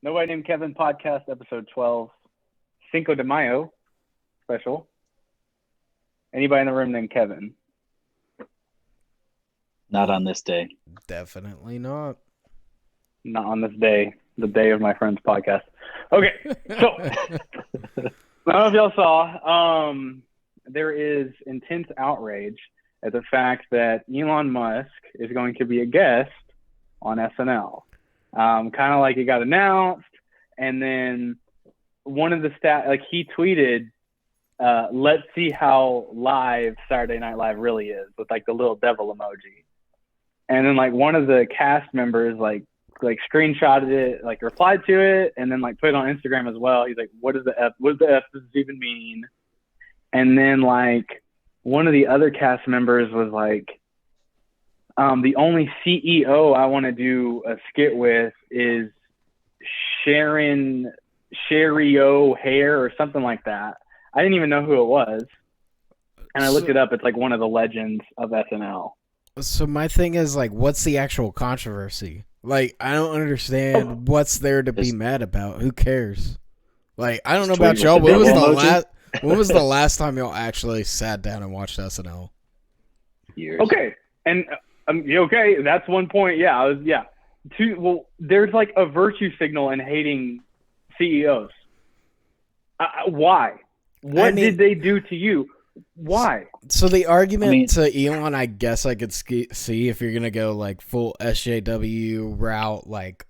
Nobody Named Kevin podcast, episode 12, Cinco de Mayo special. Anybody in the room named Kevin? Not on this day. Definitely not. Not on this day, the day of my friend's podcast. Okay, so I don't know if y'all saw, there is intense outrage at the fact that Elon Musk is going to be a guest on SNL. Kind of like it got announced, and then one of the he tweeted, let's see how live Saturday Night Live really is, with like the little devil emoji. And then like one of the cast members like screenshotted it, like replied to it, and then like put it on Instagram as well. He's like, what does the F does this even mean? And then like one of the other cast members was like, the only CEO I want to do a skit with is Sherry O'Hare or something like that. I didn't even know who it was. And I looked it up. It's like one of the legends of SNL. So my thing is, like, what's the actual controversy? Like, I don't understand what's there to be mad about. Who cares? Like, I don't know about y'all. When was the last time y'all actually sat down and watched SNL? Years. Okay. And okay, that's one point. Yeah, there's like a virtue signal in hating CEOs. Why? What did they do to you? Why? So the argument to Elon, I guess I could see if you're going to go like full SJW route, like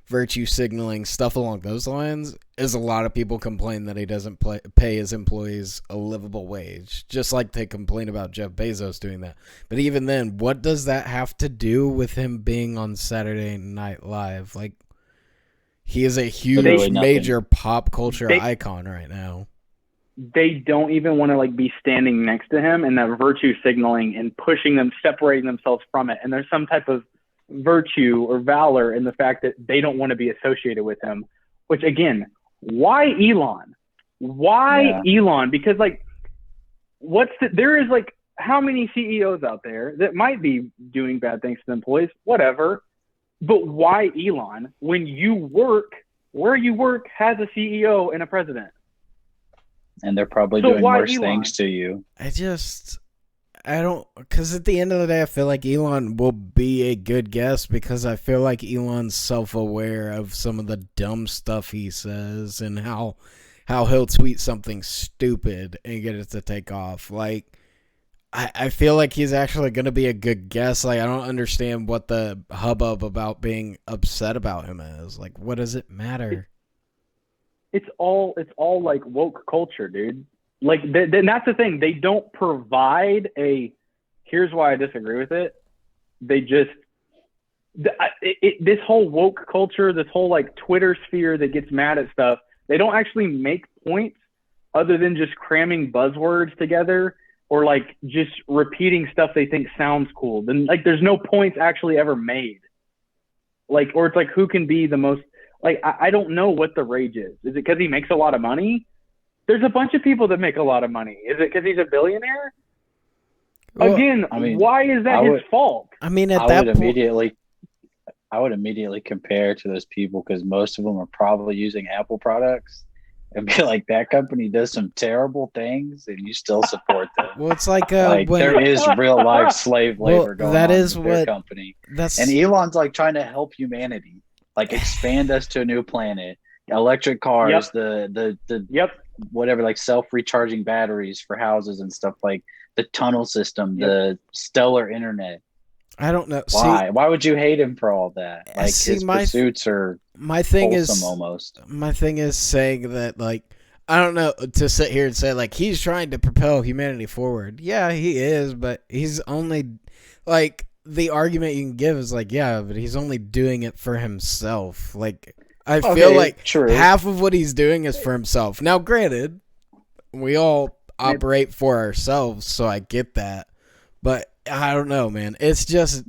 virtue signaling, stuff along those lines, is a lot of people complain that he doesn't pay his employees a livable wage, just like they complain about Jeff Bezos doing that. But even then, what does that have to do with him being on Saturday Night Live? Like, he is a huge, major pop culture icon right now. They don't even want to like be standing next to him, and that virtue signaling and pushing them, separating themselves from it. And there's some type of virtue or valor in the fact that they don't want to be associated with him, which again, why Elon? Elon? Because like, there is like, how many CEOs out there that might be doing bad things to employees, whatever, but why Elon? When where you work has a CEO and a president. And they're probably doing worse things to you. Because at the end of the day, I feel like Elon will be a good guest because I feel like Elon's self-aware of some of the dumb stuff he says and how he'll tweet something stupid and get it to take off. Like, I feel like he's actually going to be a good guest. Like, I don't understand what the hubbub about being upset about him is. Like, what does it matter? It's all like woke culture, dude. Like, then that's the thing. They don't provide here's why I disagree with it. They just, this whole woke culture, this whole like Twitter sphere that gets mad at stuff, they don't actually make points other than just cramming buzzwords together or like just repeating stuff they think sounds cool. Then like, there's no points actually ever made. Like, or it's like, who can be the most, like, I don't know what the rage is. Is it because he makes a lot of money? There's a bunch of people that make a lot of money. Is it because he's a billionaire? Well, again, why is that his fault? I mean, I would immediately compare to those people because most of them are probably using Apple products and be like, that company does some terrible things and you still support them. Well, it's like, there is real life slave labor going on with their company. And Elon's like trying to help humanity. Like, expand us to a new planet, electric cars, the whatever, like self-recharging batteries for houses and stuff, like the tunnel system, the stellar internet. I don't know. Why? Why would you hate him for all that? Like, his pursuits are almost. My thing is saying that, like, I don't know, to sit here and say, like, he's trying to propel humanity forward. Yeah, he is, but he's only, like, the argument you can give is like, yeah, but he's only doing it for himself. Like, I feel like half of what he's doing is for himself. Now, granted, we all operate for ourselves, so I get that. But I don't know, man. It's just,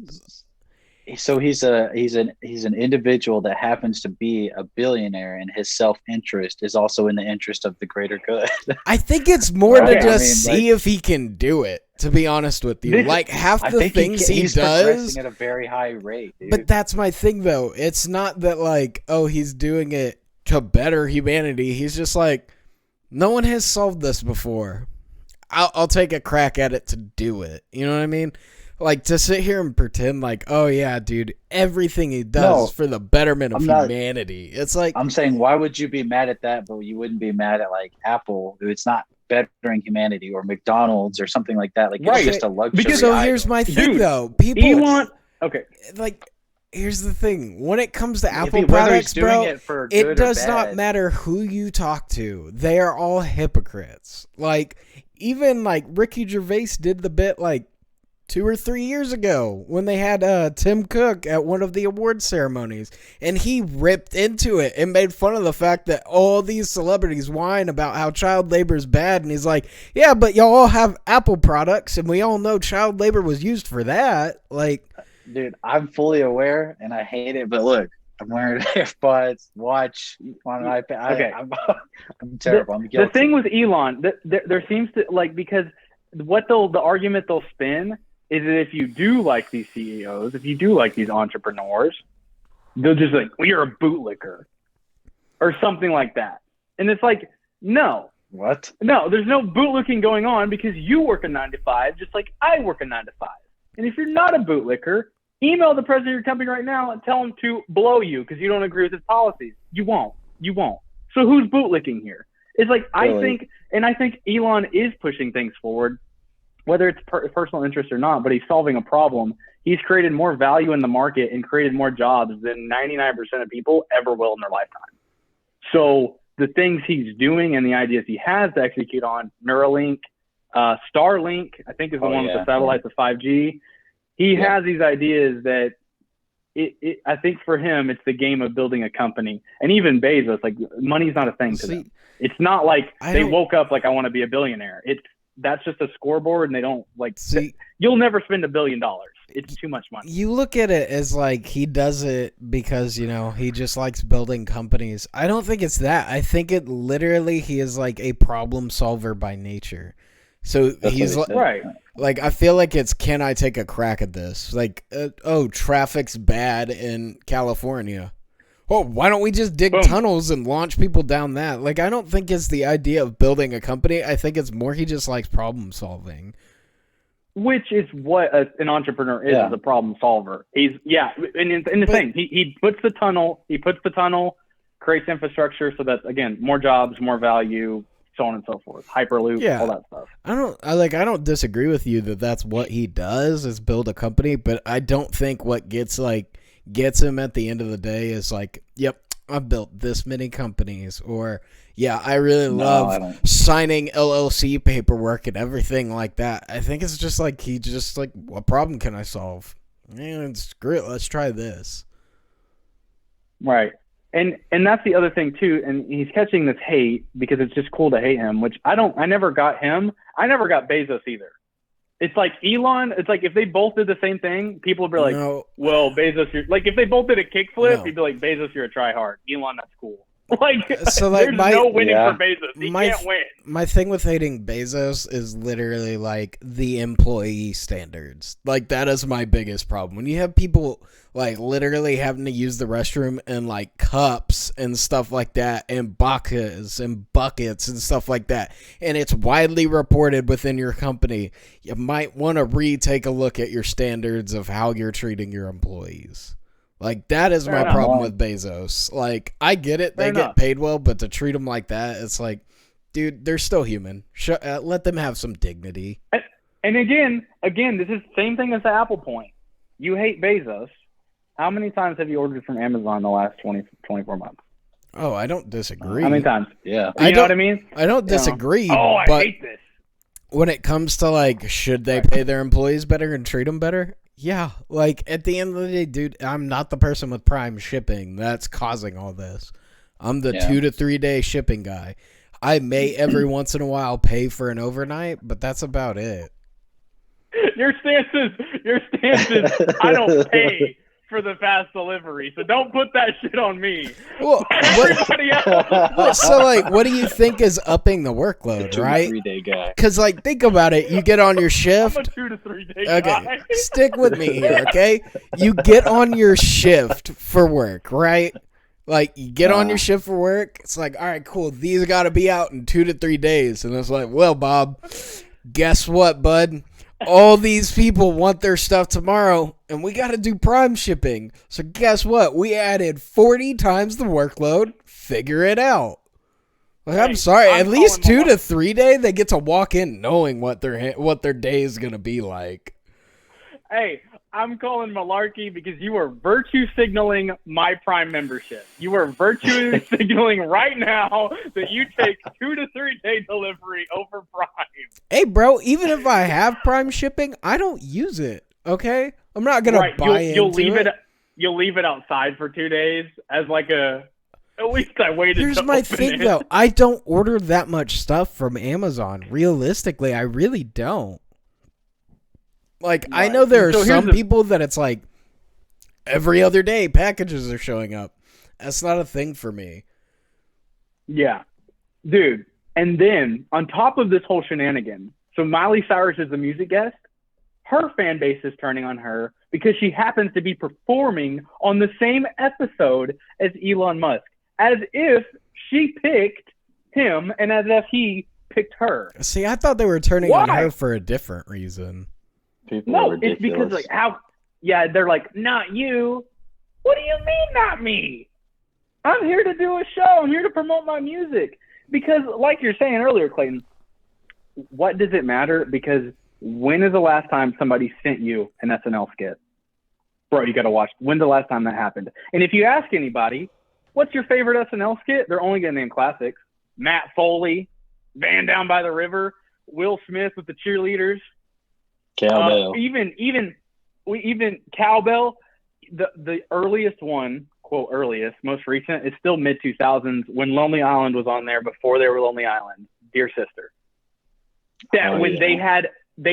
so he's an individual that happens to be a billionaire, and his self-interest is also in the interest of the greater good. I think it's more to just see if he can do it. To be honest with you, like half the things he does at a very high rate, dude. But that's my thing, though. It's not that like, oh, he's doing it to better humanity. He's just like, no one has solved this before. I'll take a crack at it to do it. You know what I mean? Like to sit here and pretend like, oh yeah, dude, everything he does is for the betterment of humanity. It's like, I'm saying, why would you be mad at that, but you wouldn't be mad at like Apple? It's not bettering humanity, or McDonald's or something like that. Like it's just a luxury. Because here's my thing, though. People like. Here's the thing. When it comes to Apple products, bro, it does not matter who you talk to. They are all hypocrites. Like even like Ricky Gervais did the bit like 2 or 3 years ago when they had Tim Cook at one of the award ceremonies, and he ripped into it and made fun of the fact that all these celebrities whine about how child labor is bad, and he's like, yeah, but y'all all have Apple products, and we all know child labor was used for that. Like, dude, I'm fully aware, and I hate it, but look, I'm wearing AirPods, watch on an iPad. Okay. I'm terrible. I'm guilty. The thing with Elon, there seems to like, because the argument they'll spin is that if you do like these CEOs, if you do like these entrepreneurs, they'll just like, well, you're a bootlicker or something like that. And it's like, no. What? No, there's no bootlicking going on because you work a 9 to 5 just like I work a 9 to 5. And if you're not a bootlicker, email the president of your company right now and tell him to blow you because you don't agree with his policies. You won't. So who's bootlicking here? It's like, really? I think Elon is pushing things forward, whether it's personal interest or not, but he's solving a problem. He's created more value in the market and created more jobs than 99% of people ever will in their lifetime. So the things he's doing and the ideas he has to execute on, Neuralink, Starlink, I think is the one with the satellites of 5G. He has these ideas that I think for him, it's the game of building a company. And even Bezos, like money's not a thing to them. It's not like they woke up like, I want to be a billionaire. That's just a scoreboard, and they don't like. You'll never spend $1 billion. It's too much money. You look at it as like he does it because he just likes building companies. I don't think it's that. I think it literally he is like a problem solver by nature. So he's like, right. Like I feel like it's, can I take a crack at this? Like, traffic's bad in California. Oh, why don't we just dig tunnels and launch people down that? Like, I don't think it's the idea of building a company. I think it's more he just likes problem solving. Which is what an entrepreneur is, a problem solver. He's, and the thing, he puts the tunnel, creates infrastructure so that, again, more jobs, more value, so on and so forth. Hyperloop, all that stuff. I don't disagree with you that that's what he does is build a company, but I don't think what gets him at the end of the day is like, yep, I've built this many companies, or I really love signing LLC paperwork and everything like that. I think it's just like he just like, what problem can I solve? Man, screw it, let's try this. Right. And that's the other thing too, and he's catching this hate because it's just cool to hate him, which I never got him. I never got Bezos either. It's like Elon, it's like if they both did the same thing, people would be like, well, Bezos, you're like, if they both did a kickflip, he'd be like, Bezos, you're a tryhard. Elon, that's cool. Like, so like there's no winning for Bezos. He can't win. My thing with hating Bezos is literally like the employee standards. Like that is my biggest problem. When you have people like literally having to use the restroom in like cups and stuff like that, and boxes and buckets and stuff like that, and it's widely reported within your company, you might want to retake a look at your standards of how you're treating your employees. Like, that is my problem with Bezos. Like, I get it. They get paid well, but to treat them like that, it's like, dude, they're still human. Let them have some dignity. And again, this is the same thing as the Apple point. You hate Bezos. How many times have you ordered from Amazon in the last 24 months? Oh, I don't disagree. How many times? Yeah. You know what I mean? I don't disagree. I hate this. When it comes to, like, should they pay their employees better and treat them better? Yeah, like, at the end of the day, dude, I'm not the person with Prime shipping that's causing all this. I'm the 2 to 3 day shipping guy. I may every once in a while pay for an overnight, but that's about it. Your stance is I don't pay for the fast delivery, so don't put that shit on me. Well, everybody else. So, like, what do you think is upping the workload, right? 2 to 3 day guy. Because, like, think about it. You get on your shift. I'm a 2 to 3 day Okay, guy. stick with me here, okay? You get on your shift for work, right? Like, you get on your shift for work. It's like, all right, cool. These got to be out in 2 to 3 days. And it's like, well, Bob, guess what, bud? All these people want their stuff tomorrow, and we got to do Prime shipping. So guess what? We added 40 times the workload. Figure it out. Like, I'm sorry. At least 2 to 3 days, they get to walk in knowing what their day is going to be like. Hey, I'm calling malarkey because you are virtue signaling my Prime membership. You are virtue signaling right now that you take 2 to 3 day delivery over Prime. Hey, bro, even if I have Prime shipping, I don't use it, okay? I'm not going to buy into it. You'll leave it outside for 2 days as like at least I waited. Here's my thing, though. I don't order that much stuff from Amazon. Realistically, I really don't. Like, right. I know there are some people that it's like every other day packages are showing up. That's not a thing for me. Yeah. Dude. And then on top of this whole shenanigan, so Miley Cyrus is the music guest. Her fan base is turning on her because she happens to be performing on the same episode as Elon Musk, as if she picked him and as if he picked her. See, I thought they were turning on her for a different reason. People it's because like they're like, not you. What do you mean not me? I'm here to do a show. I'm here to promote my music. Because like you're saying earlier, Clayton, what does it matter? Because when is the last time somebody sent you an SNL skit? Bro, you got to watch. When's the last time that happened? And if you ask anybody, what's your favorite SNL skit? They're only going to name classics. Matt Foley, Van Down by the River, Will Smith with the cheerleaders. Cowbell. Even Cowbell, the earliest one, quote earliest, most recent, is still mid 2000s when Lonely Island was on there before they were Lonely Island. Dear Sister. They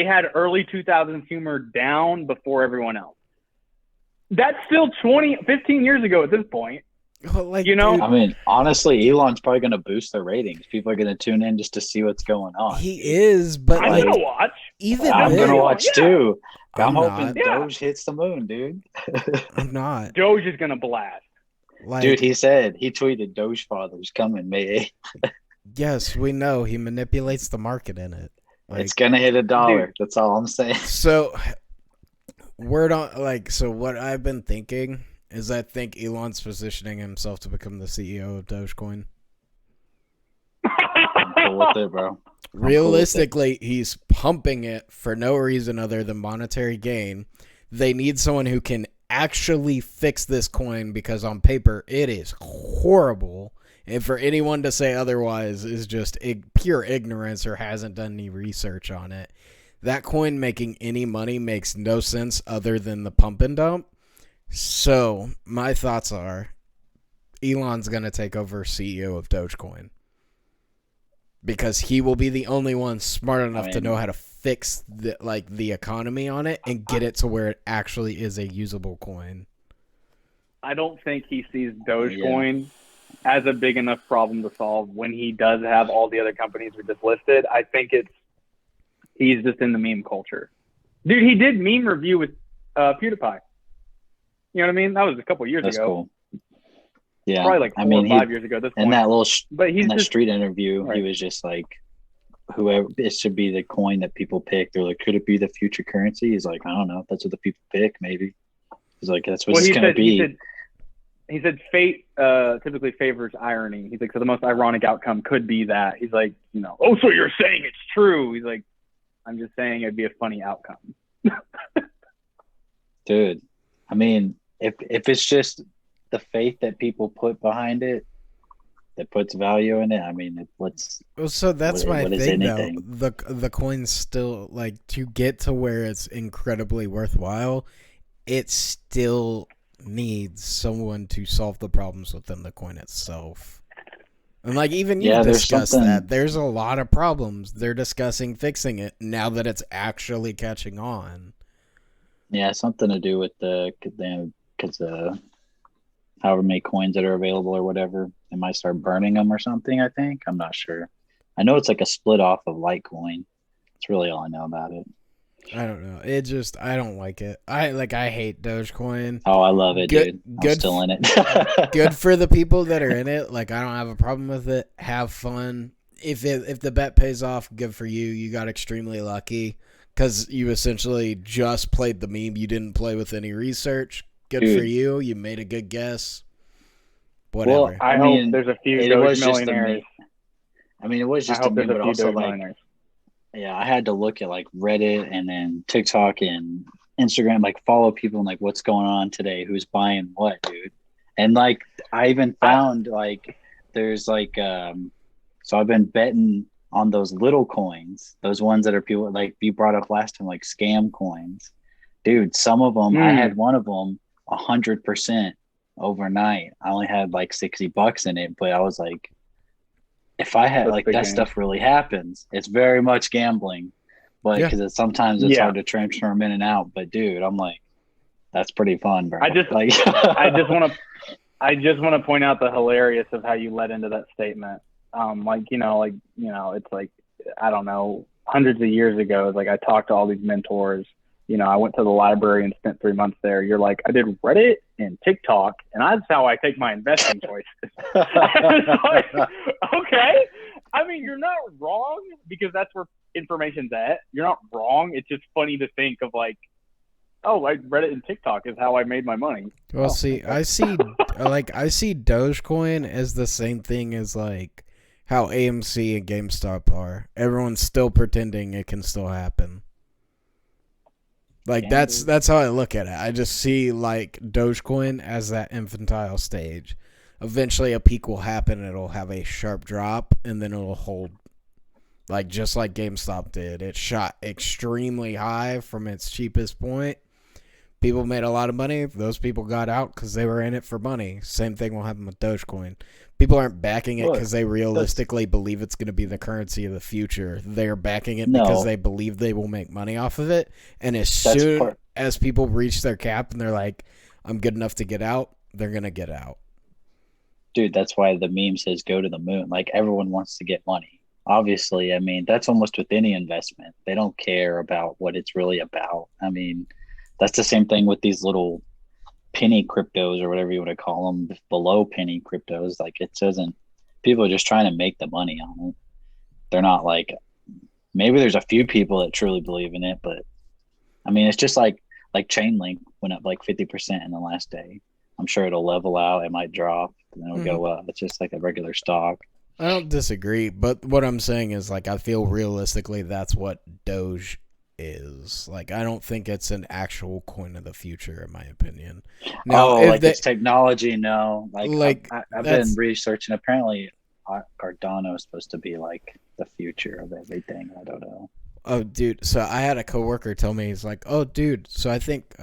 had early 2000s humor down before everyone else. That's still 15 years ago at this point. Well, like, you know, dude, I mean, honestly, Elon's probably going to boost their ratings. People are going to tune in just to see what's going on. He is, but I'm like, gonna watch. I'm going to watch too. I'm hoping not. Doge hits the moon, dude. I'm not. Doge is gonna blast. Like, dude, he tweeted Doge Father's coming May 8th. Yes, we know he manipulates the market in it. Like, it's gonna hit $1. Dude, that's all I'm saying. So, what I've been thinking is I think Elon's positioning himself to become the CEO of Dogecoin. I'm cool with it, bro. Realistically, he's pumping it for no reason other than monetary gain. They need someone who can actually fix this coin because on paper it is horrible. And for anyone to say otherwise is just pure ignorance or hasn't done any research on it. That coin making any money makes no sense other than the pump and dump. So my thoughts are Elon's going to take over CEO of Dogecoin. Because he will be the only one smart enough to know how to fix the economy on it and get it to where it actually is a usable coin. I don't think he sees Dogecoin as a big enough problem to solve when he does have all the other companies we just listed. I think he's just in the meme culture. Dude, he did meme review with PewDiePie. You know what I mean? That was a couple years ago. Cool. Yeah, probably like 4 or 5 years ago. At this point. In that little street interview, right. He was just like, "Whoever it should be the coin that people pick." They're like, "Could it be the future currency?" He's like, "I don't know. If that's what the people pick. Maybe." He's like, "That's what it's gonna be." He said, "Fate typically favors irony." He's like, "So the most ironic outcome could be that." He's like, "Oh, so you're saying it's true?" He's like, "I'm just saying it'd be a funny outcome." Dude, I mean, if it's just the faith that people put behind it that puts value in it, I mean, so that's my thing though. The coin's still like, to get to where it's incredibly worthwhile, it still needs someone to solve the problems within the coin itself. And like, even you discussed that there's a lot of problems. They're discussing fixing it now that it's actually catching on. Yeah, something to do with the because however many coins that are available or whatever, they might start burning them or something. I think I'm not sure. I know it's like a split off of Litecoin. That's really all I know about it. I don't know. I don't like it. I hate Dogecoin. Oh, I love it, dude. I'm still in it. Good for the people that are in it. Like, I don't have a problem with it. Have fun. If the bet pays off, good for you. You got extremely lucky because you essentially just played the meme. You didn't play with any research. Good for you. You made a good guess. Whatever. Well, I hope there's a few Doge millionaires. It was just a meme, but also like, yeah, I had to look at like Reddit and then TikTok and Instagram, like follow people and like what's going on today, who's buying what, dude. And like I even found like there's like so I've been betting on those little coins, those ones that are people like you brought up last time, like scam coins. Dude, some of them I had one of them 100% overnight. I only had like $60 in it, but I was like, if I had like that stuff really happens, it's very much gambling, but because sometimes it's hard to transfer them in and out. But dude, I'm like, that's pretty fun, bro. I just want to point out the hilarious of how you led into that statement. It's like, I don't know, hundreds of years ago, like I talked to all these mentors. I went to the library and spent 3 months there. You're like, I did Reddit and TikTok, and that's how I take my investing choices. Like, okay. I mean, you're not wrong because that's where information's at. You're not wrong. It's just funny to think of like, oh, like Reddit and TikTok is how I made my money. Well, I see Dogecoin as the same thing as like how AMC and GameStop are. Everyone's still pretending it can still happen. Like that's how I look at it. I just see like Dogecoin as that infantile stage. Eventually a peak will happen, it'll have a sharp drop, and then it'll hold. Like just like GameStop did. It shot extremely high from its cheapest point. People made a lot of money. Those people got out because they were in it for money. Same thing will happen with Dogecoin. People aren't backing it because they realistically believe it's going to be the currency of the future. They're backing it because they believe they will make money off of it. And as soon as people reach their cap and they're like, I'm good enough to get out, they're going to get out. Dude, that's why the meme says go to the moon. Like everyone wants to get money. Obviously, I mean, that's almost with any investment. They don't care about what it's really about. I mean, that's the same thing with these little penny cryptos or whatever you want to call them, below penny cryptos. Like it doesn't, people are just trying to make the money on it. They're not like, maybe there's a few people that truly believe in it, but I mean, it's just like Chainlink went up like 50% in the last day. I'm sure it'll level out. It might drop and then it'll go up. It's just like a regular stock. I don't disagree, but what I'm saying is like, I feel realistically that's what Doge is. Like, I don't think it's an actual coin of the future, in my opinion. Now, it's technology. No, I've been researching. Apparently, Cardano is supposed to be like the future of everything. I don't know. Oh, dude. So I had a coworker tell me, he's like, oh, dude. So I think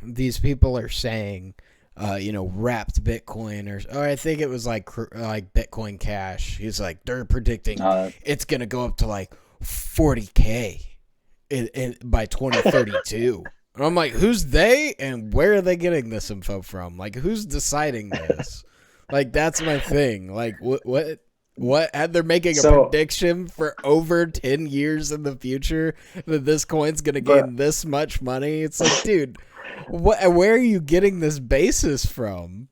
these people are saying, wrapped Bitcoin, or I think it was like Bitcoin Cash. He's like, they're predicting it's gonna go up to like 40K. By 2032. And I'm like, who's they and where are they getting this info from? Like, who's deciding this? Like, that's my thing. Like, what they're making a prediction for over 10 years in the future that this coin's going to gain this much money? It's like, dude, where are you getting this basis from?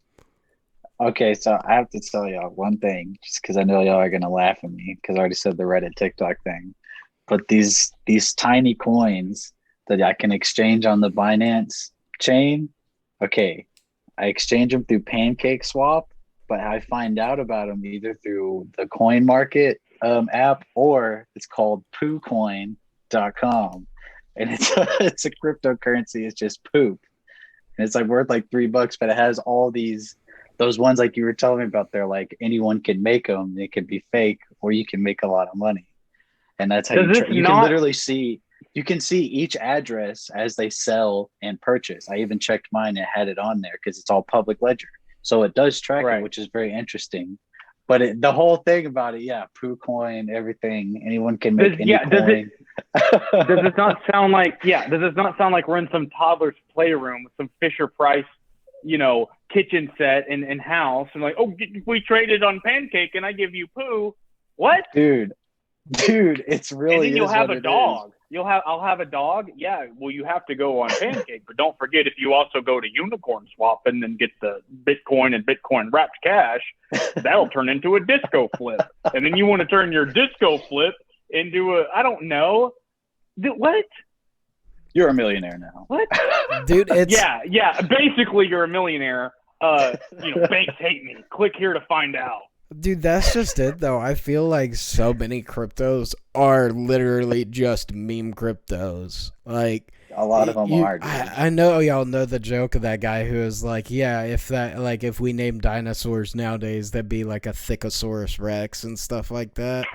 Okay, so I have to tell y'all one thing, just because I know y'all are going to laugh at me because I already said the Reddit TikTok thing. But these tiny coins that I can exchange on the Binance chain, okay, I exchange them through Pancake Swap, but I find out about them either through the Coin Market app or it's called poocoin.com. And it's a cryptocurrency. It's just poop. And it's like worth like $3, but it has all those ones like you were telling me about. They're like anyone can make them. They can be fake or you can make a lot of money. And that's how you can literally see, you can see each address as they sell and purchase. I even checked mine and had it on there because it's all public ledger. So it does track it, which is very interesting. But the whole thing about it, Poo Coin, everything, anyone can make any coin. Does it not sound like we're in some toddler's playroom with some Fisher Price kitchen set and house, and like, oh, we traded on Pancake and I give you poo. What? Dude, it's really. And then you'll have a dog. I'll have a dog. Yeah. Well, you have to go on Pancake, but don't forget, if you also go to Unicorn Swap and then get the Bitcoin and Bitcoin wrapped cash, that'll turn into a disco flip. And then you want to turn your disco flip into I don't know. What? You're a millionaire now. What? Dude, it's... Yeah. Basically, you're a millionaire. Banks hate me. Click here to find out. Dude, that's just it, though. I feel like so many cryptos are literally just meme cryptos. Like, a lot of them are. Dude. I know y'all know the joke of that guy who is like, yeah, if we named dinosaurs nowadays, that'd be like a Thickosaurus Rex and stuff like that.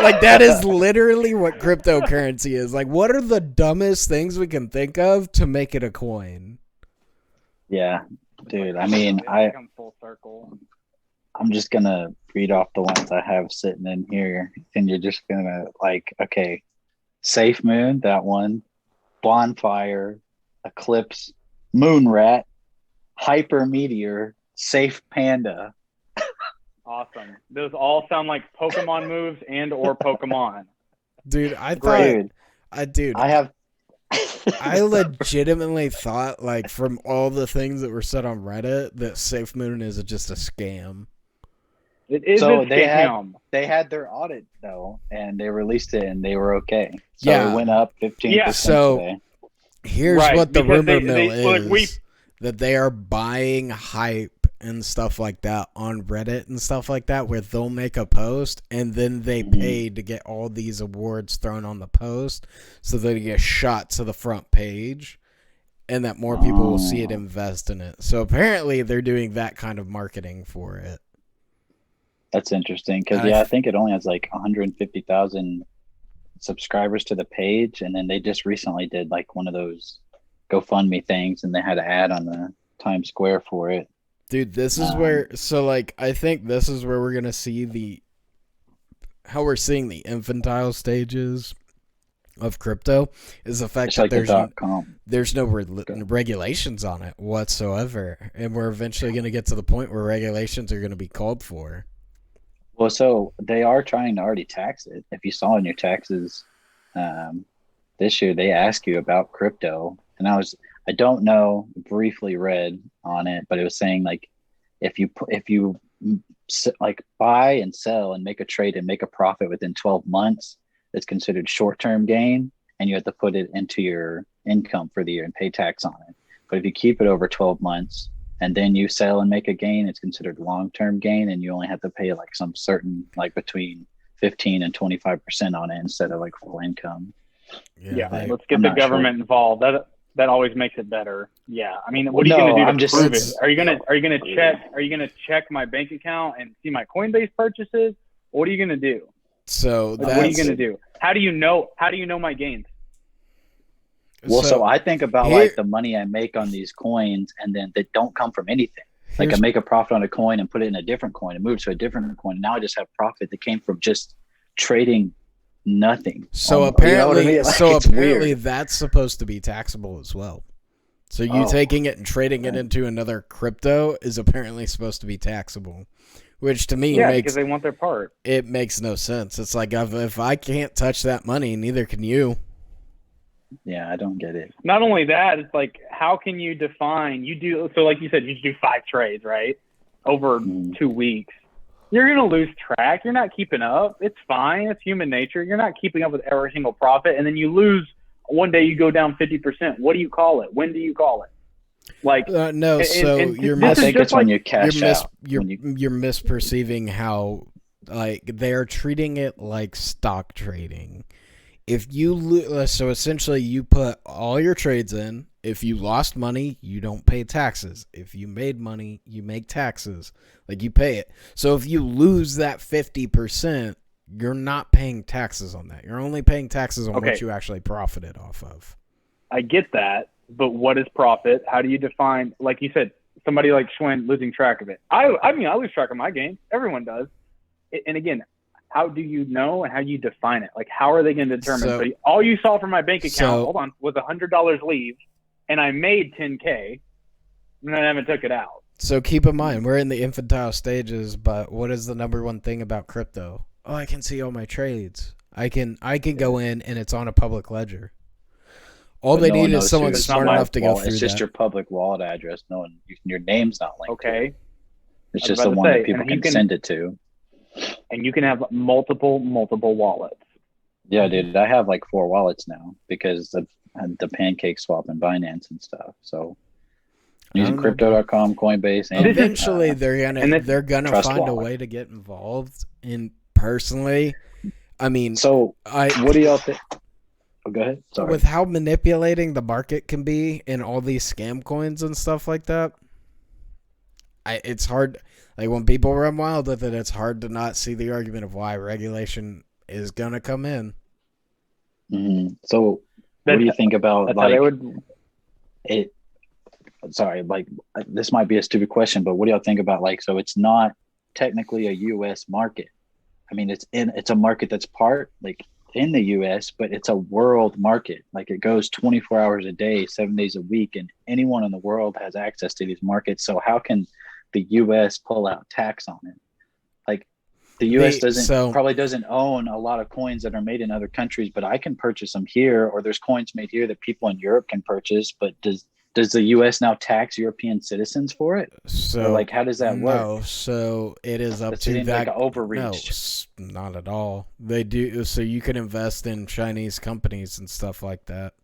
Like, that is literally what cryptocurrency is. Like, what are the dumbest things we can think of to make it a coin? Yeah, dude. I mean, come full circle. I'm just going to read off the ones I have sitting in here, and you're just going to okay, Safe Moon, that one, Bonfire, Eclipse, Moon Rat, Hyper Meteor, Safe Panda. Awesome. Those all sound like Pokemon moves and or Pokemon. Dude, I legitimately thought, like, from all the things that were said on Reddit, that Safe Moon is just a scam. It is so a scam. They had their audit, though, and they released it, and they were okay. So it went up 15% today. Here's what the rumor mill is. That they are buying hype and stuff like that on Reddit and stuff like that, where they'll make a post and then they pay to get all these awards thrown on the post so that it gets shot to the front page and that more people will see it, invest in it. So apparently they're doing that kind of marketing for it. That's interesting because, I think it only has like 150,000 subscribers to the page. And then they just recently did like one of those GoFundMe things and they had an ad on the Times Square for it. Dude, this is where, I think this is where we're going to see how we're seeing the infantile stages of crypto is the fact that there's no regulations on it whatsoever. And we're eventually going to get to the point where regulations are going to be called for. Well, so they are trying to already tax it. If you saw in your taxes this year, they ask you about crypto. And I don't know, briefly read on it, but it was saying like if you like buy and sell and make a trade and make a profit within 12 months, it's considered short-term gain, and you have to put it into your income for the year and pay tax on it. But if you keep it over 12 months and then you sell and make a gain, it's considered long-term gain, and you only have to pay like some certain, like between 15 and 25% on it instead of like full income. Yeah, let's get the government involved. That always makes it better. Yeah, I mean, what are you going to do to prove it? Are you going to check my bank account and see my Coinbase purchases? What are you going to do? So what are you going to do? How do you know my gains? Well, so I think about like the money I make on these coins, and then they don't come from anything. Like I make a profit on a coin and put it in a different coin and move to a different coin. Now I just have profit that came from just trading nothing. So apparently, apparently that's supposed to be taxable as well. So you taking it and trading it into another crypto is apparently supposed to be taxable, which to me makes, because they want their part. It makes no sense. It's like if I can't touch that money, neither can you. Yeah, I don't get it. Not only that, it's like, how can you define? So like you said, you do 5 trades, right, over 2 weeks. You're going to lose track. You're not keeping up. It's fine. It's human nature. You're not keeping up with every single profit. And then you lose. One day you go down 50%. What do you call it? When do you call it? Like no. I think it's when you cash out. You're misperceiving how like they're treating it like stock trading. If you so essentially you put all your trades in. If you lost money, you don't pay taxes. If you made money, you make taxes. Like you pay it. So if you lose that 50%, you're not paying taxes on that. You're only paying taxes on what you actually profited off of. I get that, but what is profit? How do you define? Like you said, somebody like Schwinn losing track of it. I mean, I lose track of my gains. Everyone does. And again, how do you know and how do you define it? Like, how are they going to determine? So all you saw from my bank account, was $100 leave, and I made $10K. and I haven't took it out. So keep in mind, we're in the infantile stages, but what is the number one thing about crypto? Oh, I can see all my trades. I can go in and it's on a public ledger. All they need is someone smart enough to go through that. It's just your public wallet address. Your name's not linked. Okay. It's just the one that people can send it to. And you can have multiple wallets. Yeah, dude. I have like 4 wallets now because of the Pancake Swap and Binance and stuff. So using Crypto.com, Coinbase, and eventually they're gonna find a way to get involved. And personally, I mean, what do y'all think? Oh, go ahead. Sorry. With how manipulating the market can be and all these scam coins and stuff like that, it's hard. Like when people run wild with it, it's hard to not see the argument of why regulation is gonna come in. Mm-hmm. So, what do you think about it? Sorry, this might be a stupid question, but what do y'all think about so it's not technically a U.S. market. I mean, it's a market that's in the U.S., but it's a world market. It goes 24 hours a day, 7 days a week, and anyone in the world has access to these markets. So how can the U.S. pull out tax on it? The U.S. probably doesn't own a lot of coins that are made in other countries, but I can purchase them here, or there's coins made here that people in Europe can purchase. But does the U.S. now tax European citizens for it? So, how does that work? No, so it is up to that. Overreach. No, not at all. They do. So you can invest in Chinese companies and stuff like that.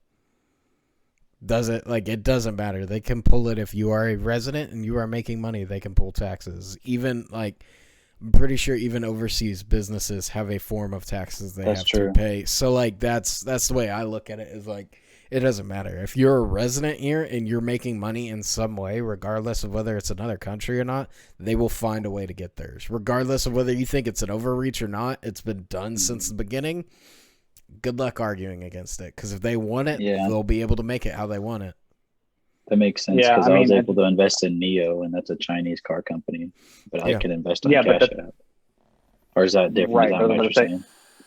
It doesn't matter. They can pull it if you are a resident and you are making money. They can pull taxes. Even I'm pretty sure even overseas businesses have a form of taxes they have to pay. So that's the way I look at it is it doesn't matter. If you're a resident here and you're making money in some way, regardless of whether it's another country or not, they will find a way to get theirs. Regardless of whether you think it's an overreach or not, it's been done since the beginning. Good luck arguing against it, because if they want it, they'll be able to make it how they want it. That makes sense, because I was able to invest in Neo, and that's a Chinese car company, but I can invest on Cash App. Or is that different? Right. What you're saying?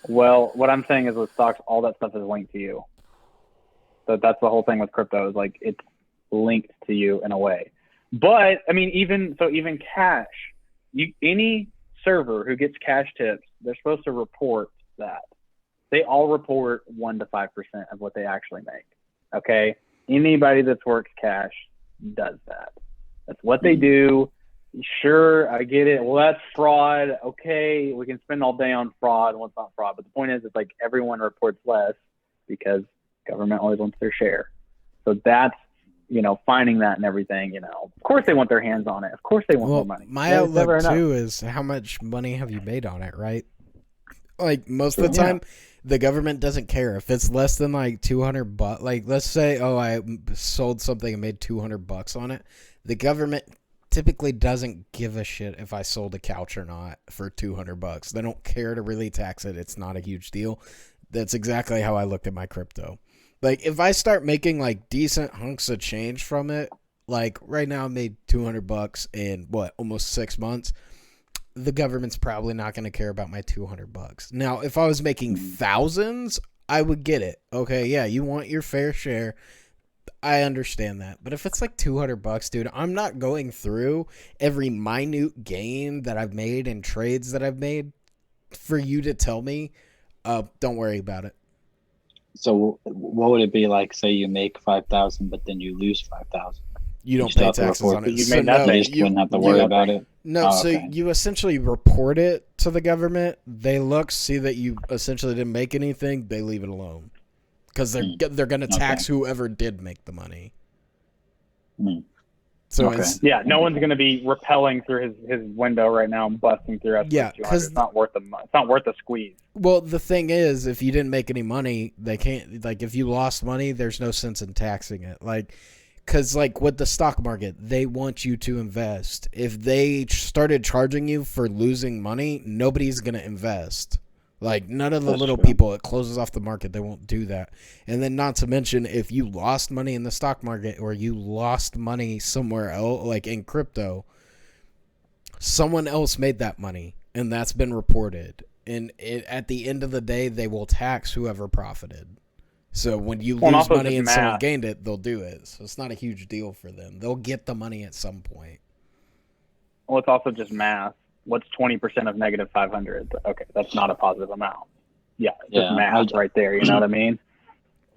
Well, what I'm saying is with stocks, all that stuff is linked to you. So that's the whole thing with crypto is it's linked to you in a way. But I mean, even cash, any server who gets cash tips, they're supposed to report that. They all report 1 to 5% of what they actually make. Okay. Anybody that's worked cash does that. That's what they do. Sure, I get it. Well, that's fraud. Okay, we can spend all day on fraud and what's not fraud. But the point is, it's everyone reports less because government always wants their share. So that's, finding that and everything, of course they want their hands on it. Of course they want more money. My outlook too is how much money have you made on it, right? Most of the time, the government doesn't care if it's less than $200. Let's say, I sold something and made $200 on it. The government typically doesn't give a shit if I sold a couch or not for $200. They don't care to really tax it. It's not a huge deal. That's exactly how I looked at my crypto. If I start making decent hunks of change from it, right now I made $200 in almost 6 months. The government's probably not going to care about my $200. Now, if I was making thousands, I would get it. Okay, yeah, you want your fair share. I understand that. But if it's $200, dude, I'm not going through every minute gain that I've made and trades that I've made for you to tell me, don't worry about it. So what would it be say you make 5,000, but then you lose 5,000? You don't pay taxes on it. You just wouldn't have to worry about it. No, you essentially report it to the government. They look, see that you essentially didn't make anything. They leave it alone because they're going to tax whoever did make the money. So no one's going to be rappelling through his window right now and busting through. Because it's not worth the squeeze. Well, the thing is, if you didn't make any money, they can't. If you lost money, there's no sense in taxing it. Because, with the stock market, they want you to invest. If they started charging you for losing money, nobody's going to invest. None of the little people, it closes off the market. They won't do that. And then not to mention, if you lost money in the stock market or you lost money somewhere else, in crypto, someone else made that money, and that's been reported. And at the end of the day, they will tax whoever profited. So when you lose money and someone gained it, they'll do it. So it's not a huge deal for them. They'll get the money at some point. Well, it's also just math. What's 20% of negative 500? Okay, that's not a positive amount. Yeah, just math right there. You know what I mean?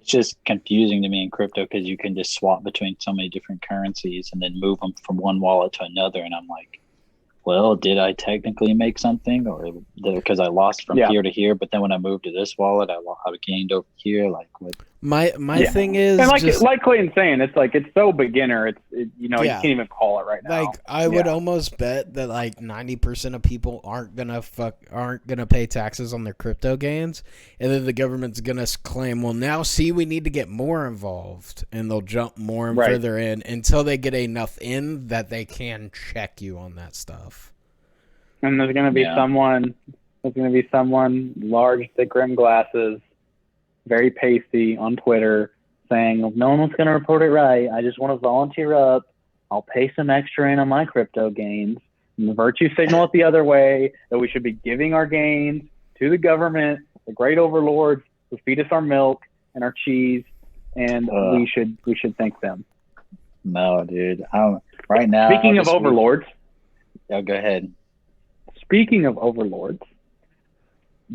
It's just confusing to me in crypto because you can just swap between so many different currencies and then move them from one wallet to another. And I'm like, well, did I technically make something, or because I lost from here to here, but then when I moved to this wallet, I gained over here? Like what? My thing is, and like Clayton's saying, it's like it's so beginner. You can't even call it right now. Like I would almost bet that like 90% of people aren't gonna pay taxes on their crypto gains, and then the government's gonna claim, well, now see, we need to get more involved, and they'll jump more and further in until they get enough in that they can check you on that stuff. And there's gonna be someone. There's gonna be someone large, thick rimmed glasses, very pasty on Twitter saying, no one's going to report it right. I just want to volunteer up. I'll pay some extra in on my crypto gains. And the virtue signal it the other way, that we should be giving our gains to the government, the great overlords who feed us our milk and our cheese, and we should thank them. No, dude. Right now. Speaking of overlords. Yeah, go ahead. Speaking of overlords,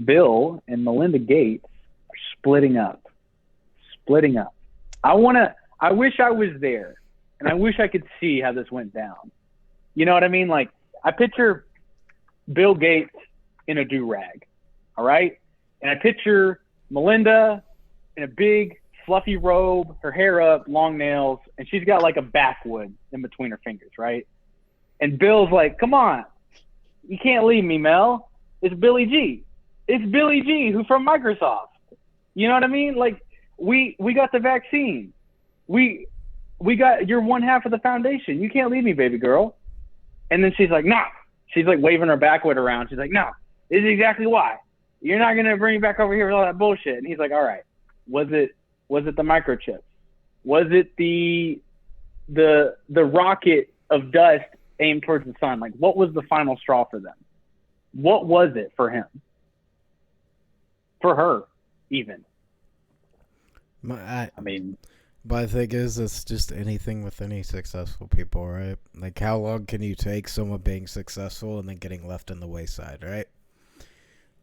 Bill and Melinda Gates splitting up. I wish I was there, and I wish I could see how this went down. You know what I mean? Like, I picture Bill Gates in a do-rag, all right? And I picture Melinda in a big, fluffy robe, her hair up, long nails, and she's got like a backwood in between her fingers, right? And Bill's like, come on, you can't leave me, Mel. It's Billy G. It's Billy G, who's from Microsoft. You know what I mean? Like, we got the vaccine. We got, you're one half of the foundation. You can't leave me, baby girl. And then she's like, nah. She's like waving her backwood around. She's like, no, this is exactly why. You're not going to bring me back over here with all that bullshit. And he's like, all right, was it the microchips? Was it the rocket of dust aimed towards the sun? Like, what was the final straw for them? What was it for him? For her, even. I mean, but the thing is, it's just anything with any successful people, right? Like, how long can you take someone being successful and then getting left in the wayside, right?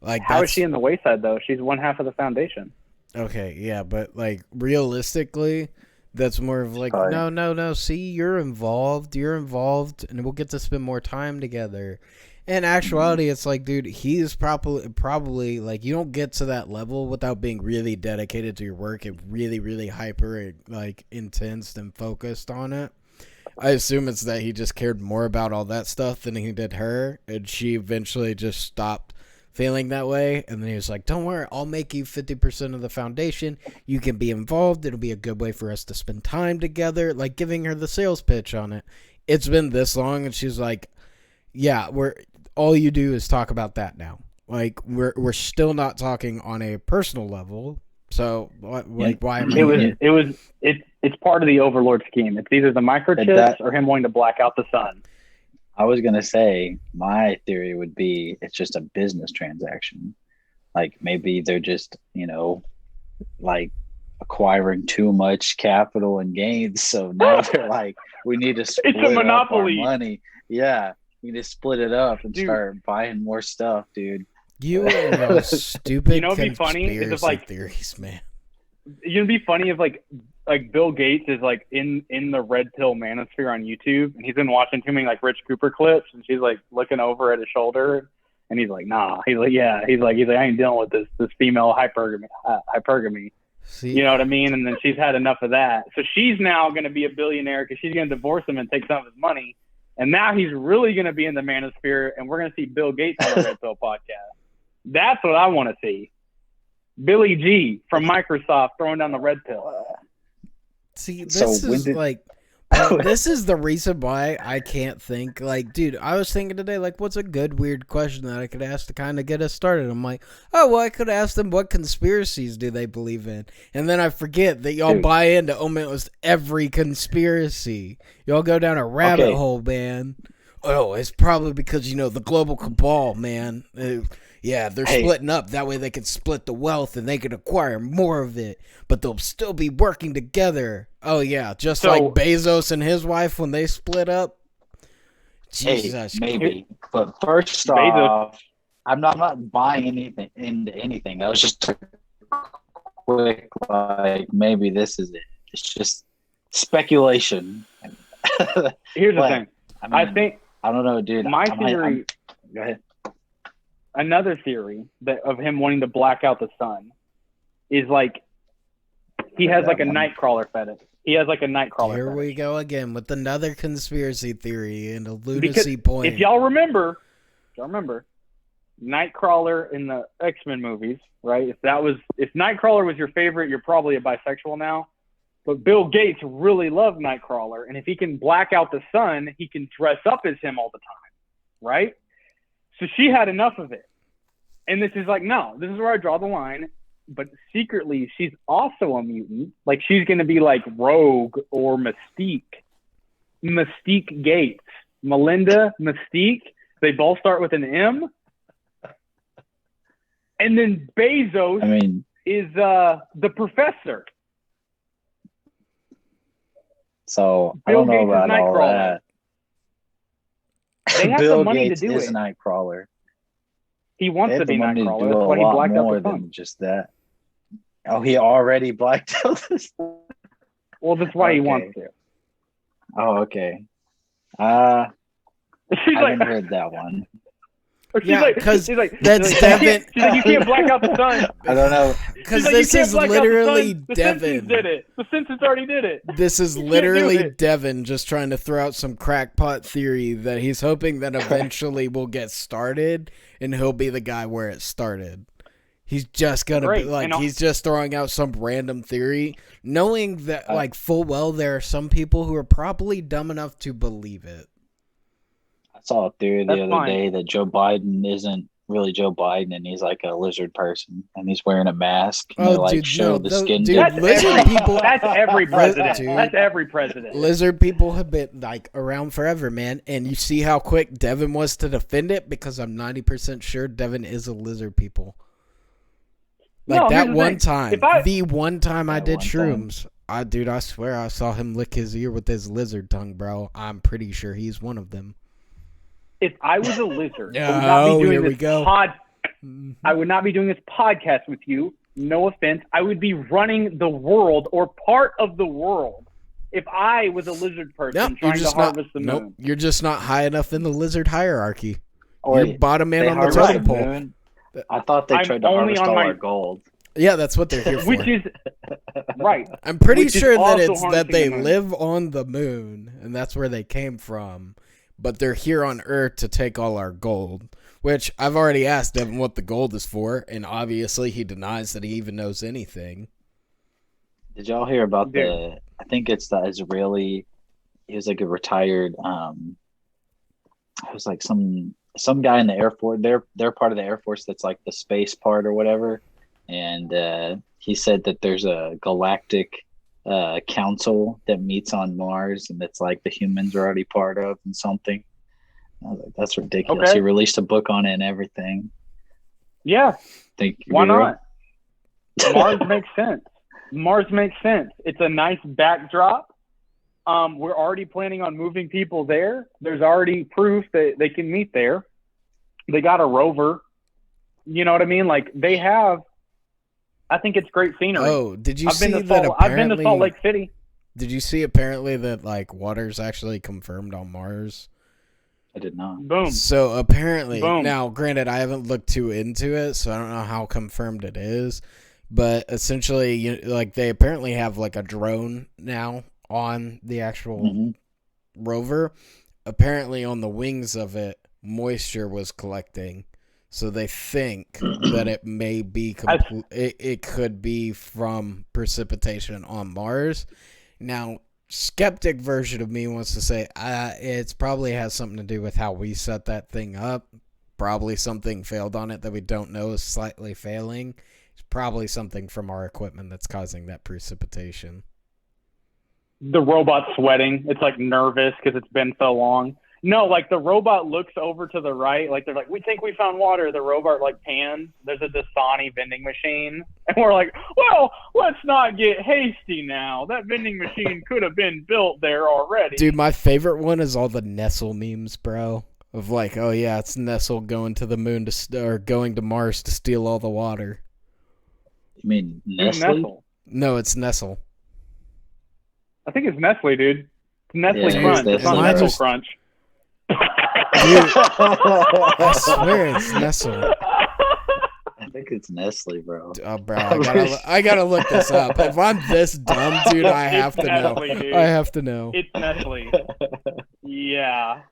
Like, how is she in the wayside, though? She's one half of the foundation. Okay, yeah, but, like, realistically, that's more of like, no, see, you're involved, and we'll get to spend more time together. In actuality, it's like, dude, he's probably like, you don't get to that level without being really dedicated to your work and really, really hyper, like, intense and focused on it. I assume it's that he just cared more about all that stuff than he did her, and she eventually just stopped feeling that way. And then he was like, don't worry, I'll make you 50% of the foundation. You can be involved. It'll be a good way for us to spend time together, like giving her the sales pitch on it. It's been this long, and she's like, yeah, all you do is talk about that now. Like, we're still not talking on a personal level. So, like, why? It's part of the overlord scheme. It's either the microchips or him wanting to black out the sun. I was gonna say, my theory would be it's just a business transaction. Like, maybe they're just, like, acquiring too much capital and gains. So now they're like, we need to split it's a monopoly. Up our money. Yeah. You need to split it up and start buying more stuff, dude. You know, stupid. You know, it'd be funny is if, like, theories, man. It'd be funny if like Bill Gates is like in the red pill manosphere on YouTube, and he's been watching too many like Rich Cooper clips, and she's like looking over at his shoulder, and he's like, nah. He's like, yeah. He's like, I ain't dealing with this female hypergamy. See? You know what I mean? And then she's had enough of that, so she's now going to be a billionaire because she's going to divorce him and take some of his money. And now he's really going to be in the manosphere, and we're going to see Bill Gates on the Red Pill podcast. That's what I want to see. Billy G from Microsoft throwing down the red pill. See, this is the reason why I can't think. Like, dude, I was thinking today, like, what's a good, weird question that I could ask to kind of get us started? I'm like, oh, well, I could ask them what conspiracies do they believe in? And then I forget that y'all buy into almost every conspiracy. Y'all go down a rabbit hole, man. Oh, it's probably because, the global cabal, man. yeah, they're splitting up. That way they can split the wealth and they can acquire more of it, but they'll still be working together. Oh, yeah, just like Bezos and his wife when they split up. Jesus. Hey, maybe. But first off, I'm not buying anything into anything. That was just a quick, like, maybe this is it. It's just speculation. Here's the thing. I don't know, dude. My theory. Go ahead. Another theory of him wanting to black out the sun is like he has like a nightcrawler fetish. He has like a nightcrawler. Here we go again with another conspiracy theory and a lunacy point. If y'all remember, Nightcrawler in the X-Men movies, right? If Nightcrawler was your favorite, you're probably a bisexual now. But Bill Gates really loved Nightcrawler, and if he can black out the sun, he can dress up as him all the time, right? So she had enough of it. And this is like, no, this is where I draw the line. But secretly, she's also a mutant. Like, she's going to be like Rogue or Mystique. Mystique Gates. Melinda Mystique. They both start with an M. And then Bezos is the professor. So I don't know about all that. They have Bill the money Gates to do is it. a Nightcrawler. He wants to be Nightcrawler. That's why he blacked out the sun. Than just that. Oh, he already blacked out the sun. Well, that's why he wants to. Oh, okay. I haven't heard that one. Because that's Devin. She's like, you can't black out the sun. I don't know. Because this is literally Devin. The Simpsons already did it. This is literally Devin just trying to throw out some crackpot theory that he's hoping that eventually will get started and he'll be the guy where it started. He's just gonna be like, he's just throwing out some random theory, knowing that like full well there are some people who are probably dumb enough to believe it. I saw a theory the other day that Joe Biden isn't really Joe Biden and he's like a lizard person and he's wearing a mask and they like show the skin. That's lizard people. That's every president. That's every president. Lizard people have been like around forever, man. And you see how quick Devin was to defend it because I'm 90% sure Devin is a lizard people. Like that one time, the one time I did shrooms, I swear I saw him lick his ear with his lizard tongue, bro. I'm pretty sure he's one of them. If I was a lizard, I would not be doing this podcast with you. No offense. I would be running the world or part of the world if I was a lizard person trying to harvest the moon. Nope, you're just not high enough in the lizard hierarchy. You're bottom man on the totem pole. I thought they tried to harvest all our gold. Yeah, that's what they're here for. Which is right. I'm pretty sure that it's that they live on the moon, and that's where they came from. But they're here on Earth to take all our gold. Which I've already asked Devin what the gold is for, and obviously he denies that he even knows anything. Did y'all hear about I think it's the Israeli, he was like a retired, it was like some guy in the Air Force. They're part of the Air Force that's like the space part or whatever. And he said that there's a galactic council that meets on Mars and that's like the humans are already part of and something. I was like, that's ridiculous. Okay. He released a book on it and everything. Yeah. Why not? Mars makes sense. Mars makes sense. It's a nice backdrop. We're already planning on moving people there. There's already proof that they can meet there. They got a rover. You know what I mean? Like they have. I think it's great scenery. Oh, did you see that? I've been to Salt Lake City. Did you see apparently that like water's actually confirmed on Mars? I did not. Boom. So apparently, now granted, I haven't looked too into it, so I don't know how confirmed it is. But essentially, like they apparently have like a drone now on the actual rover. Apparently, on the wings of it, moisture was collecting. So they think that it may be it could be from precipitation on Mars. Now, skeptic version of me wants to say it's probably has something to do with how we set that thing up. Probably something failed on it that we don't know is slightly failing. It's probably something from our equipment that's causing that precipitation. The robot's sweating. It's like nervous because it's been so long. No, like the robot looks over to the right, like they're like, we think we found water. The robot like pans. There's a Dasani vending machine, and we're like, well, let's not get hasty now. That vending machine could have been built there already. Dude, my favorite one is all the Nestle memes, bro. Of like, oh yeah, it's Nestle going to the moon or going to Mars to steal all the water. You mean Nestle? No, it's Nestle. I think it's Nestle, dude. It's Nestle Crunch. It's not Nestle Crunch. Dude, I swear it's Nestle. I think it's Nestle, bro. Oh, bro, I gotta look this up. If I'm this dumb, dude, I have to know. Dude. I have to know. It's Nestle. Yeah.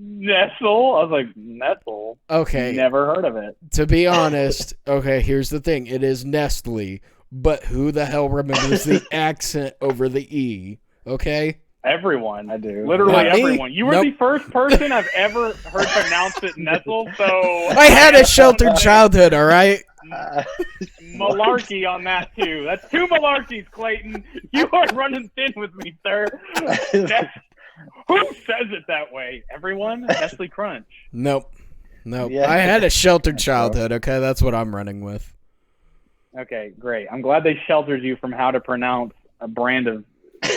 Nestle? I was like, Nestle? Okay. Never heard of it. To be honest, okay, here's the thing. It is Nestle, but who the hell remembers the accent over the E? Okay? Everyone. I do. Literally everyone. You were the first person I've ever heard pronounce it Nestle, so... I had a sheltered childhood, all right? Malarkey on that, too. That's 2 malarkeys, Clayton. You are running thin with me, sir. Who says it that way? Everyone? Nestle Crunch. Nope. Yeah. I had a sheltered childhood, okay? That's what I'm running with. Okay, great. I'm glad they sheltered you from how to pronounce a brand of,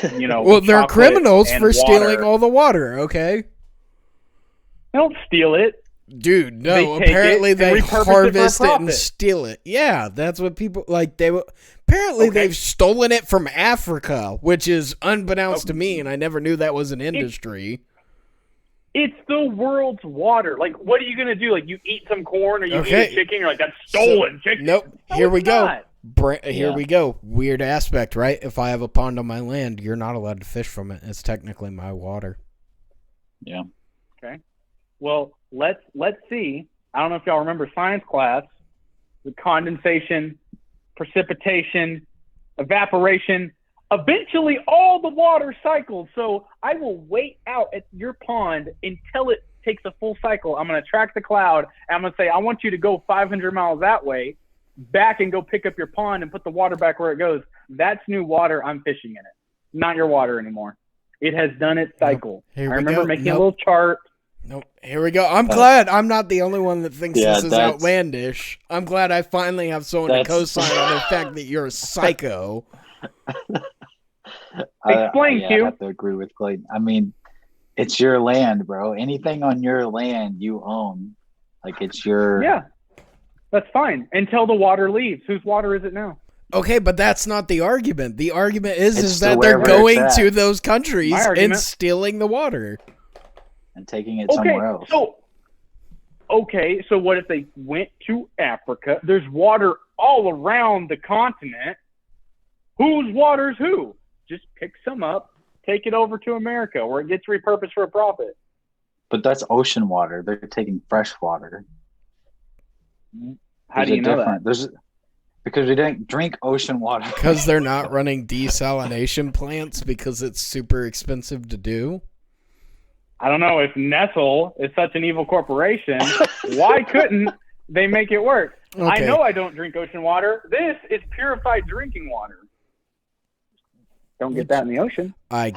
well, they're criminals for stealing all the water, okay? They don't steal it. Dude, no. Apparently they harvest it and steal it. Yeah, that's what people like. Apparently they've stolen it from Africa, which is unbeknownst to me, and I never knew that was an industry. It's the world's water. Like, what are you gonna do? Like, you eat some corn or you eat a chicken? You're like, that's stolen chicken. Nope. Here we go. Here we go. Weird aspect, right? If I have a pond on my land, you're not allowed to fish from it. It's technically my water. Yeah. Okay. Well, let's see. I don't know if y'all remember science class. The condensation, precipitation, evaporation. Eventually, all the water cycles. So I will wait out at your pond until it takes a full cycle. I'm going to track the cloud, and I'm going to say, I want you to go 500 miles that way, back and go pick up your pond and put the water back where it goes. That's new water. I'm fishing in it. Not your water anymore. It has done its cycle. I remember making a little chart. Nope. Here we go. I'm glad I'm not the only one that thinks this is outlandish. I'm glad I finally have someone to co-sign on the fact that you're a psycho. Explain, Q. I have to agree with Clayton. I mean, it's your land, bro. Anything on your land you own. Like, it's your... Yeah, that's fine. Until the water leaves. Whose water is it now? Okay, but that's not the argument. The argument is that they're going to those countries and stealing the water. And taking it somewhere else. So what if they went to Africa? There's water all around the continent. Whose water's who? Just pick some up, take it over to America where it gets repurposed for a profit. But that's ocean water. They're taking fresh water. How do you know that? Because we don't drink ocean water. Because they're not running desalination plants because it's super expensive to do? I don't know. If Nestle is such an evil corporation, why couldn't they make it work? Okay. I know I don't drink ocean water. This is purified drinking water. Don't get that in the ocean. I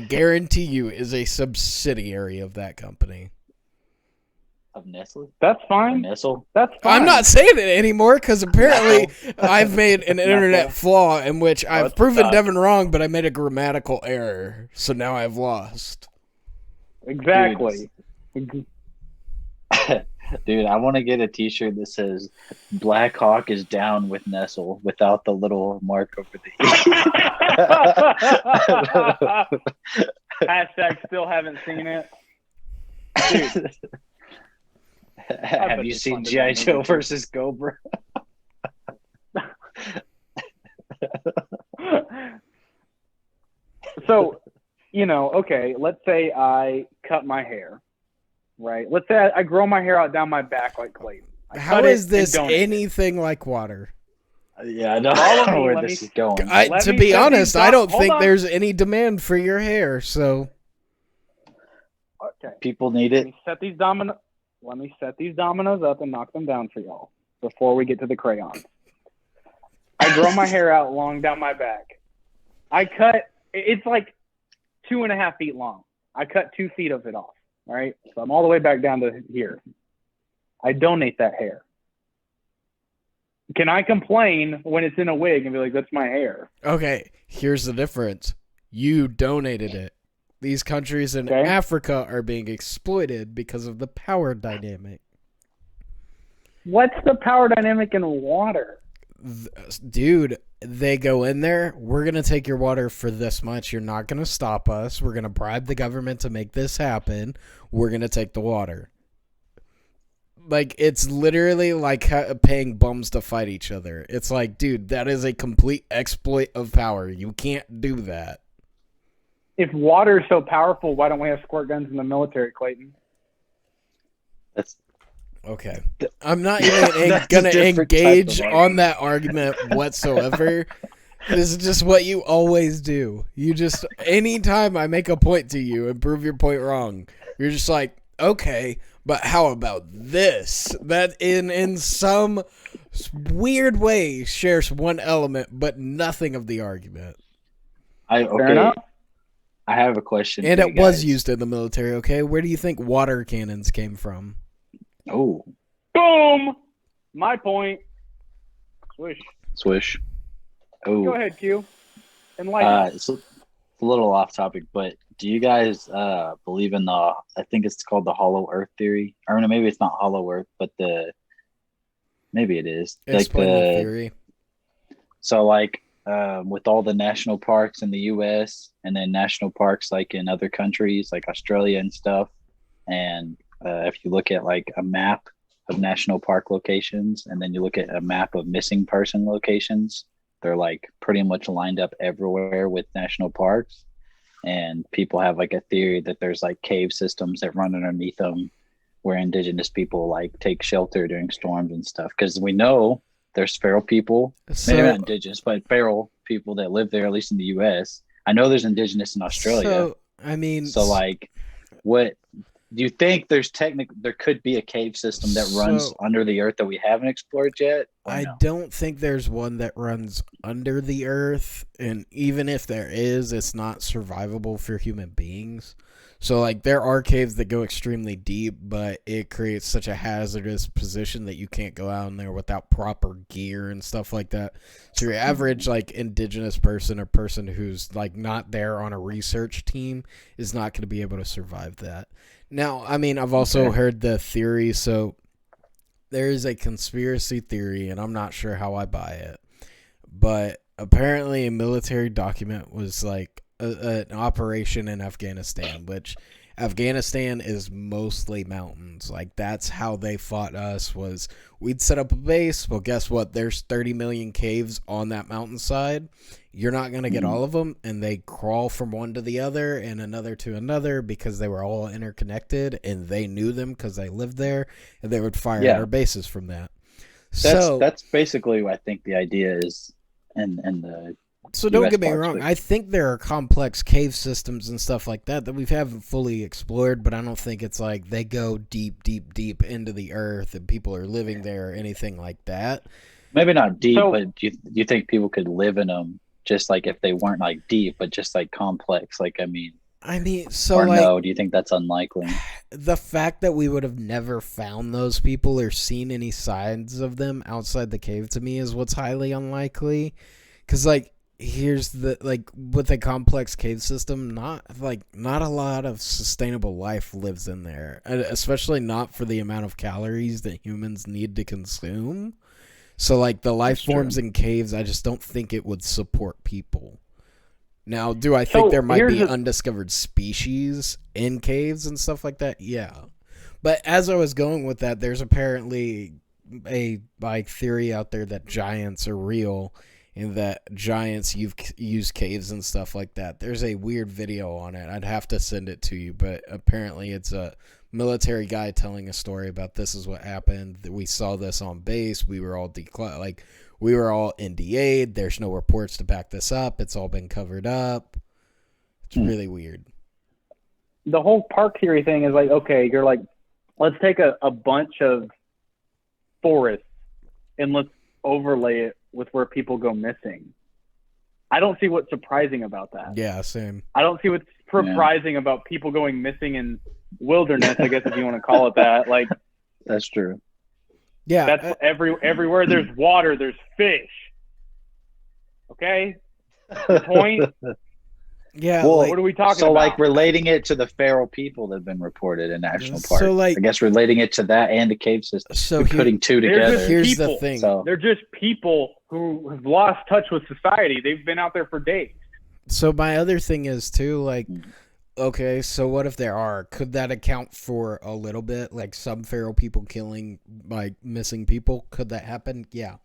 guarantee you is a subsidiary of that company. Of Nestle? That's fine. Nestle? That's fine. I'm not saying it anymore because apparently I've made an internet flaw in which I've proven Devin wrong, but I made a grammatical error. So now I've lost. Exactly. Dude, I want to get a t-shirt that says Black Hawk is down with Nestle without the little mark over the E. Hashtag still haven't seen it. Dude. Have you seen G.I. Joe versus Cobra? So, let's say I cut my hair, right? Let's say I grow my hair out down my back like Clayton. How is this anything like water? Yeah, I don't know where this is going. To be honest, I don't think there's any demand for your hair, so... Okay. People need it. Let me set these dominoes up and knock them down for y'all before we get to the crayons. I grow my hair out long down my back. I cut, it's like 2.5 feet long. I cut 2 feet of it off. All right. So I'm all the way back down to here. I donate that hair. Can I complain when it's in a wig and be like, that's my hair? Okay. Here's the difference. You donated it. These countries in Africa are being exploited because of the power dynamic. What's the power dynamic in water? Dude, they go in there. We're going to take your water for this much. You're not going to stop us. We're going to bribe the government to make this happen. We're going to take the water. Like, it's literally like paying bums to fight each other. It's like, dude, that is a complete exploit of power. You can't do that. If water is so powerful, why don't we have squirt guns in the military, Clayton? That's okay. I'm not even going to engage on that argument whatsoever. This is just what you always do. You just, anytime I make a point to you and prove your point wrong, you're just like, okay, but how about this? That in some weird way shares one element, but nothing of the argument. Fair enough. I have a question. And it was used in the military, okay? Where do you think water cannons came from? Oh. Boom! My point. Swish. Oh. Go ahead, Q. Enlighten. It's a little off topic, but do you guys believe in I think it's called the hollow earth theory? Or no, maybe it's not hollow earth, but maybe it is. Explain the theory. So with all the national parks in the U.S. and then national parks like in other countries like Australia and stuff, and if you look at like a map of national park locations and then you look at a map of missing person locations, they're like pretty much lined up everywhere with national parks. And people have like a theory that there's like cave systems that run underneath them where indigenous people like take shelter during storms and stuff. Because we know there's feral people, maybe not indigenous, but feral people that live there, at least in the U.S. I know there's indigenous in Australia. So like, what do you think? There could be a cave system that runs under the earth that we haven't explored yet? I don't think there's one that runs under the earth, and even if there is, it's not survivable for human beings. So, like, there are caves that go extremely deep, but it creates such a hazardous position that you can't go out in there without proper gear and stuff like that. So your average, like, indigenous person or person who's, like, not there on a research team is not going to be able to survive that. Now, I mean, I've also heard the theory, so there is a conspiracy theory, and I'm not sure how I buy it, but apparently a military document was, like, an operation in Afghanistan, which Afghanistan is mostly mountains. Like, that's how they fought us, was we'd set up a base. Well, guess what? There's 30 million caves on that mountainside. You're not going to get all of them, and they crawl from one to the other and another to another because they were all interconnected, and they knew them because they lived there, and they would fire at our bases from that. That's basically what I think the idea is, and the So don't get me wrong. I think there are complex cave systems and stuff like that we haven't fully explored, but I don't think it's like they go deep, deep, deep into the earth and people are living there or anything like that. Maybe not deep, but do you think people could live in them just like if they weren't like deep, but just like complex? Like, I mean, so or like, no, do you think that's unlikely? The fact that we would have never found those people or seen any signs of them outside the cave to me is what's highly unlikely. Because, like, here's the, like, with a complex cave system, not a lot of sustainable life lives in there, especially not for the amount of calories that humans need to consume. So, like, the life forms in caves, I just don't think it would support people. Now, do I think there might be undiscovered species in caves and stuff like that? Yeah. But as I was going with that, there's apparently a theory out there that giants are real and that giants use caves and stuff like that. There's a weird video on it. I'd have to send it to you, but apparently it's a military guy telling a story about this is what happened. We saw this on base. We were all we were all NDA'd. There's no reports to back this up. It's all been covered up. It's really weird. The whole park theory thing is like, okay, you're like, let's take a bunch of forests and let's overlay it with where people go missing. I don't see what's surprising about that. Yeah, same. I don't see what's surprising about people going missing in wilderness, I guess, if you want to call it that. Like, that's true. Yeah, that's everywhere there's water, there's fish. Okay, point. Yeah. Well, what are we talking about? So, like, relating it to the feral people that have been reported in national parks. So, like, I guess relating it to that and the cave system. So putting two together. Here's the thing. So, they're just people who have lost touch with society. They've been out there for days. So my other thing is too, like, okay, so what if there are? Could that account for a little bit, like some feral people killing, like, missing people? Could that happen? Yeah.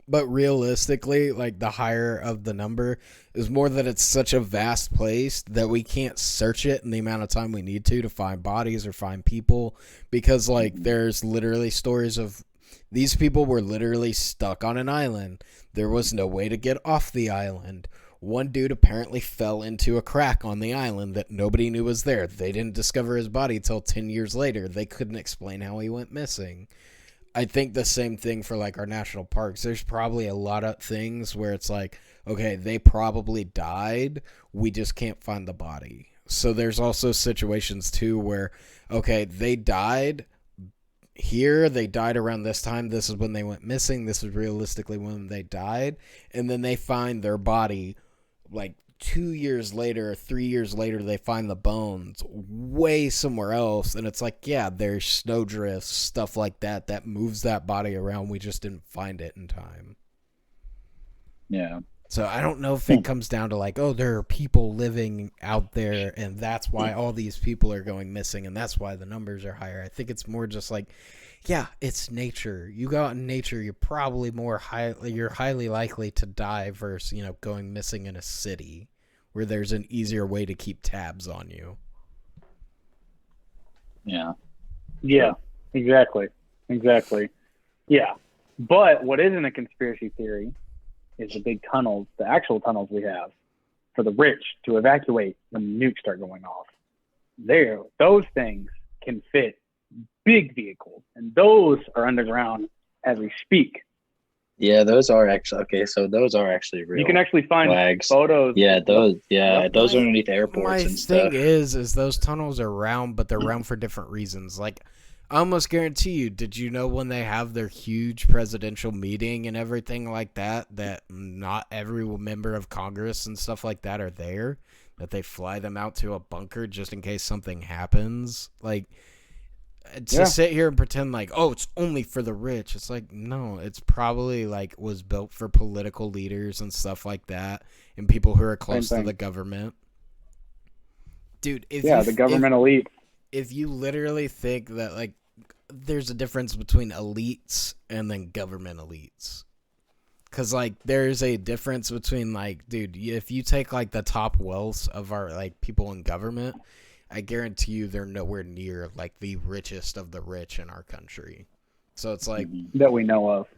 But realistically, like, the higher of the number is more that it's such a vast place that we can't search it in the amount of time we need to find bodies or find people. Because, like, there's literally stories of these people were literally stuck on an island. There was no way to get off the island. One dude apparently fell into a crack on the island that nobody knew was there. They didn't discover his body till 10 years later. They couldn't explain how he went missing. I think the same thing for, like, our national parks. There's probably a lot of things where it's like, okay, they probably died. We just can't find the body. So there's also situations, too, where, okay, they died here. They died around this time. This is when they went missing. This is realistically when they died. And then they find their body, like, 2 years later, 3 years later, they find the bones way somewhere else. And it's like, yeah, there's snowdrifts, stuff like that, that moves that body around. We just didn't find it in time. Yeah. So I don't know if it comes down to, like, oh, there are people living out there and that's why all these people are going missing and that's why the numbers are higher. I think it's more just like, yeah, it's nature. You go out in nature, you're probably you're highly likely to die versus, you know, going missing in a city where there's an easier way to keep tabs on you. Yeah. Yeah, exactly. Yeah. But what isn't a conspiracy theory is the big tunnels, the actual tunnels we have for the rich to evacuate when nukes start going off. Those things can fit big vehicles, and those are underground as we speak. Yeah, those are actually okay. So those are actually real. You can actually find flags. Photos. Yeah, those. Yeah, those are underneath airports and stuff. My thing is those tunnels are round, but they're round for different reasons. Like, I almost guarantee you, did you know when they have their huge presidential meeting and everything like that, that not every member of Congress and stuff like that are there? That they fly them out to a bunker just in case something happens? Like, to sit here and pretend like, oh, it's only for the rich. It's like, no, it's probably, like, was built for political leaders and stuff like that and people who are close to the government. Dude, the government elite. If you literally think that, like, there's a difference between elites and then government elites. Because, like, there's a difference between, like, dude, if you take, like, the top wealths of our, like, people in government, I guarantee you they're nowhere near, like, the richest of the rich in our country. So it's like... that we know of.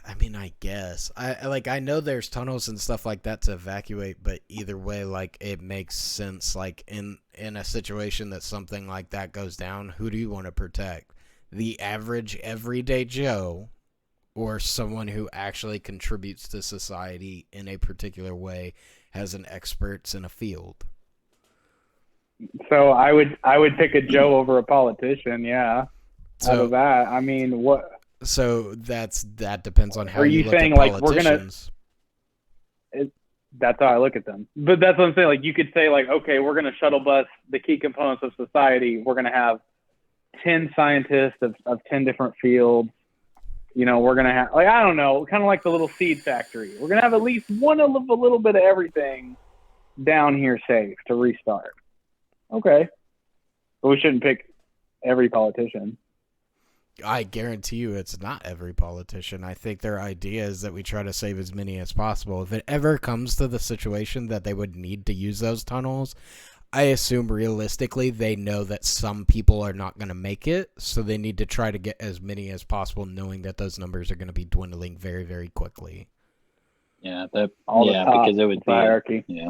I mean, I guess. I know there's tunnels and stuff like that to evacuate, but either way, like, it makes sense. Like, in a situation that something like that goes down, who do you want to protect? The average everyday Joe or someone who actually contributes to society in a particular way, has an experts in a field? So I would pick a Joe over a politician, yeah. So, out of that, I mean, what? So that depends on how you look saying, at like, politicians. That's how I look at them. But that's what I'm saying. Like, you could say, like, okay, we're going to shuttle bus the key components of society. We're going to have 10 scientists of 10 different fields. You know, we're going to have, like, I don't know, kind of like the little seed factory. We're going to have at least a little bit of everything down here safe to restart. Okay. But we shouldn't pick every politician. I guarantee you it's not every politician. I think their idea is that we try to save as many as possible. If it ever comes to the situation that they would need to use those tunnels, I assume realistically they know that some people are not going to make it, so they need to try to get as many as possible, knowing that those numbers are going to be dwindling very, very quickly. Yeah, because it would be hierarchy. Yeah,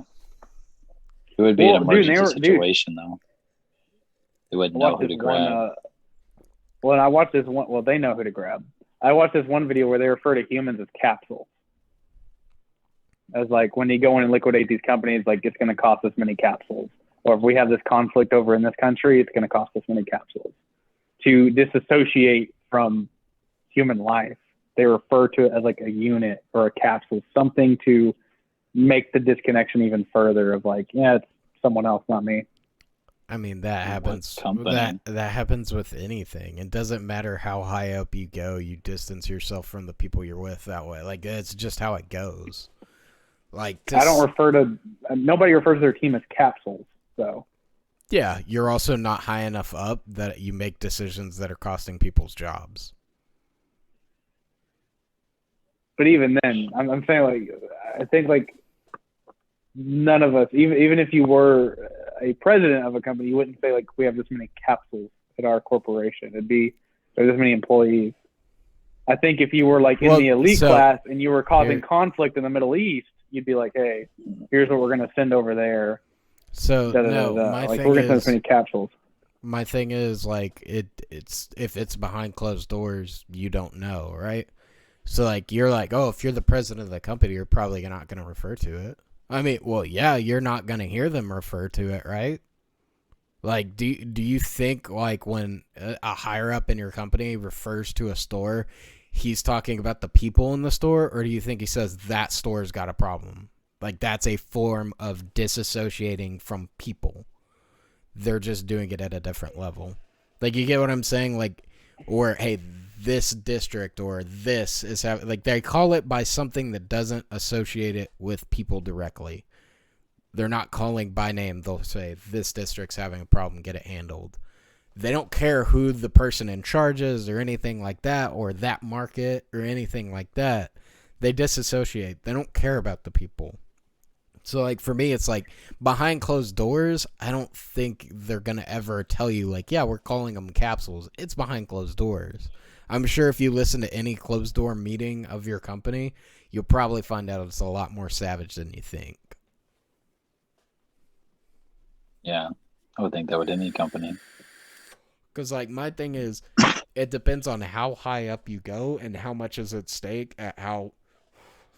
it would be an emergency situation though. They wouldn't know who to grab. Well, I watched this one. Well, they know who to grab. I watched this one video where they refer to humans as capsules. as like when you go in and liquidate these companies, like it's going to cost us many capsules. Or if we have this conflict over in this country, it's going to cost us many capsules. To disassociate from human life, they refer to it as like a unit or a capsule, something to make the disconnection even further of like, yeah, it's someone else, not me. I mean, that happens. That happens with anything. It doesn't matter how high up you go, you distance yourself from the people you're with that way. Like, it's just how it goes. Like, I don't refer to, nobody refers to their team as capsules, so. Yeah, you're also not high enough up that you make decisions that are costing people's jobs. But even then, I'm saying, like, I think, like, none of us, even if you were a president of a company, you wouldn't say, like, we have this many capsules at our corporation. It'd be, there's this many employees. I think if you were, like, in the elite class and you were causing conflict in the Middle East, you'd be like, hey, here's what we're going to send over there. So, my like, thing we're going to is, send as many capsules. My thing is, like, it's if it's behind closed doors, you don't know, right? So, like, you're like, oh, if you're the president of the company, you're probably not going to refer to it. I mean, well, yeah, you're not going to hear them refer to it, right? Like, do you think, like, when a higher up in your company refers to a store, he's talking about the people in the store, or do you think he says that store's got a problem? Like, that's a form of disassociating from people. They're just doing it at a different level. Like, you get what I'm saying? Like, or, hey, this district or this is having, like, they call it by something that doesn't associate it with people directly. They're not calling by name. They'll say, this district's having a problem, get it handled. They don't care who the person in charge is or anything like that, or that market or anything like that. They disassociate. They don't care about the people. So, like, for me, it's like, behind closed doors, I don't think they're going to ever tell you, like, yeah, we're calling them capsules. It's behind closed doors. I'm sure if you listen to any closed door meeting of your company, you'll probably find out it's a lot more savage than you think. Yeah, I would think that with any company. Because, like, my thing is, it depends on how high up you go and how much is at stake at how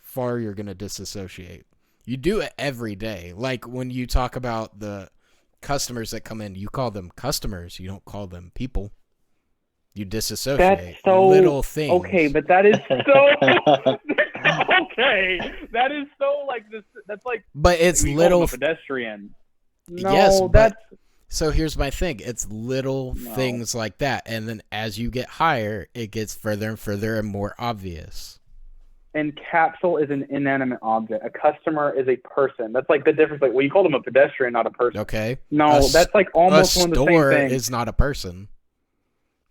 far you're going to disassociate. You do it every day. Like, when you talk about the customers that come in, you call them customers. You don't call them people. You disassociate. That's so little things. Okay, but that is so okay. That is so like this. That's like. But it's little pedestrian. No, yes, that's. So here's my thing. It's little things like that, and then as you get higher, it gets further and further and more obvious. And capsule is an inanimate object. A customer is a person. That's like the difference. Like, well, you call them a pedestrian, not a person. Okay. No, that's like almost one of the same things. A store is not a person.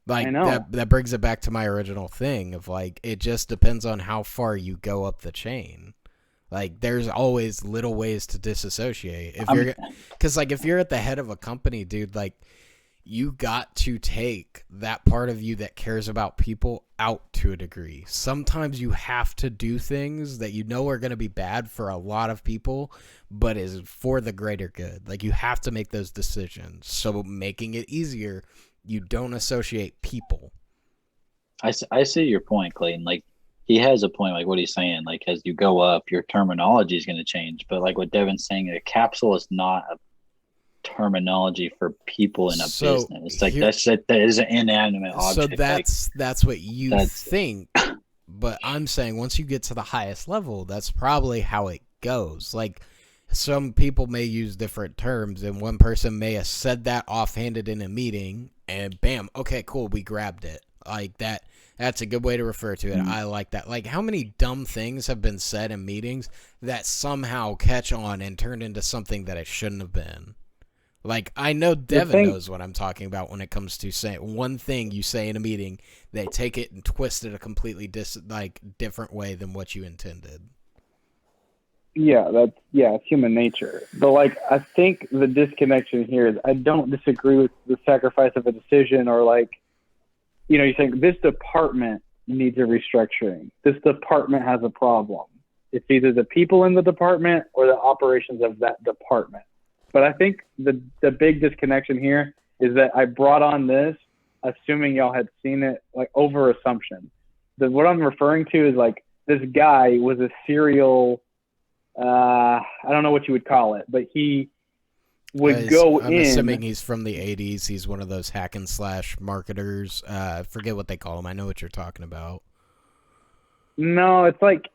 Like, I know. That brings it back to my original thing of, like, it just depends on how far you go up the chain. Like, there's always little ways to disassociate. Because, like, if you're at the head of a company, dude, like, you got to take that part of you that cares about people out to a degree. Sometimes you have to do things that you know are going to be bad for a lot of people, but is for the greater good. Like, you have to make those decisions. So making it easier, you don't associate people. I see your point, Clayton. Like, he has a point, like what he's saying. Like, as you go up, your terminology is going to change. But like what Devin's saying, a capsule is not a terminology for people in a business. It's like that is an inanimate object. So that's what you think. But I'm saying once you get to the highest level, that's probably how it goes. Like, some people may use different terms, and one person may have said that offhanded in a meeting, and bam, okay, cool, we grabbed it. Like, that's a good way to refer to it. Mm-hmm. I like that. Like, how many dumb things have been said in meetings that somehow catch on and turn into something that it shouldn't have been? Like, I know Devin knows what I'm talking about when it comes to saying one thing you say in a meeting, they take it and twist it a completely different way than what you intended. Yeah, it's human nature. But, like, I think the disconnection here is I don't disagree with the sacrifice of a decision or, like, you know, you think this department needs a restructuring. This department has a problem. It's either the people in the department or the operations of that department. But I think the big disconnection here is that I brought on this assuming y'all had seen it, like, over assumption. What I'm referring to is, like, this guy was a serial I don't know what you would call it, but he would go in. I'm assuming he's from the 80s. He's one of those hack and slash marketers. Forget what they call him. I know what you're talking about. No, it's like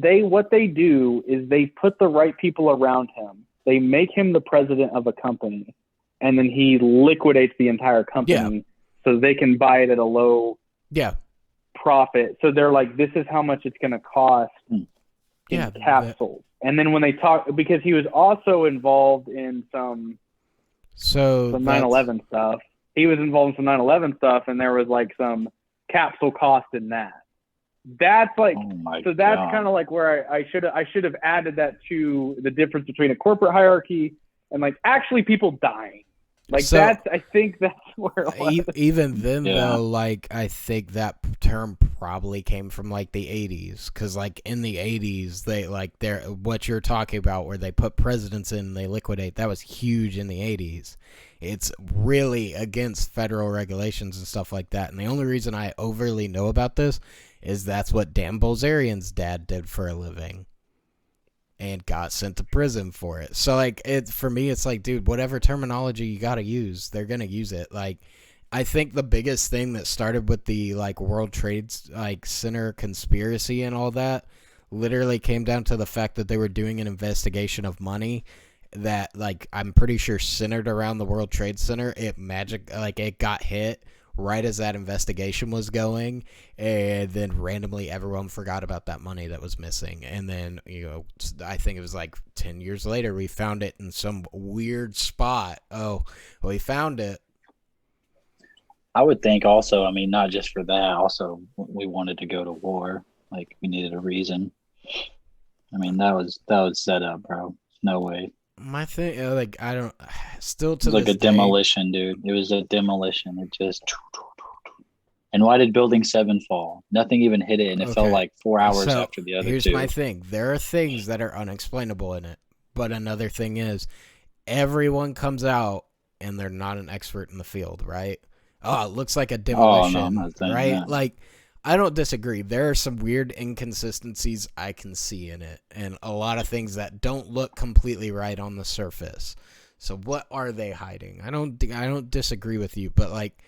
what they do is they put the right people around him. They make him the president of a company, and then he liquidates the entire company so they can buy it at a low profit. So they're like, this is how much it's going to cost in capsules. And then when they talk, because he was also involved in some 9/11 stuff. He was involved in some 9/11 stuff, and there was like some capsule cost in that. That's like, that's kind of like where I should have added that to the difference between a corporate hierarchy and like actually people dying. Like I think that's where even then though, like I think that term probably came from like the 80s, because like in the 80s they like what you're talking about where they put presidents in, they liquidate, that was huge in the 80s. It's really against federal regulations and stuff like that, and the only reason I overly know about this is that's what Dan Bilzerian's dad did for a living and got sent to prison for it. So like for me it's like, dude, whatever terminology you got to use, they're going to use it. Like I think the biggest thing that started with the like World Trade Center conspiracy and all that literally came down to the fact that they were doing an investigation of money that like I'm pretty sure centered around the World Trade Center. It got hit right as that investigation was going, and then randomly everyone forgot about that money that was missing. And then, I think it was like 10 years later, we found it in some weird spot. Oh, we found it. I would think also, I mean, not just for that, also we wanted to go to war. Like we needed a reason. I mean, that was set up, bro. No way. My thing, I don't, still to it was this like a demolition, dude. It was a demolition. It just, and why did Building 7 fall? Nothing even hit it, and it fell like 4 hours after the other two. Here's my thing. There are things that are unexplainable in it, but another thing is, everyone comes out, and they're not an expert in the field, right? Oh, it looks like a demolition, right? That. Like, I don't disagree. There are some weird inconsistencies I can see in it, and a lot of things that don't look completely right on the surface. So what are they hiding? I don't disagree with you, but like,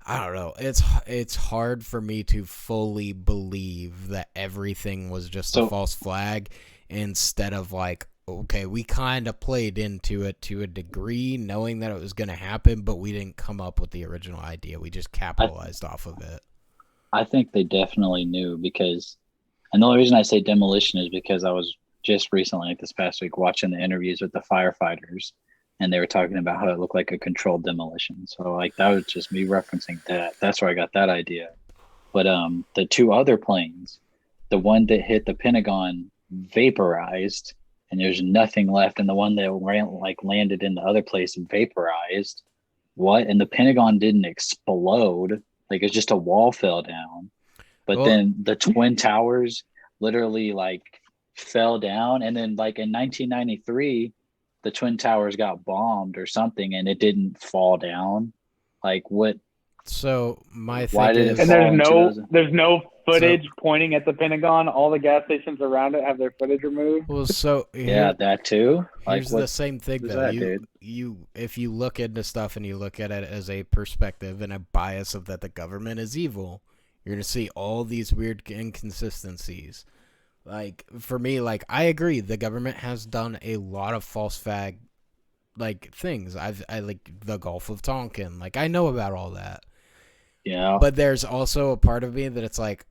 I don't know. It's hard for me to fully believe that everything was just a false flag, instead of like, okay, we kind of played into it to a degree, knowing that it was going to happen, but we didn't come up with the original idea. We just capitalized off of it. I think they definitely knew, because, and the only reason I say demolition is because I was just recently, like this past week, watching the interviews with the firefighters, and they were talking about how it looked like a controlled demolition. So like that was just me referencing that. That's where I got that idea. But the two other planes, the one that hit the Pentagon vaporized, and there's nothing left, and the one that landed in the other place vaporized. What? And the Pentagon didn't explode. Like it's just a wall fell down, but then the Twin Towers literally like fell down, and then like in 1993, the Twin Towers got bombed or something, and it didn't fall down. Like what? So my thing is, and there's no footage pointing at the Pentagon. All the gas stations around it have their footage removed. Well, so that too. Here's the same thing though. If you look into stuff and you look at it as a perspective and a bias of that the government is evil, you're gonna see all these weird inconsistencies. Like for me, like I agree, the government has done a lot of false flag like things. I like the Gulf of Tonkin. Like I know about all that. Yeah. But there's also a part of me that it's like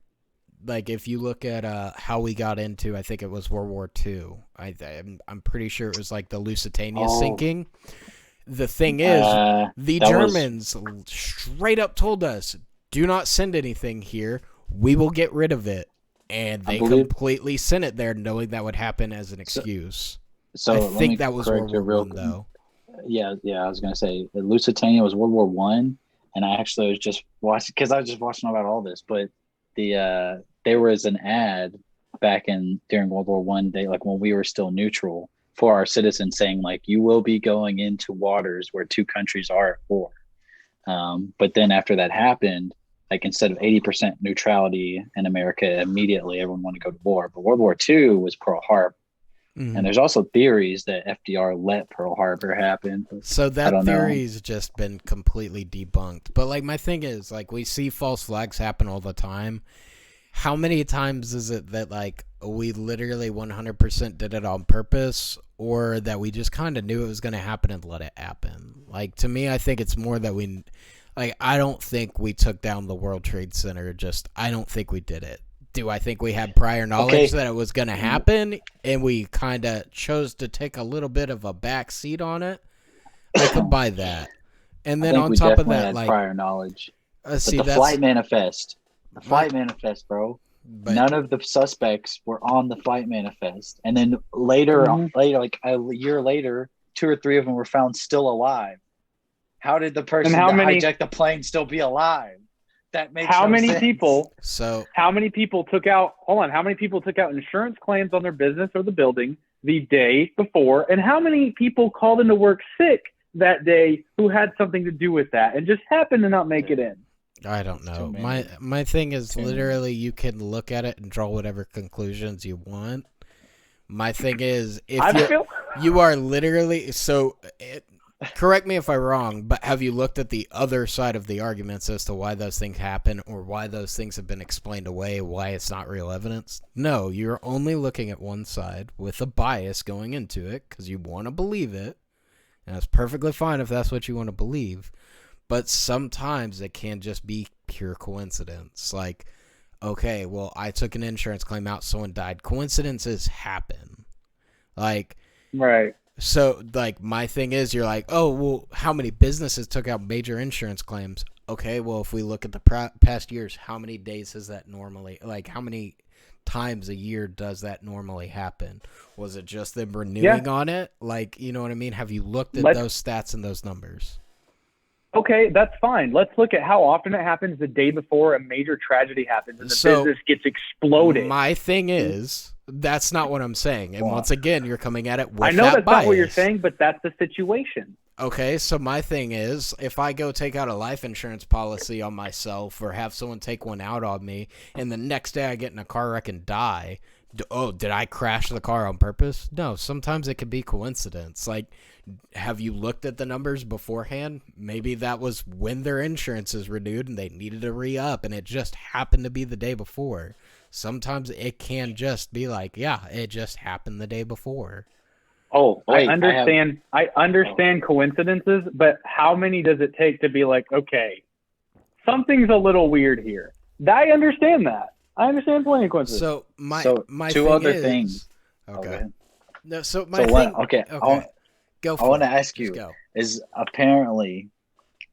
if you look at how we got into, I think it was World War II. I'm pretty sure it was like the Lusitania sinking. The thing is, the Germans straight up told us, do not send anything here. We will get rid of it. And they completely sent it there knowing that would happen as an excuse. So I think that was World War I, though. Yeah, I was going to say the Lusitania was World War I. And I actually was just watching, because I was just watching about all this, but there was an ad back during World War I, like when we were still neutral, for our citizens saying like, you will be going into waters where two countries are at war. But then after that happened, like instead of 80% neutrality in America, immediately everyone wanted to go to war. But World War II was Pearl Harbor. Mm-hmm. And there's also theories that FDR let Pearl Harbor happen. So that theory's just been completely debunked. But like my thing is, like, we see false flags happen all the time. How many times is it that like we literally 100% did it on purpose, or that we just kind of knew it was going to happen and let it happen? Like, to me, I think it's more that we, like, I don't think we took down the World Trade Center. I don't think we did it. Do I think we had prior knowledge that it was going to happen, and we kind of chose to take a little bit of a back seat on it? I could buy that. And then on top of that, like, prior knowledge. See, the flight manifest. The flight manifest, bro. But none of the suspects were on the flight manifest. And then later, like a year later, 2 or 3 of them were found still alive. How did the person that hijacked the plane still be alive? That makes how no many sense. People? So how many people took out? Hold on. How many people took out insurance claims on their business or the building the day before? And how many people called into work sick that day who had something to do with that and just happened to not make it in? I don't know. My thing is literally you can look at it and draw whatever conclusions you want. My thing is you are literally correct me if I'm wrong, but have you looked at the other side of the arguments as to why those things happen or why those things have been explained away, why it's not real evidence? No, you're only looking at one side with a bias going into it because you want to believe it, and it's perfectly fine if that's what you want to believe. But sometimes it can just be pure coincidence. Like, okay, well, I took an insurance claim out, someone died. Coincidences happen. Like, right. So, like, my thing is, you're like, oh, well, how many businesses took out major insurance claims? Okay, well, if we look at the past years, how many days is that normally? Like, how many times a year does that normally happen? Was it just them renewing on it? Like, you know what I mean? Have you looked at those stats and those numbers? Okay, that's fine. Let's look at how often it happens the day before a major tragedy happens and the business gets exploded. My thing is, that's not what I'm saying. And once again, you're coming at it with that bias. I know that's not what you're saying, but that's the situation. Okay, so my thing is, if I go take out a life insurance policy on myself or have someone take one out on me, and the next day I get in a car wreck and die, did I crash the car on purpose? No, sometimes it could be coincidence. Like, have you looked at the numbers beforehand? Maybe that was when their insurance is renewed and they needed to re-up, and it just happened to be the day before. Sometimes it can just be like, yeah, it just happened the day before. Oh, wait, I understand coincidences, but how many does it take to be like, okay, something's a little weird here? I understand that. I understand plenty of coincidences. So my two other things. Okay. No, so my thing. Okay. Go for I want to ask you is apparently,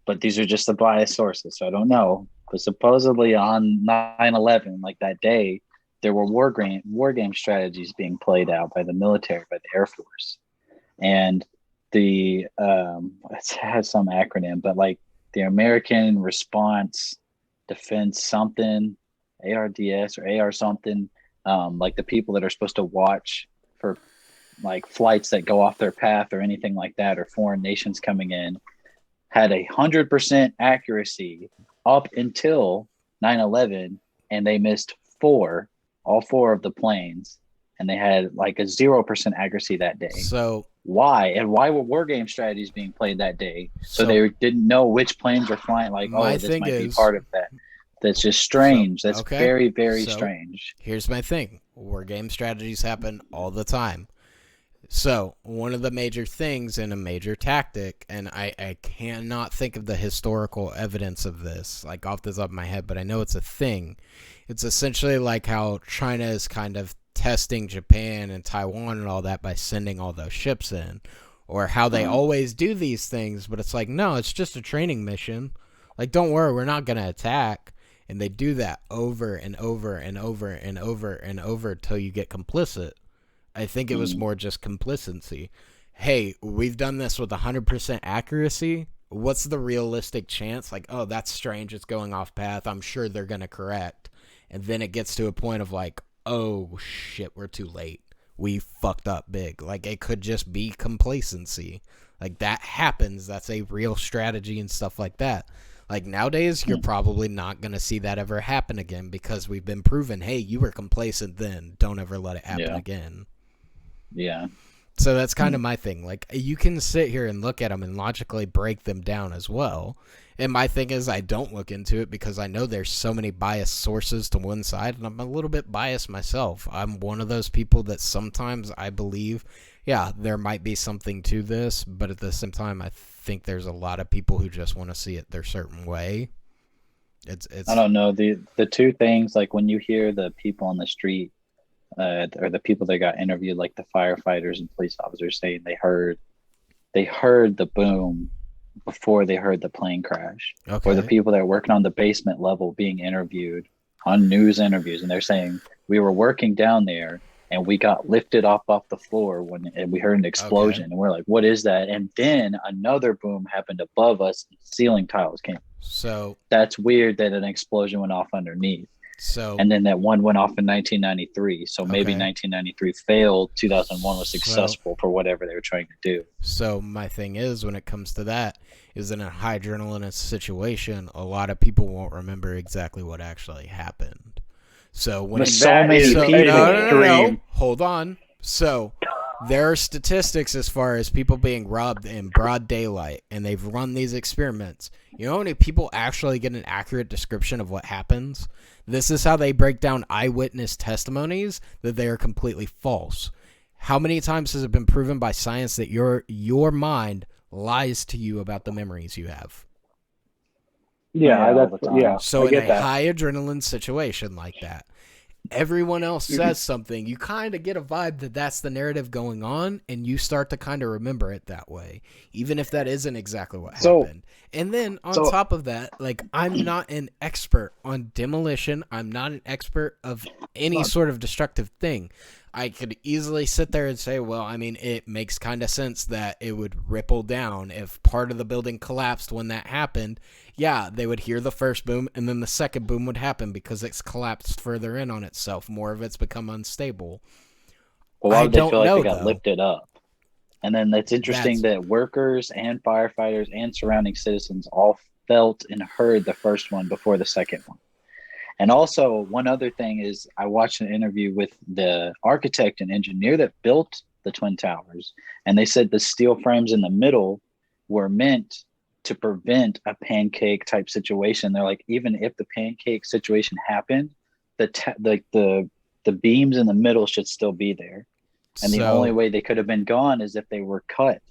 but these are just the biased sources, so I don't know. But supposedly on 9/11, like that day, there were war game strategies being played out by the military, by the Air Force, and the it has some acronym, but like the American Response Defense something, ARDS or AR something, like the people that are supposed to watch for like flights that go off their path or anything like that, or foreign nations coming in, had 100% accuracy up until 9/11, and they missed all four of the planes, and they had like a 0% accuracy that day. So why? And why were war game strategies being played that day? So they didn't know which planes are flying. Like, this might be part of that. That's just strange. That's very, very strange. Here's my thing. War game strategies happen all the time. So one of the major things and a major tactic, and I cannot think of the historical evidence of this, like off the top of my head, but I know it's a thing. It's essentially like how China is kind of testing Japan and Taiwan and all that by sending all those ships in, or how they always do these things, but it's like, no, it's just a training mission. Like, don't worry, we're not going to attack. And they do that over and over and over and over and over till you get complicit. I think it was more just complacency. Hey, we've done this with 100% accuracy. What's the realistic chance? Like, oh, that's strange. It's going off path. I'm sure they're going to correct. And then it gets to a point of like, oh, shit, we're too late. We fucked up big. Like, it could just be complacency. Like, that happens. That's a real strategy and stuff like that. Like, nowadays, you're probably not going to see that ever happen again because we've been proven, hey, you were complacent then. Don't ever let it happen again. Yeah. So that's kind of my thing. Like, you can sit here and look at them and logically break them down as well. And my thing is, I don't look into it because I know there's so many biased sources to one side, and I'm a little bit biased myself. I'm one of those people that sometimes I believe, yeah, there might be something to this, but at the same time, I think there's a lot of people who just want to see it their certain way. It's I don't know. The two things, like when you hear the people on the street, or the people that got interviewed, like the firefighters and police officers saying they heard the boom before they heard the plane crash. okay. Or the people that are working on the basement level being interviewed on news interviews, and they're saying we were working down there and we got lifted off the floor and we heard an explosion. Okay. And we're like, what is that? And then another boom happened above us, and ceiling tiles came. So that's weird that an explosion went off underneath. So, and then that one went off in 1993. So maybe 1993 failed. 2001 was successful for whatever they were trying to do. So my thing is, when it comes to that, is in a high adrenaline situation, a lot of people won't remember exactly what actually happened. So when no, hold on. So there are statistics as far as people being robbed in broad daylight, and they've run these experiments. You know how many people actually get an accurate description of what happens? This is how they break down eyewitness testimonies, that they are completely false. How many times has it been proven by science that your mind lies to you about the memories you have? Yeah, So in a high adrenaline situation like that, everyone else says something, you kind of get a vibe that that's the narrative going on, and you start to kind of remember it that way, even if that isn't exactly what happened. And then on top of that, like, I'm not an expert on demolition. I'm not an expert of any sort of destructive thing. I could easily sit there and say, well, I mean, it makes kind of sense that it would ripple down if part of the building collapsed when that happened. Yeah, they would hear the first boom, and then the second boom would happen because it's collapsed further in on itself. More of it's become unstable. Well, why would they feel like they got lifted up? And then it's interesting that workers and firefighters and surrounding citizens all felt and heard the first one before the second one. And also, one other thing is, I watched an interview with the architect and engineer that built the Twin Towers, and they said the steel frames in the middle were meant to prevent a pancake type situation. They're like, even if the pancake situation happened, the beams in the middle should still be there. And the only way they could have been gone is if they were cut.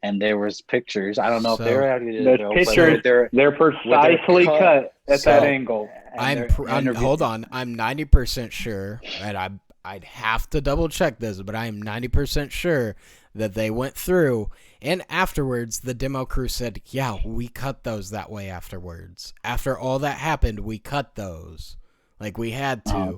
And there was pictures. I don't know if they're those pictures. They're precisely cut at that angle. Hold on. I'm 90% sure, and I'd have to double check this, but I am 90% sure that they went through, and afterwards the demo crew said, "Yeah, we cut those that way afterwards. After all that happened, we cut those. Like, we had to."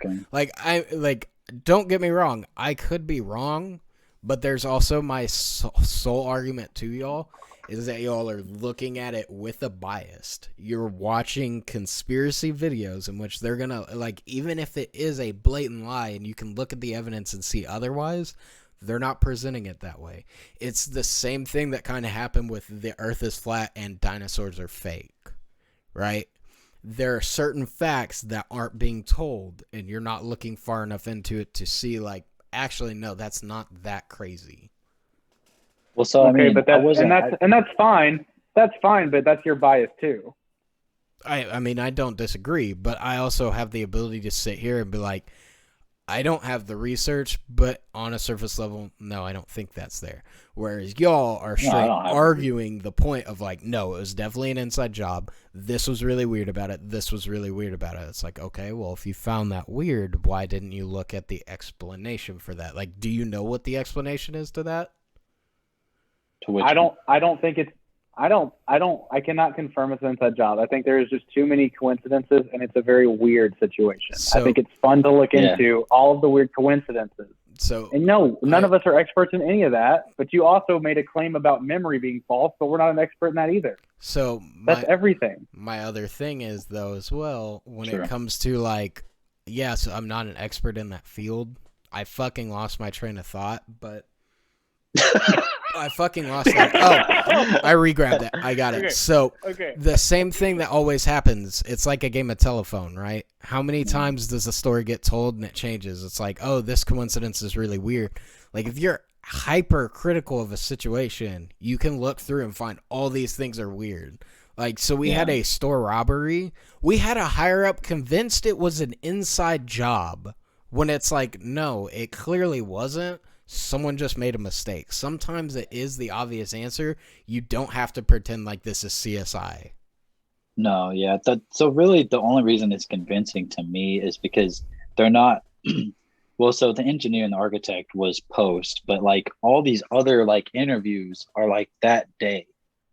Don't get me wrong. I could be wrong, but there's also my sole argument to y'all is that y'all are looking at it with a bias. You're watching conspiracy videos in which they're gonna, like, even if it is a blatant lie and you can look at the evidence and see otherwise, they're not presenting it that way. It's the same thing that kind of happened with the earth is flat and dinosaurs are fake, right? There are certain facts that aren't being told, and you're not looking far enough into it to see, like, actually, no, that's not that crazy. Well, so I mean, but that's fine. That's fine, but that's your bias too. I mean, I don't disagree, but I also have the ability to sit here and be like, I don't have the research, but on a surface level, no, I don't think that's there. Whereas y'all are straight arguing the point of, like, no, it was definitely an inside job. This was really weird about it. This was really weird about it. It's like, okay, well, if you found that weird, why didn't you look at the explanation for that? Like, do you know what the explanation is to that? I cannot confirm it's an inside job. I think there's just too many coincidences, and it's a very weird situation. I think it's fun to look into all of the weird coincidences. And no, none of us are experts in any of that, but you also made a claim about memory being false, but we're not an expert in that either. So that's everything. My other thing is, though, as well, when it comes to, like, so I'm not an expert in that field. I fucking lost my train of thought, but I fucking lost that. Oh, I re-grabbed that. I got it. Okay. So the same thing that always happens. It's like a game of telephone, right? How many times does a story get told and it changes? It's like, oh, this coincidence is really weird. Like if you're hyper critical of a situation, you can look through and find all these things are weird. Like, so we had a store robbery. We had a higher up convinced it was an inside job when it's like, no, it clearly wasn't. Someone just made a mistake. Sometimes it is the obvious answer. You don't have to pretend like this is CSI. No, yeah. So really the only reason it's convincing to me is because they're not well, so the engineer and the architect was post, but like all these other like interviews are like that day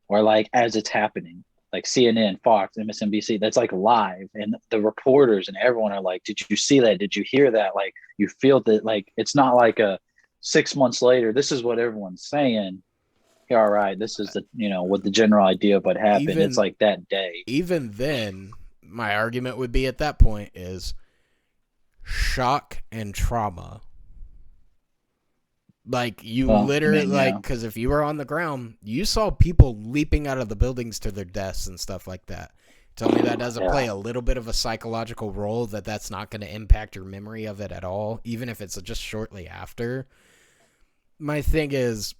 or like as it's happening. Like CNN, Fox, MSNBC, that's like live, and the reporters and everyone are like, did you see that? Did you hear that? Like you feel that, like it's not like a 6 months later, this is what everyone's saying. Yeah, all right, this is the, what the general idea of what happened. It's like that day. Even then, my argument would be at that point is shock and trauma. Like you literally, because if you were on the ground, you saw people leaping out of the buildings to their deaths and stuff like that. Tell me that doesn't play a little bit of a psychological role, that's not going to impact your memory of it at all, even if it's just shortly after. My thing is,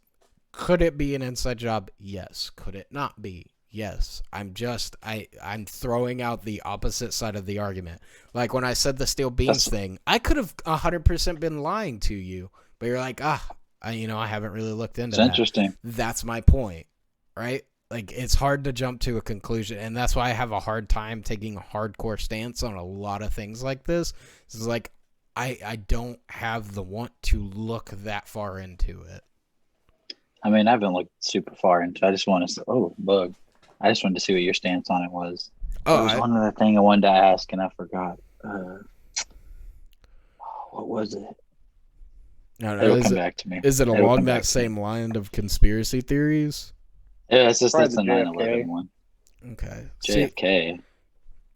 could it be an inside job? Yes. Could it not be? Yes. I'm throwing out the opposite side of the argument. Like when I said the steel beams thing, I could have 100% been lying to you, but you're like, I haven't really looked into that. It's interesting. That's my point, right? Like, it's hard to jump to a conclusion, and that's why I have a hard time taking a hardcore stance on a lot of things like this. It's like, I don't have the want to look that far into it. I mean, I haven't looked super far into it. I just want to say, bug. I just wanted to see what your stance on it was. There was one other thing I wanted to ask, and I forgot. What was it? It'll come back to me. Is it along that same line of conspiracy theories? Yeah, it's the 9/11 one. Okay. JFK.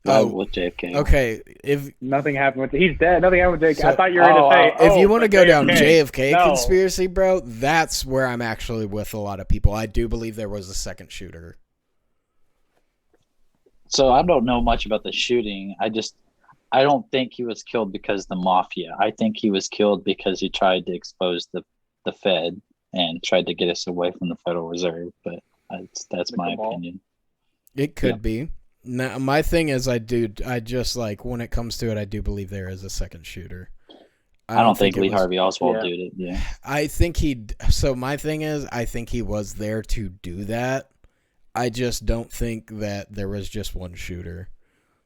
With JFK. Okay. If nothing happened with he's dead. Nothing happened with JFK. So, I thought you were going to say. If you want to go down JFK conspiracy, bro, that's where I'm actually with a lot of people. I do believe there was a second shooter. So I don't know much about the shooting. I don't think he was killed because the mafia. I think he was killed because he tried to expose the Fed and tried to get us away from the Federal Reserve. But that's my opinion. It could be. Now, my thing is, I just like when it comes to it, I do believe there is a second shooter. I don't think Lee Harvey Oswald did it. Yeah. I think so my thing is, I think he was there to do that. I just don't think that there was just one shooter.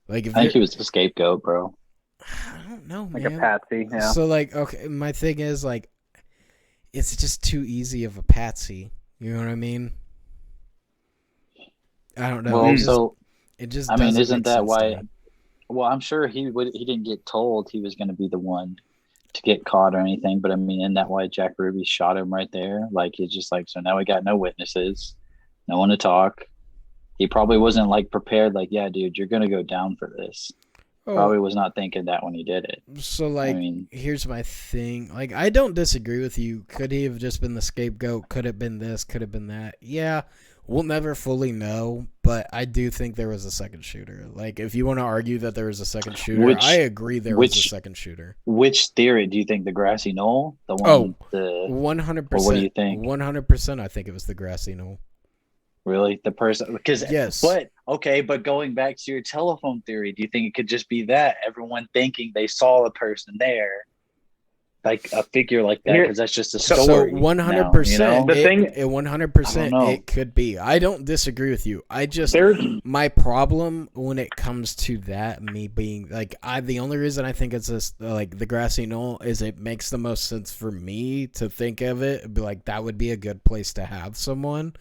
Like, I think he was the scapegoat, bro. I don't know, like man. A patsy, yeah. So, like, okay, my thing is, like, it's just too easy of a patsy. You know what I mean? I don't know. Well, isn't that why? Well, I'm sure he didn't get told he was going to be the one to get caught or anything. But I mean, isn't that why Jack Ruby shot him right there? Like, it's just like, so now we got no witnesses, no one to talk. He probably wasn't like prepared. Like, yeah, dude, you're going to go down for this. Probably was not thinking that when he did it. So, like, here's my thing. Like, I don't disagree with you. Could he have just been the scapegoat? Could have been this? Could have been that? Yeah, we'll never fully know. But I do think there was a second shooter. Like, if you want to argue that there was a second shooter, I agree there was a second shooter. Which theory do you think? The grassy knoll? The one? 100%. What do you think? 100%. I think it was the grassy knoll. Really? The person? Because yes. But going back to your telephone theory, do you think it could just be that everyone thinking they saw a person there, like a figure like that? Because that's just a story. So 100%. The thing, 100%, it could be. I don't disagree with you. My problem when it comes to that, me being like, the only reason I think it's this, like the grassy knoll, is it makes the most sense for me to think of it. Be like, that would be a good place to have someone.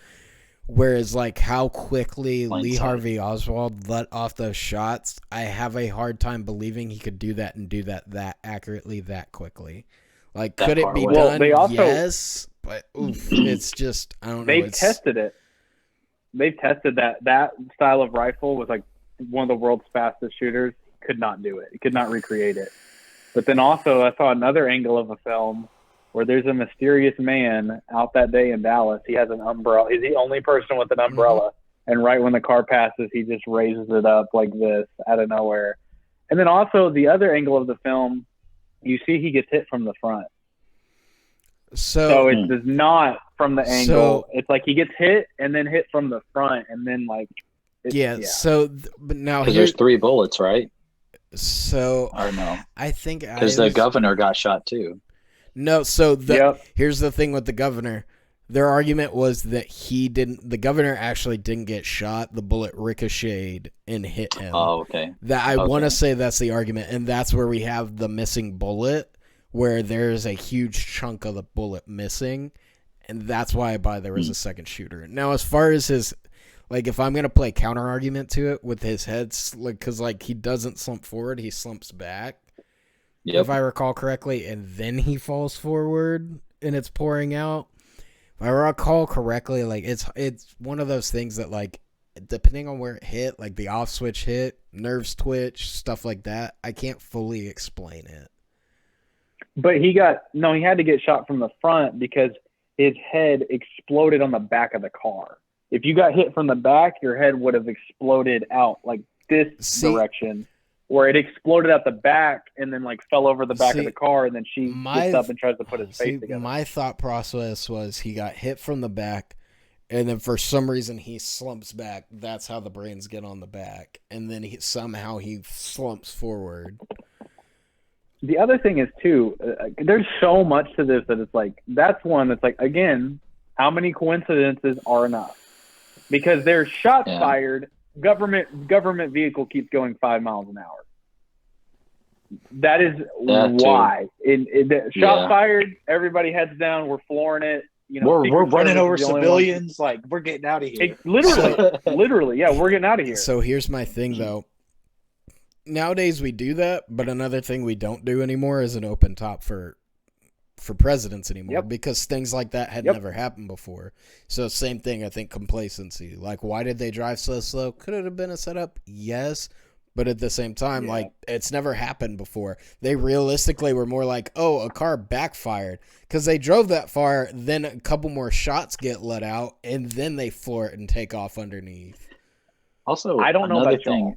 Whereas, like, how quickly Lee Harvey Oswald let off those shots, I have a hard time believing he could do that and do that accurately that quickly. Like, could it be done? Yes, but it's just, I don't know. They've tested it. They've tested that style of rifle with, like, one of the world's fastest shooters. Could not do it. It could not recreate it. But then also, I saw another angle of a film where there's a mysterious man out that day in Dallas. He has an umbrella. He's the only person with an umbrella. And right when the car passes, he just raises it up like this out of nowhere. And then also the other angle of the film, you see he gets hit from the front. So it does not from the angle. It's like he gets hit and then hit from the front and then like. But now there's 3 bullets, right? So or no? I think because the governor got shot too. No, so here's the thing with the governor. Their argument was that the governor actually didn't get shot. The bullet ricocheted and hit him. Oh, okay. I want to say that's the argument, and that's where we have the missing bullet, where there's a huge chunk of the bullet missing, and that's why I buy there was a second shooter. Now, as far as his, like, if I'm going to play counter argument to it with his head, like, because, like, he doesn't slump forward, he slumps back, if I recall correctly, and then he falls forward, and it's pouring out. If I recall correctly, like, it's one of those things that, like, depending on where it hit, like the off switch hit, nerves twitch, stuff like that, I can't fully explain it. But he had to get shot from the front because his head exploded on the back of the car. If you got hit from the back, your head would have exploded out like this direction, where it exploded out the back and then like fell over the back of the car, and then she gets up and tries to put his face together. My thought process was he got hit from the back, and then for some reason he slumps back. That's how the brains get on the back, and then somehow he slumps forward. The other thing is too, there's so much to this that it's like, that's one that's like, again, how many coincidences are enough? Because there's shots fired, government vehicle keeps going 5 miles an hour. That is why. Shot fired, everybody heads down, we're flooring it. You know, we're running over civilians, like we're getting out of here. Literally, yeah, we're getting out of here. So here's my thing though. Nowadays we do that, but another thing we don't do anymore is an open top for presidents anymore, because things like that had never happened before. So same thing, I think complacency. Like, why did they drive so slow? Could it have been a setup? Yes. But at the same time, like, it's never happened before. They realistically were more like, oh, a car backfired because they drove that far, then a couple more shots get let out, and then they floor it and take off underneath. Also, I don't know another about thing.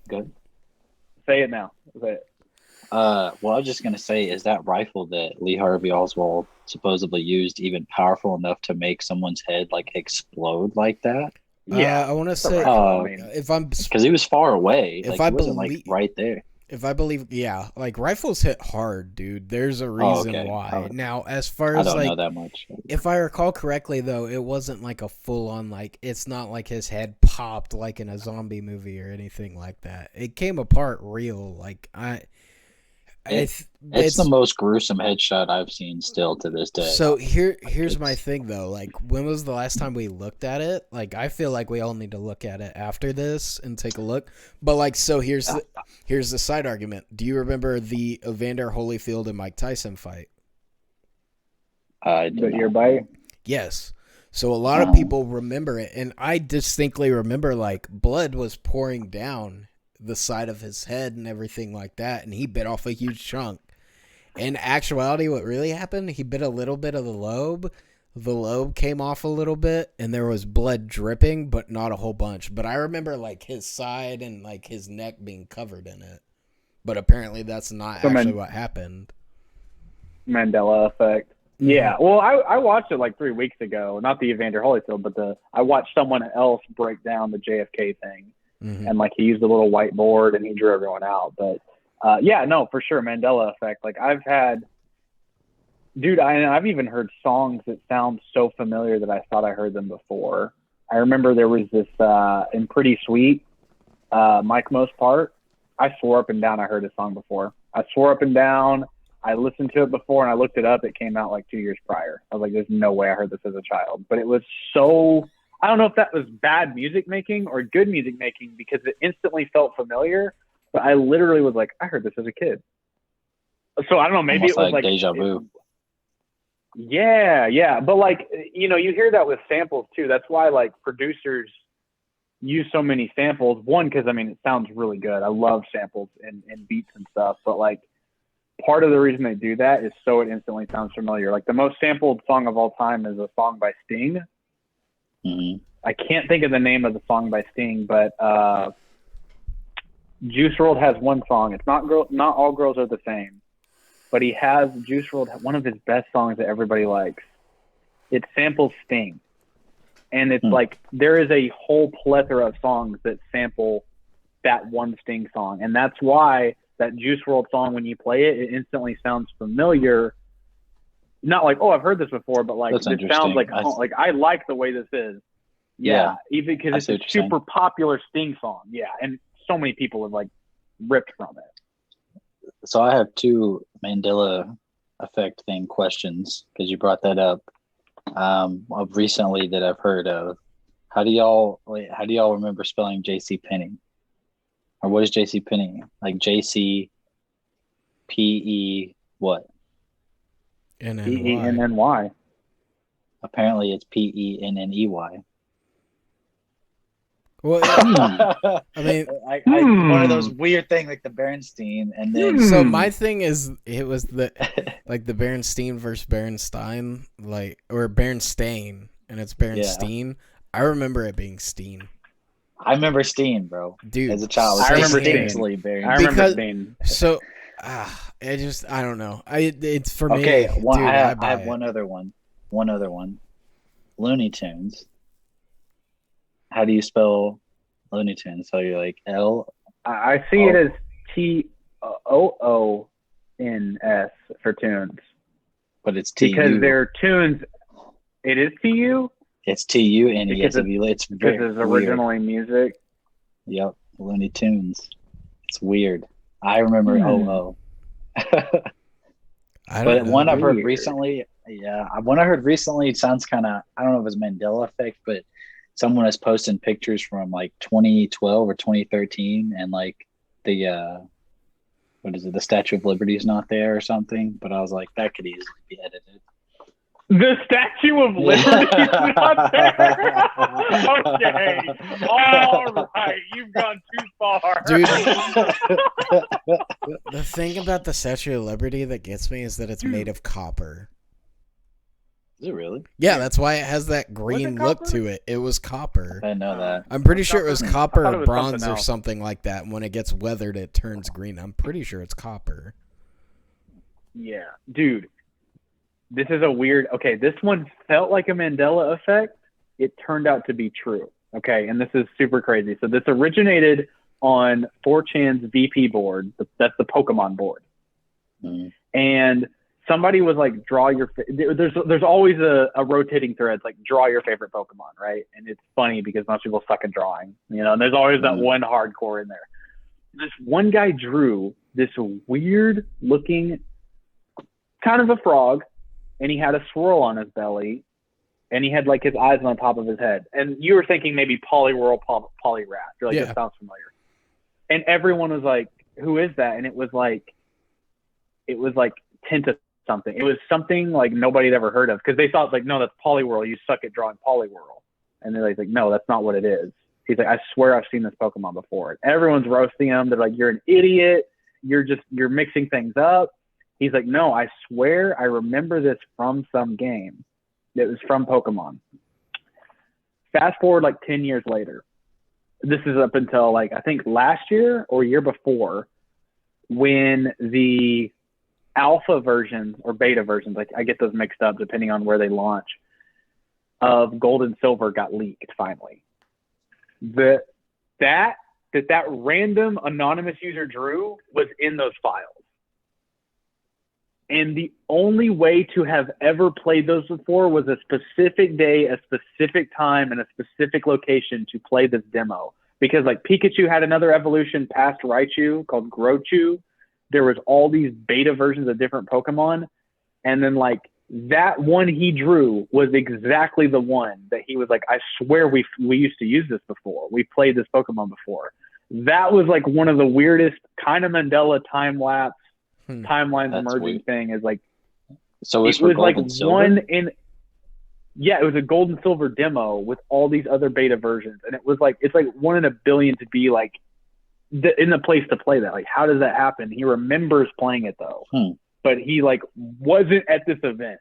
Good. Say it now. Say it. Well, I was just going to say, is that rifle that Lee Harvey Oswald supposedly used even powerful enough to make someone's head, like, explode like that? Yeah, I want to say, if I'm... Because he was far away. If he wasn't, like, right there. If I believe, like, rifles hit hard, dude. There's a reason why. Now, as far as, I don't know that much. If I recall correctly, though, it wasn't, like, a full-on, like, it's not like his head popped like in a zombie movie or anything like that. It came apart real. Like, it's the most gruesome headshot I've seen still to this day. So here's my thing though. Like, when was the last time we looked at it? Like, I feel like we all need to look at it after this and take a look. But like, so here's the side argument. Do you remember the Evander Holyfield and Mike Tyson fight? Your bite? Yes. So a lot of people remember it, and I distinctly remember like blood was pouring down the side of his head and everything like that, and he bit off a huge chunk. In actuality, what really happened, he bit a little bit of the lobe came off a little bit, and there was blood dripping, but not a whole bunch. But I remember like his side and like his neck being covered in it, but apparently that's not actually what happened. Mandela effect. Yeah, well, I watched it like 3 weeks ago, not the Evander Holyfield, but I watched someone else break down the JFK thing. And like he used a little whiteboard and he drew everyone out. But no, for sure, Mandela effect. Like I've even heard songs that sound so familiar that I thought I heard them before. I remember there was this in Pretty Sweet, Mike Most part. I swore up and down I heard this song before. I swore up and down. I listened to it before and I looked it up. It came out like 2 years prior. I was like, there's no way I heard this as a child. But it was so... I don't know if that was bad music making or good music making because it instantly felt familiar, but I literally was like, I heard this as a kid. So I don't know, maybe almost it was like deja vu. Yeah. But like, you know, you hear that with samples too. That's why like producers use so many samples. One, because I mean, it sounds really good. I love samples and beats and stuff, but like part of the reason they do that is so it instantly sounds familiar. Like the most sampled song of all time is a song by Sting. Mm-hmm. I can't think of the name of the song by Sting, but Juice WRLD has one song. It's not All Girls Are the Same, but Juice WRLD, one of his best songs that everybody likes. It samples Sting. And it's like there is a whole plethora of songs that sample that one Sting song. And that's why that Juice WRLD song, when you play it, it instantly sounds familiar. Not like, oh, I've heard this before, but like it sounds like I like the way this is. Yeah. Even because it's a super popular Sting song. Yeah. And so many people have like ripped from it. So I have two Mandela effect thing questions because you brought that up. Recently that I've heard of. How do y'all remember spelling JC Penney? Or what is JC Penney? Like JC PE what? PENNY. Apparently it's PENNEY. Well, I mean, one of those weird things like the Bernstein, and then. So my thing is, it was the Bernstein versus Bernstein, or Bernstein, and it's Bernstein. Yeah. I remember it being Steen. I remember Steen, bro. Dude, as a child, I remember Steen. So, I don't know. It's for me. Okay, I have one other one. Looney Tunes. How do you spell Looney Tunes? So you're like L. I see it as TOONS for tunes. But it's TU. Because they're tunes. It is TU? It's TUNES. It's because it's originally music. Yep, Looney Tunes. It's weird. I remember OO. But one I've heard recently, it sounds kind of, I don't know if it's Mandela effect, but someone is posting pictures from like 2012 or 2013, and like the the Statue of Liberty is not there or something. But I was like, that could easily be edited. The Statue of Liberty is not there. Okay, all right, you've gone too far, dude. The thing about the Statue of Liberty that gets me is that it's made of copper. Is it really? Yeah, that's why it has that green look to it. It was copper. I didn't know that. I'm pretty sure it was copper or bronze or something like that. And when it gets weathered, it turns green. I'm pretty sure it's copper. Yeah, dude. This is a weird... Okay, this one felt like a Mandela effect. It turned out to be true. Okay, and this is super crazy. So this originated on 4chan's VP board. That's the Pokemon board. Mm-hmm. And somebody was like, draw your... There's always a rotating thread. It's like, draw your favorite Pokemon, right? And it's funny because most people suck at drawing. You know, and there's always that one hardcore in there. This one guy drew this weird-looking kind of a frog, and he had a swirl on his belly, and he had like his eyes on top of his head. And you were thinking maybe Poliwhirl, Poliwrath. You're like, That sounds familiar. And everyone was like, who is that? And it was like Tinta something. It was something like nobody had ever heard of, because they thought like, no, that's Poliwhirl. You suck at drawing Poliwhirl. And they're like, no, that's not what it is. He's like, I swear I've seen this Pokemon before. And everyone's roasting him. They're like, you're an idiot. You're mixing things up. He's like, no, I swear I remember this from some game. It was from Pokemon. Fast forward like 10 years later. This is up until like, I think last year or year before, when the alpha versions or beta versions, like I get those mixed up depending on where they launch, of Gold and Silver got leaked finally. That random anonymous user drew was in those files. And the only way to have ever played those before was a specific day, a specific time, and a specific location to play this demo. Because like Pikachu had another evolution past Raichu called Grochu. There was all these beta versions of different Pokemon. And then like that one he drew was exactly the one that he was like, I swear we used to use this before. We played this Pokemon before. That was like one of the weirdest kind of Mandela time-lapse timelines merging thing is like, so it was like one in, it was a Gold and Silver demo with all these other beta versions. And it was like, it's like 1 in a billion to be like in the place to play that. Like, how does that happen? He remembers playing it though, but he like wasn't at this event.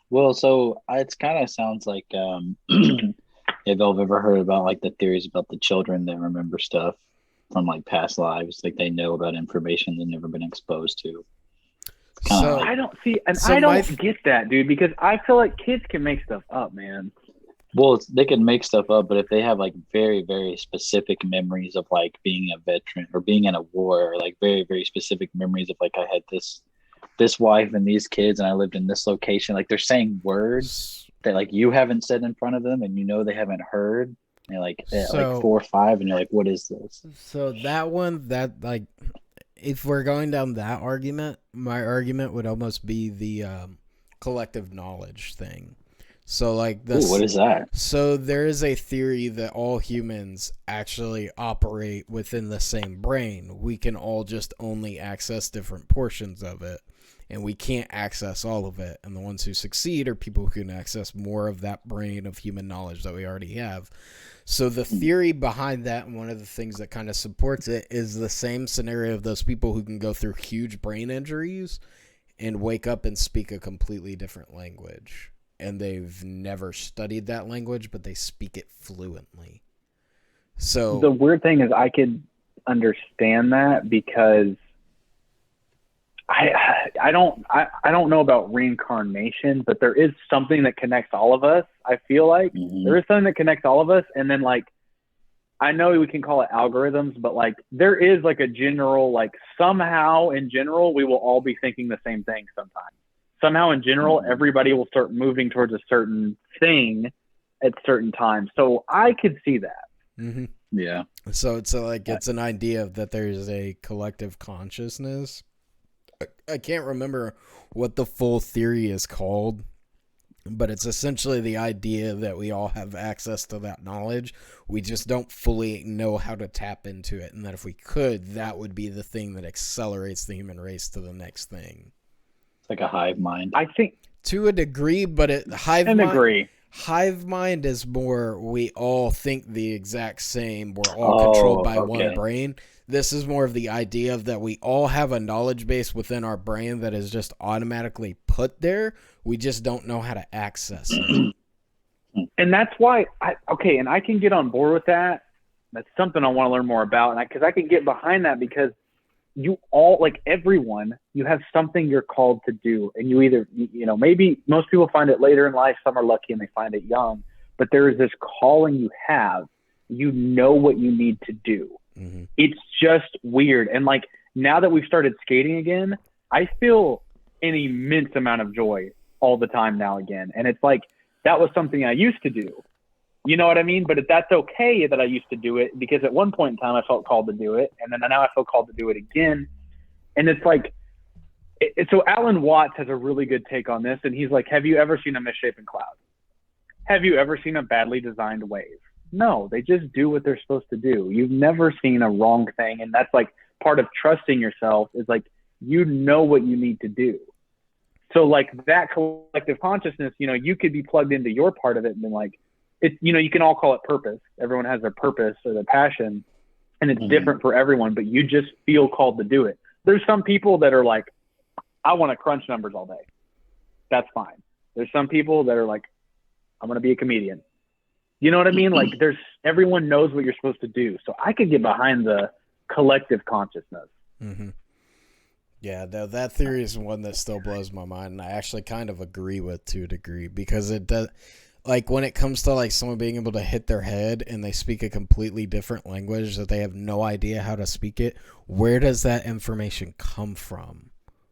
Well, so it kind of sounds like if y'all have ever heard about like the theories about the children that remember stuff from like past lives, like they know about information they've never been exposed to. So I don't see, and so I don't get that, dude, because I feel like kids can make stuff up, man. Well, they can make stuff up, but if they have like very, very specific memories of like being a veteran or being in a war, or like very, very specific memories of like I had this wife and these kids and I lived in this location, like they're saying words that like you haven't said in front of them and you know they haven't heard. And you're like at like 4 or 5 and you're like, what is this? So that one, that like, if we're going down that argument, my argument would almost be the collective knowledge thing. So like this, what is that? So there is a theory that all humans actually operate within the same brain. We can all just only access different portions of it, and we can't access all of it. And the ones who succeed are people who can access more of that brain of human knowledge that we already have. So the theory behind that, and one of the things that kind of supports it, is the same scenario of those people who can go through huge brain injuries and wake up and speak a completely different language. And they've never studied that language, but they speak it fluently. So the weird thing is I could understand that because I don't know about reincarnation, but there is something that connects all of us. I feel like there is something that connects all of us. And then like, I know we can call it algorithms, but like there is like a general, like somehow in general, we will all be thinking the same thing sometimes. Somehow in general, everybody will start moving towards a certain thing at certain times. So I could see that. Mm-hmm. Yeah. So it's like, it's an idea that there's a collective consciousness. I can't remember what the full theory is called, but it's essentially the idea that we all have access to that knowledge. We just don't fully know how to tap into it. And that if we could, that would be the thing that accelerates the human race to the next thing. Like a hive mind. I think to a degree, but hive mind is more we all think the exact same. We're all controlled by one brain. This is more of the idea of that we all have a knowledge base within our brain that is just automatically put there. We just don't know how to access it. And that's why and I can get on board with that. That's something I want to learn more about. And because I can get behind that because you all, like everyone, you have something you're called to do. And you either, maybe most people find it later in life. Some are lucky and they find it young. But there is this calling you have. You know what you need to do. Mm-hmm. It's just weird. And like now that we've started skating again, I feel an immense amount of joy all the time now again. And it's like, that was something I used to do. You know what I mean? But that's okay that I used to do it because at one point in time I felt called to do it. And then now I feel called to do it again. And it's like, so Alan Watts has a really good take on this. And he's like, have you ever seen a misshapen cloud? Have you ever seen a badly designed wave? No, they just do what they're supposed to do. You've never seen a wrong thing. And that's like part of trusting yourself is like, you know what you need to do. So like that collective consciousness, you could be plugged into your part of it and been like, it's, you can all call it purpose. Everyone has their purpose or their passion and it's different for everyone, but you just feel called to do it. There's some people that are like, I want to crunch numbers all day. That's fine. There's some people that are like, I'm going to be a comedian. You know what I mean? Like everyone knows what you're supposed to do. So I could get behind the collective consciousness. Mm-hmm. Yeah, that theory is one that still blows my mind. And I actually kind of agree with to a degree because it does. Like when it comes to like someone being able to hit their head and they speak a completely different language that they have no idea how to speak it, where does that information come from?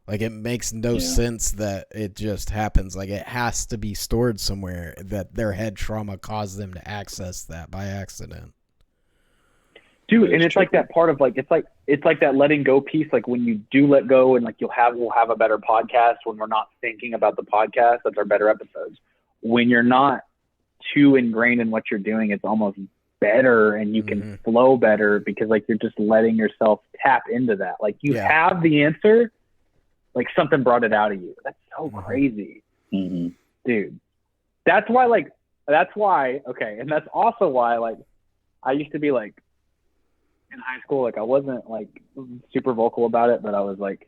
Like it makes no sense that it just happens. Like it has to be stored somewhere that their head trauma caused them to access that by accident. Dude, and it's like that part of like it's like that letting go piece. Like when you do let go and like we'll have a better podcast when we're not thinking about the podcast. That's our better episodes. When you're not too ingrained in what you're doing, it's almost better and you can flow better because like you're just letting yourself tap into that. Like you have the answer, like something brought it out of you. That's so crazy, dude. That's why, okay. And that's also why like I used to be like, in high school. Like I wasn't like super vocal about it, but I was like,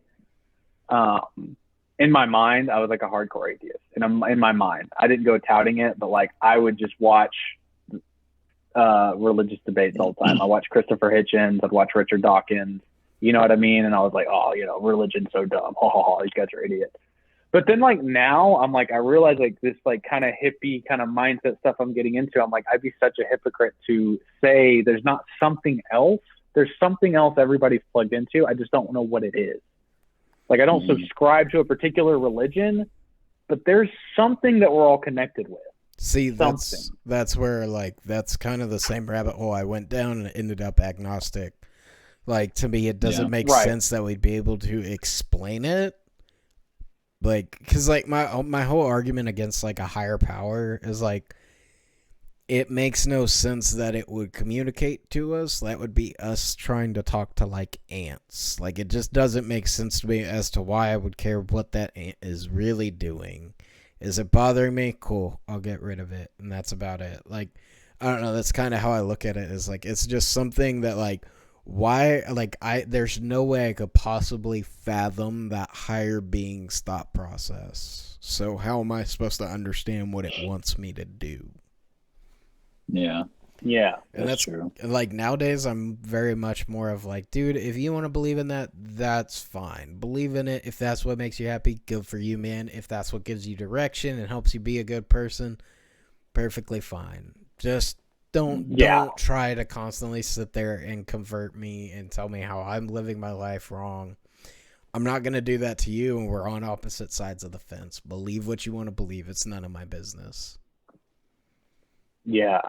in my mind, I was like a hardcore atheist. And in my mind, I didn't go touting it, but like I would just watch religious debates all the time. I watched Christopher Hitchens. I'd watch Richard Dawkins. You know what I mean? And I was like, oh, religion's so dumb. These guys are idiots. But then like now I'm like, I realize like this like kind of hippie kind of mindset stuff I'm getting into. I'm like, I'd be such a hypocrite to say there's not something else. There's something else everybody's plugged into. I just don't know what it is. Like I don't subscribe to a particular religion, but there's something that we're all connected with. See, that's where like that's kind of the same rabbit hole I went down and ended up agnostic. Like to me, it doesn't make sense that we'd be able to explain it. Like, cause like my whole argument against like a higher power is like, it makes no sense that it would communicate to us. That would be us trying to talk to like ants. Like it just doesn't make sense to me as to why I would care what that ant is really doing. Is it bothering me? Cool, I'll get rid of it, and that's about it. Like, I don't know. That's kind of how I look at it. Is like it's just something that like. Why, like, there's no way I could possibly fathom that higher being's thought process. So how am I supposed to understand what it wants me to do? Yeah. Yeah. And that's true. Like, nowadays, I'm very much more of like, dude, if you want to believe in that, that's fine. Believe in it. If that's what makes you happy, good for you, man. If that's what gives you direction and helps you be a good person, perfectly fine. Just Don't try to constantly sit there and convert me and tell me how I'm living my life wrong. I'm not going to do that to you, and we're on opposite sides of the fence. Believe what you want to believe. It's none of my business. Yeah.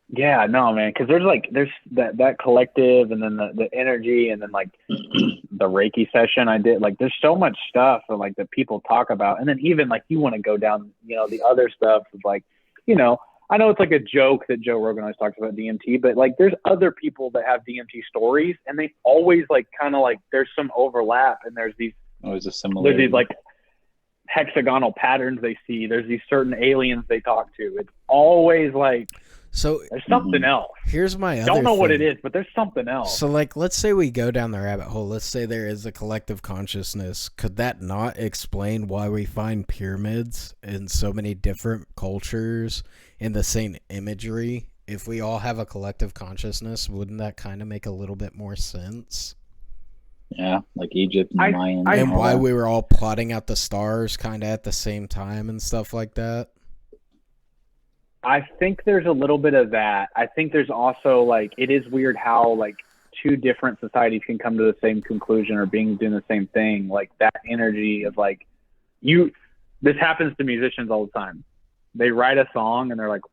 Yeah, no, man, because there's that collective and then the energy and then like the Reiki session I did. Like there's so much stuff like that people talk about. And then even like you want to go down, the other stuff of like, I know it's like a joke that Joe Rogan always talks about DMT, but like there's other people that have DMT stories and they always like kind of like there's some overlap and there's these always a similarity. There's these like hexagonal patterns they see. There's these certain aliens they talk to. It's always like there's something else. Here's my other don't know thing. What it is, but there's something else. So like let's say we go down the rabbit hole. Let's say there is a collective consciousness. Could that not explain why we find pyramids in so many different cultures in the same imagery? If we all have a collective consciousness, wouldn't that kind of make a little bit more sense? Yeah, like Egypt and Mayan. And why we were all plotting out the stars kind of at the same time and stuff like that. I think there's a little bit of that. I think there's also like, it is weird how like two different societies can come to the same conclusion or being doing the same thing. Like that energy of like this happens to musicians all the time. They write a song and they're like,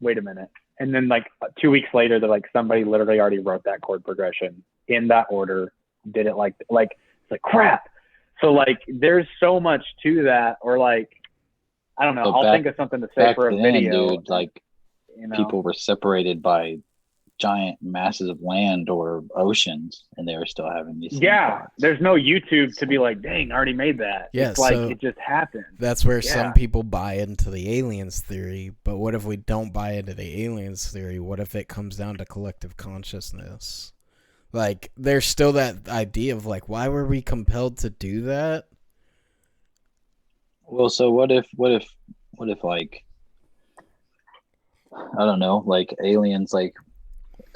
wait a minute. And then like 2 weeks later, they're like, somebody literally already wrote that chord progression in that order, did it like it's like crap. So like, there's so much to that, or like, I don't know. I'll think of something to say for a video. Dude, like people were separated by giant masses of land or oceans, and they were still having these. Yeah, there's no YouTube to be like, dang, I already made that. Yeah, it's like it just happened. That's where some people buy into the aliens theory. But what if we don't buy into the aliens theory? What if it comes down to collective consciousness? Like, there's still that idea of like, why were we compelled to do that? Well, so what if like, I don't know, like aliens, like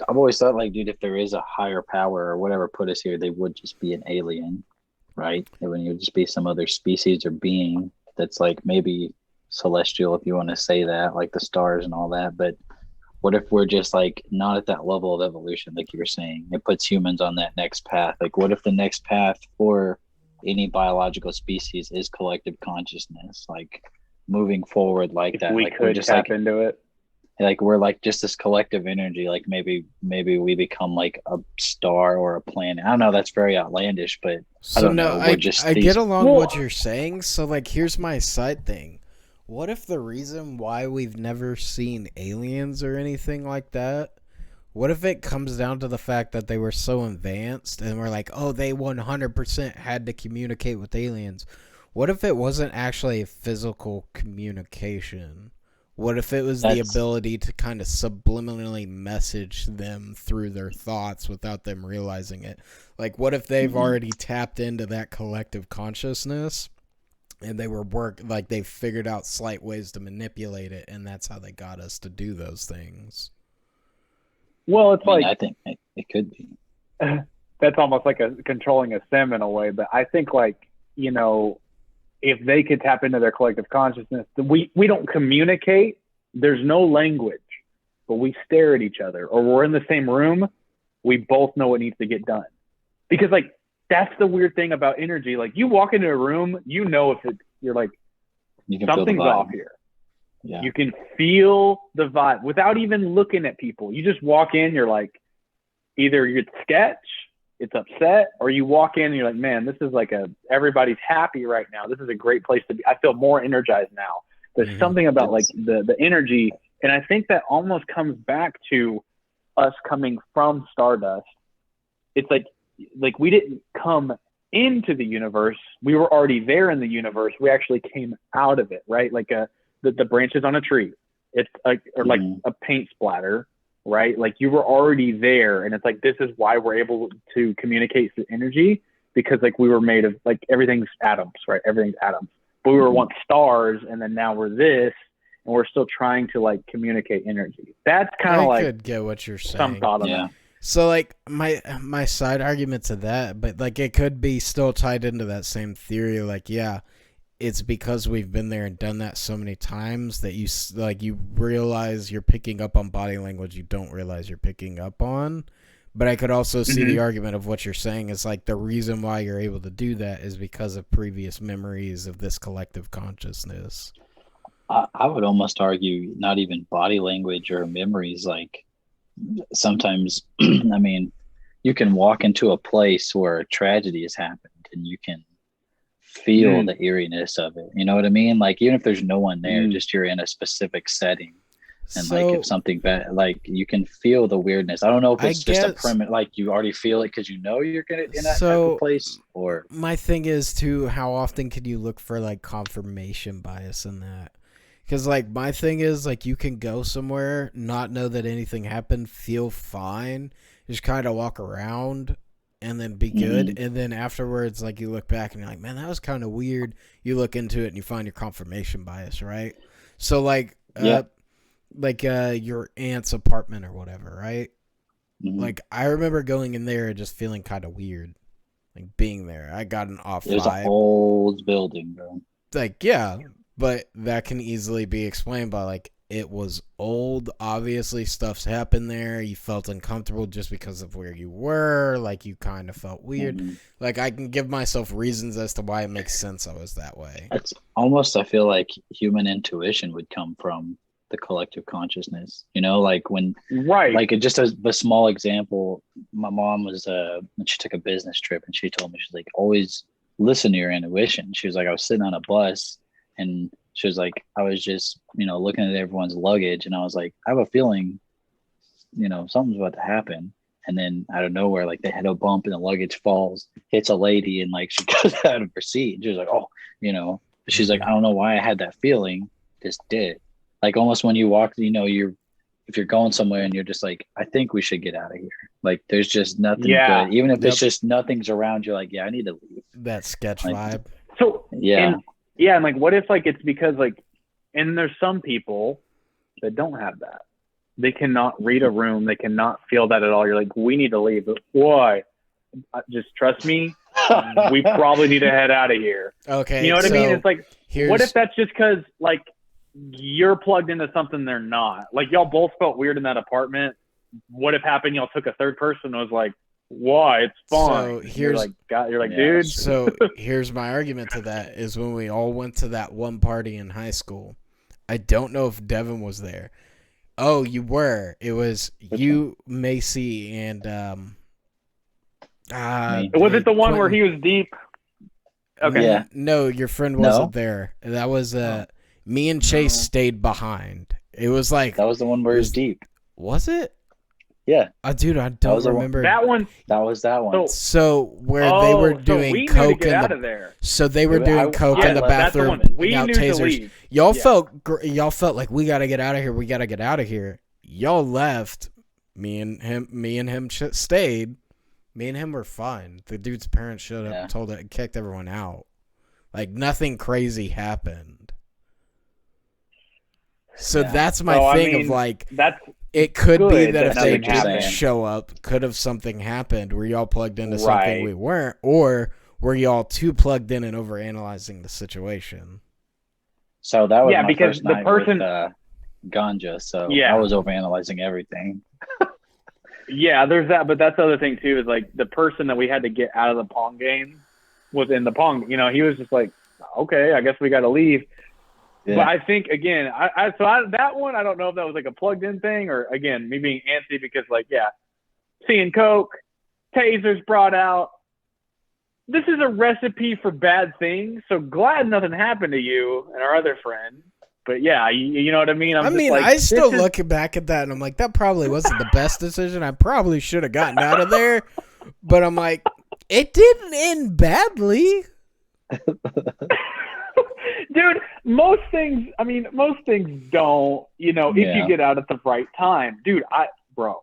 I've always thought like, dude, if there is a higher power or whatever put us here, they would just be an alien, right? It would just be some other species or being that's like maybe celestial, if you want to say that, like the stars and all that. But what if we're just like not at that level of evolution, like you were saying? It puts humans on that next path. Like what if the next path for any biological species is collective consciousness, like moving forward like that? We like could just tap into it. Like we're like just this collective energy. Like maybe we become like a star or a planet. I don't know. That's very outlandish, but so I don't know. I get along what you're saying. So like, here's my side thing. What if the reason why we've never seen aliens or anything like that? What if it comes down to the fact that they were so advanced and we're like, oh, they 100% had to communicate with aliens? What if it wasn't actually a physical communication? What if it was the ability to kind of subliminally message them through their thoughts without them realizing it? Like, what if they've already tapped into that collective consciousness and they figured out slight ways to manipulate it, and that's how they got us to do those things? Well, I think it could be. That's almost like controlling a sim in a way, but I think if they could tap into their collective consciousness, we don't communicate. There's no language, but we stare at each other, or we're in the same room. We both know what needs to get done, because that's the weird thing about energy. Like, you walk into a room, if you're like, something's off here. Yeah. You can feel the vibe without even looking at people. You just walk in, you're like, either it's sketch, it's upset, or you walk in and you're like, man, this is everybody's happy right now. This is a great place to be. I feel more energized now. There's something about the energy. And I think that almost comes back to us coming from Stardust. It's like we didn't come into the universe. We were already there in the universe. We actually came out of it, right? Like the branches on a tree. It's like a paint splatter, right? Like, you were already there, and it's like, this is why we're able to communicate the energy, because we were made of everything's atoms, right? Everything's atoms. But we were once stars, and then now we're this, and we're still trying to communicate energy. That's kind of I could get what you're saying. Some thought of that. So my side argument to that, but it could be still tied into that same theory. It's because we've been there and done that so many times that you realize you're picking up on body language you don't realize you're picking up on. But I could also see the argument of what you're saying is the reason why you're able to do that is because of previous memories of this collective consciousness. I would almost argue not even body language or memories. Sometimes, I mean, you can walk into a place where a tragedy has happened and you can feel the eeriness of it. You know what I mean? Even if there's no one there, just you're in a specific setting, and if something bad, you can feel the weirdness. I don't know if it's just a premise, you already feel it because you're gonna in that type of place. Or my thing is too, how often can you look for confirmation bias in that? Because my thing is you can go somewhere, not know that anything happened, feel fine, just kind of walk around, and then be good, and then afterwards, you look back and you're like, man, that was kind of weird. You look into it and you find your confirmation bias, right? So your aunt's apartment or whatever, right? I remember going in there and just feeling kind of weird, being there. I got an off vibe. It was an old building, bro. Yeah, but that can easily be explained by it was old. Obviously, stuff's happened there. You felt uncomfortable just because of where you were. You kind of felt weird. I can give myself reasons as to why it makes sense I was that way. It's almost, I feel like human intuition would come from the collective consciousness. When, right. Just a small example, my mom was, when she took a business trip, and she told me, she's always listen to your intuition. She was I was sitting on a bus, and she was I was just, looking at everyone's luggage, and I was I have a feeling, something's about to happen. And then out of nowhere, they hit a bump and the luggage falls, hits a lady, and she goes out of her seat. And she was oh, she's I don't know why I had that feeling, just did. Almost when you walk, if you're going somewhere and you're just I think we should get out of here. There's just nothing good. Even if it's just nothing's around, you're I need to leave. That sketch vibe. So, and what if it's because and there's some people that don't have that. They cannot read a room. They cannot feel that at all. You're we need to leave. Why? Just trust me. We probably need to head out of here. Okay. You know what I mean? It's what if that's just because you're plugged into something they're not? Y'all both felt weird in that apartment. What if happened? Y'all took a third person and was why? It's fine. So here's dude. So here's my argument to that is when we all went to that one party in high school. I don't know if Devin was there. Oh, you were. It was you, Macy, and was it the one where he was deep? Okay. Yeah. No, your friend wasn't there. That was me and Chase stayed behind. It was that was the one where it was deep. Was it? Yeah. Dude, I don't remember that one. That was that one. So where they were doing coke in the so they were doing coke in the bathroom. We knew tasers. To leave. Y'all felt like we got to get out of here. We got to get out of here. Y'all left. Me and him stayed. Me and him were fine. The dude's parents showed up and told it, kicked everyone out. Like nothing crazy happened. So that's my thing of like it could be that if they didn't show up, could have something happened where y'all plugged into something we weren't, or were y'all too plugged in and overanalyzing the situation? So that was my first night with ganja, so I was overanalyzing everything. Yeah, there's that, but that's the other thing too, is like the person that we had to get out of the Pong game was in the Pong. You know, he was just like, okay, I guess we got to leave. Yeah. But I think, again, that one, I don't know if that was like a plugged-in thing or, again, me being antsy because, like, seeing coke, tasers brought out. This is a recipe for bad things, so glad nothing happened to you and our other friend. But, yeah, you know what I mean? I still look back at that, and I'm like, that probably wasn't the best decision. I probably should have gotten out of there. But I'm like, it didn't end badly. Dude, most things don't, if you get out at the right time. Dude, bro,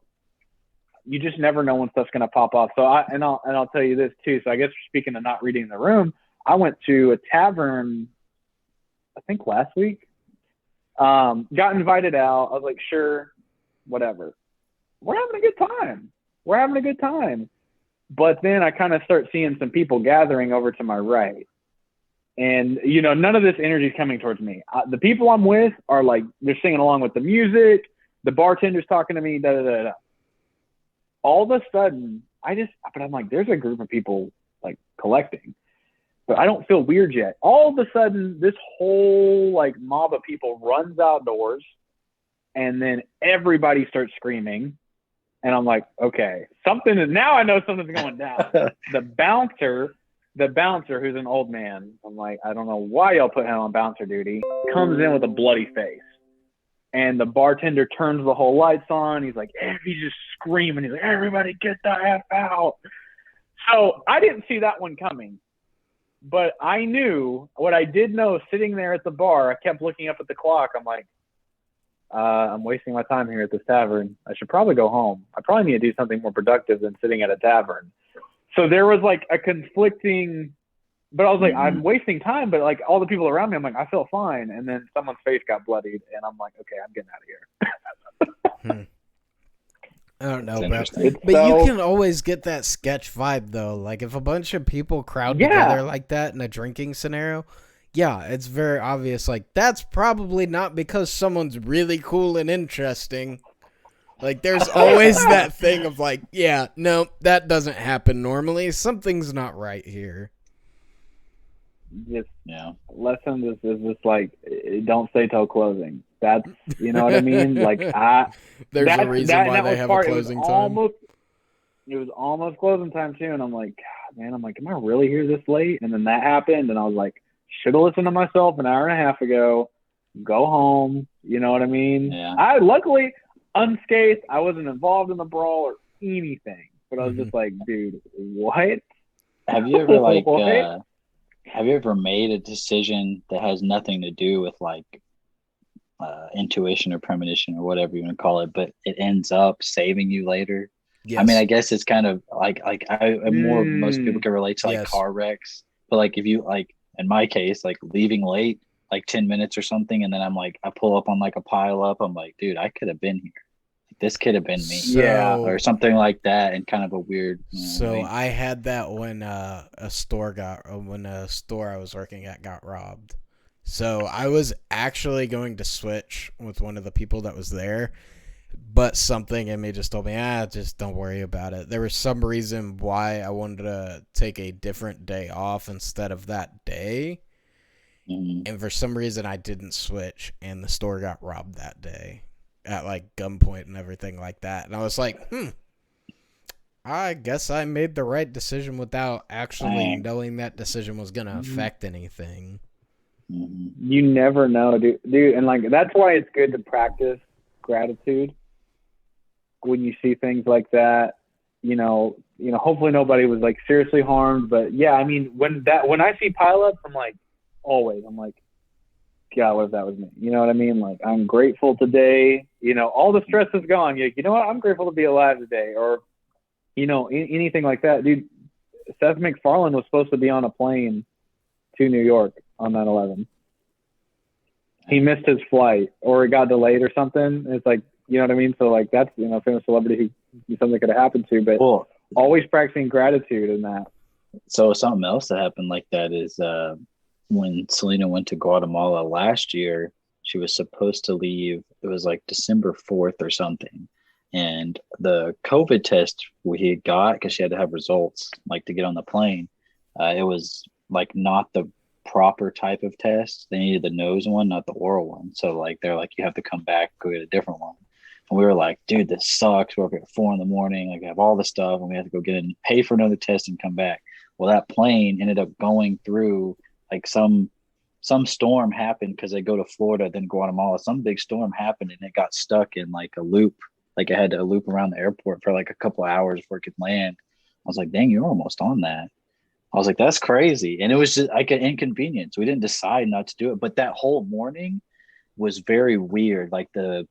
you just never know when stuff's going to pop off. So I'll tell you this too. So I guess speaking of not reading the room, I went to a tavern, I think last week, got invited out. I was like, sure, whatever. We're having a good time. But then I kind of start seeing some people gathering over to my right. And, none of this energy is coming towards me. The people I'm with are like, they're singing along with the music. The bartender's talking to me, da-da-da-da. All of a sudden, but I'm like, there's a group of people like collecting. But I don't feel weird yet. All of a sudden, this whole like mob of people runs outdoors. And then everybody starts screaming. And I'm like, okay, now I know something's going down. The bouncer, who's an old man, I'm like, I don't know why y'all put him on bouncer duty, comes in with a bloody face. And the bartender turns the whole lights on. He's like, he's just screaming. He's like, everybody get the F out. So I didn't see that one coming. But I knew, what I did know, sitting there at the bar, I kept looking up at the clock. I'm like, I'm wasting my time here at this tavern. I should probably go home. I probably need to do something more productive than sitting at a tavern. So there was like a conflicting, but I was like, I'm wasting time. But like all the people around me, I'm like, I feel fine. And then someone's face got bloodied, and I'm like, okay, I'm getting out of here. I don't know, but you can always get that sketch vibe though. Like if a bunch of people crowd together like that in a drinking scenario, it's very obvious. Like that's probably not because someone's really cool and interesting. Like, there's always that thing of like, no, that doesn't happen normally. Something's not right here. Lesson is just like, don't stay till closing. That's, you know what I mean? Like, there's a reason why they have a closing time. It was almost closing time too, and I'm like, God, man, am I really here this late? And then that happened, and I was like, should have listened to myself an hour and a half ago. Go home. You know what I mean? Yeah. I luckily unscathed. I wasn't involved in the brawl or anything, but I was just like, dude, what? Have you ever have you ever made a decision that has nothing to do with like intuition or premonition or whatever you want to call it, but it ends up saving you later? Yes. I mean, I guess it's kind of like most people can relate to like car wrecks, but like if you like in my case, like leaving late, like 10 minutes or something, and then I'm like, I pull up on like a pile up. I'm like, dude, I could have been here. This could have been me, or something like that, and kind of a weird. I had that when a store I was working at got robbed. So I was actually going to switch with one of the people that was there, but something in me just told me, just don't worry about it. There was some reason why I wanted to take a different day off instead of that day. Mm-hmm. And for some reason I didn't switch, and the store got robbed that day at like gunpoint and everything like that. And I was like, I guess I made the right decision without actually knowing that decision was going to affect anything. You never know, dude. And like, that's why it's good to practice gratitude. when you see things like that. Hopefully nobody was like seriously harmed, but yeah, I mean, when I see pileups, I'm like, God, what if that was me? You know what I mean? Like, I'm grateful today. All the stress is gone. You know what? I'm grateful to be alive today, or anything like that, dude. Seth MacFarlane was supposed to be on a plane to New York on 9/11. He missed his flight, or it got delayed or something. It's like, you know what I mean? So like, that's, a famous celebrity who something could have happened to, but always practicing gratitude in that. So something else that happened like that is when Selena went to Guatemala last year, she was supposed to leave. It was like December 4th or something. And the COVID test we had got, because she had to have results like to get on the plane, it was like not the proper type of test. They needed the nose one, not the oral one. So like, they're like, you have to come back, go get a different one. And we were like, dude, this sucks. We're up at 4 a.m. Like, I have all the stuff, and we have to go get in, pay for another test, and come back. Well, that plane ended up going through like some storm happened, because they go to Florida, then Guatemala. Some big storm happened, and it got stuck in like a loop. Like, it had to loop around the airport for like a couple of hours before it could land. I was like, dang, you're almost on that. I was like, that's crazy. And it was just like an inconvenience. We didn't decide not to do it, but that whole morning was very weird. Like, the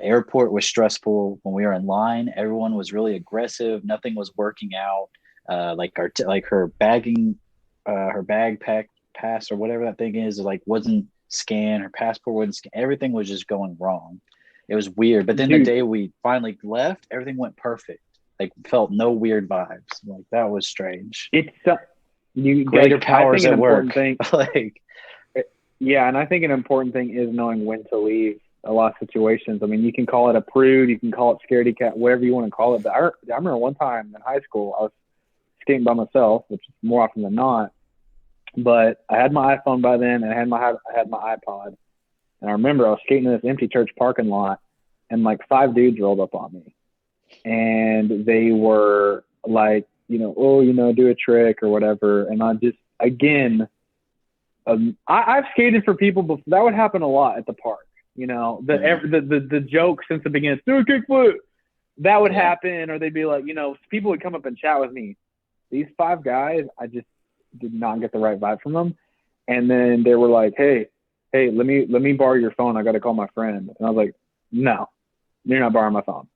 airport was stressful. When we were in line, everyone was really aggressive. Nothing was working out. Her bagging, her bag pass or whatever that thing is, like, wasn't scanned. Her passport wasn't scanned. Everything was just going wrong. It was weird. But then the day we finally left, everything went perfect. Like, felt no weird vibes. Like, that was strange. It's greater powers at work. Yeah, and I think an important thing is knowing when to leave a lot of situations. I mean, you can call it a prude, you can call it scaredy cat, whatever you want to call it. But I remember one time in high school, I was skating by myself, which is more often than not. But I had my iPhone by then, and I had my iPod. And I remember I was skating in this empty church parking lot, and like 5 dudes rolled up on me. And they were like, do a trick or whatever. And I just, again, I've skated for people before. That would happen a lot at the park. The joke since the beginning, do a kickflip. That would happen, or they'd be like, people would come up and chat with me. These 5 guys, I just did not get the right vibe from them. And then they were like, hey, let me borrow your phone. I got to call my friend. And I was like, no, you're not borrowing my phone.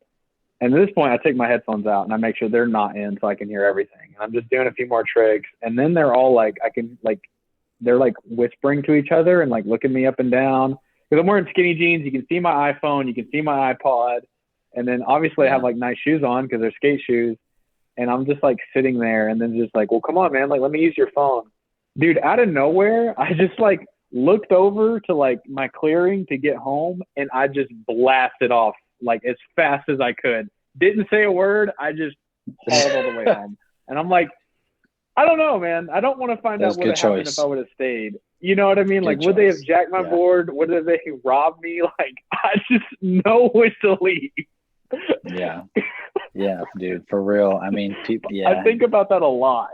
And at this point, I take my headphones out and I make sure they're not in so I can hear everything. And I'm just doing a few more tricks. And then they're all like, they're like whispering to each other and like looking me up and down. Because I'm wearing skinny jeans. You can see my iPhone. You can see my iPod. And then obviously I have like nice shoes on because they're skate shoes. And I'm just like sitting there and then just like, well, come on, man. Like, let me use your phone. Dude, out of nowhere, I just like looked over to like my clearing to get home. And I just blasted off like as fast as I could. Didn't say a word. I just hauled all the way home. And I'm like, I don't know, man. I don't want to find out what would happen if I would have stayed. You know what I mean? Like, would they have jacked my board? Would they robbed me? Like, I just know when to leave. Yeah. Yeah, dude, for real. I mean, people, I think about that a lot.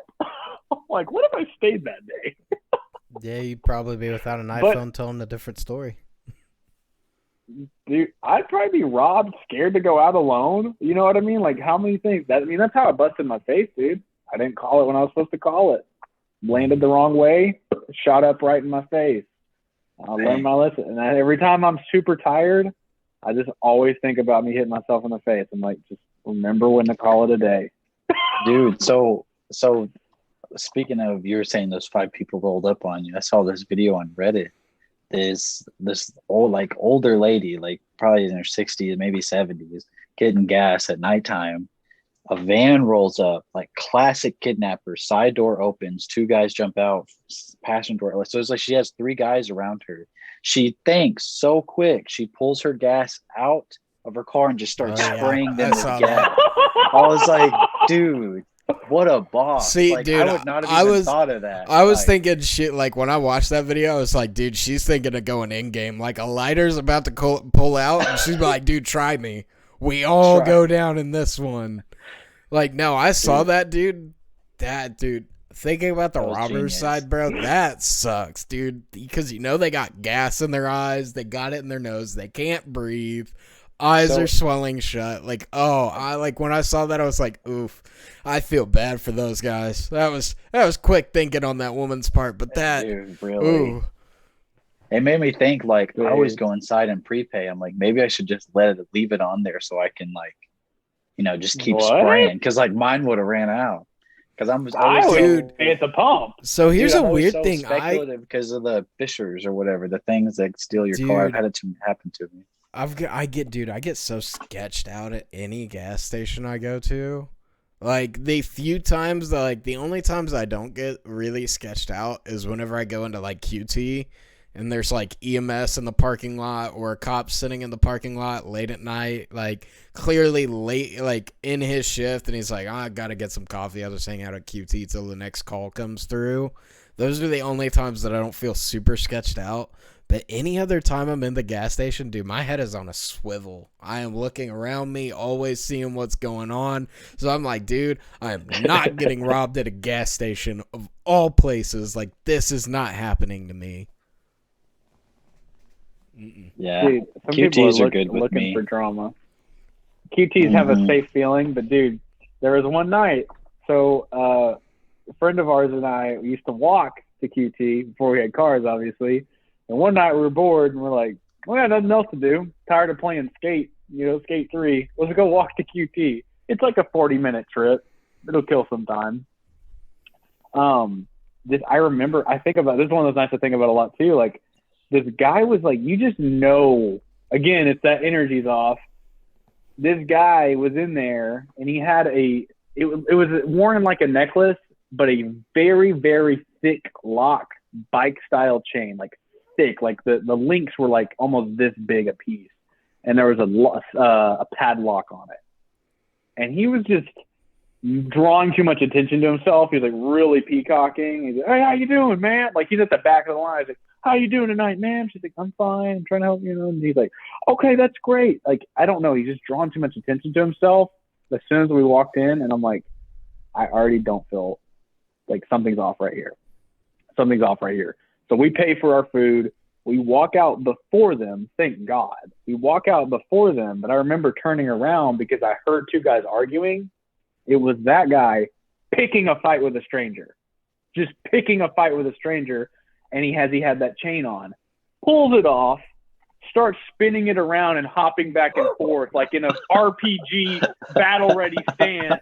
Like, what if I stayed that day? Yeah, you'd probably be without an iPhone telling a different story. Dude, I'd probably be robbed, scared to go out alone. You know what I mean? Like, how many things? That's how I busted my face, dude. I didn't call it when I was supposed to call it. Landed the wrong way, shot up right in my face. I learned my lesson. And every time I'm super tired, I just always think about me hitting myself in the face. I'm like, just remember when to call it a day. Dude, so speaking of, you were saying those 5 people rolled up on you. I saw this video on Reddit. There's this older lady, like probably in her 60s, maybe 70s, getting gas at nighttime. A van rolls up, like classic kidnapper. Side door opens, 2 guys jump out, passenger door. So it's like she has 3 guys around her. She thinks so quick. She pulls her gas out of her car and just starts spraying them with gas. I was like, dude, what a boss. See, like, dude, I would not have even thought of that. I was thinking shit, like when I watched that video, I was like, dude, she's thinking of going in-game. Like a lighter's about to pull out, and she's like, dude, try me. We all go down in this one. Like, no, I saw that, dude. That, dude, thinking about the robber's side, bro, that sucks, dude. Because, they got gas in their eyes. They got it in their nose. They can't breathe. Eyes are swelling shut. Like, when I saw that, I was like, oof. I feel bad for those guys. That was quick thinking on that woman's part, but that, dude, really. Ooh. It made me think, like, I always go inside and prepay. I'm like, maybe I should just leave it on there so I can, like, just keep spraying. Because, like, mine would have ran out. Because I was pay at the pump. So here's a weird thing. Because of the fishers or whatever, the things that steal your car. I've had it happen to me. I get so sketched out at any gas station I go to. Like, the only times I don't get really sketched out is whenever I go into, like, QT and there's, like, EMS in the parking lot or a cop sitting in the parking lot late at night, like, clearly late, like, in his shift, and he's like, I gotta get some coffee. I'll just hang out at QT till the next call comes through. Those are the only times that I don't feel super sketched out. But any other time I'm in the gas station, dude, my head is on a swivel. I am looking around me, always seeing what's going on. So I'm like, dude, I am not getting robbed at a gas station of all places. Like, this is not happening to me. Yeah, dude, some QTs are good with looking me. for drama. QTs have a safe feeling, but dude, there was one night. So a friend of ours and I used to walk to QT before we had cars, obviously. And one night we were bored and we're like, we got nothing else to do. Tired of playing Skate, Skate 3. Let's go walk to QT. It's like a 40-minute trip. It'll kill some time. I remember, I think about, this is one of those nights I think about a lot too. Like, this guy was like, you just know, again, it's that energy's off. This guy was in there and he had it was worn like a necklace, but a very, very thick lock bike style chain, like thick, like the links were like almost this big a piece. And there was a padlock on it. And he was just drawing too much attention to himself. He was like really peacocking. He's like, hey, how you doing, man? Like, he's at the back of the line. He's like, how you doing tonight, man? She's like, I'm fine. I'm trying to help you. And he's like, okay, that's great. Like, I don't know. He's just drawing too much attention to himself. As soon as we walked in, and I'm like, I already don't feel like something's off right here. Something's off right here. So we pay for our food. We walk out before them. Thank God. We walk out before them. But I remember turning around because I heard two guys arguing. It was that guy picking a fight with a stranger. Just picking a fight with a stranger. And he had that chain on. Pulls it off. Starts spinning it around and hopping back and forth like in an RPG battle-ready stance.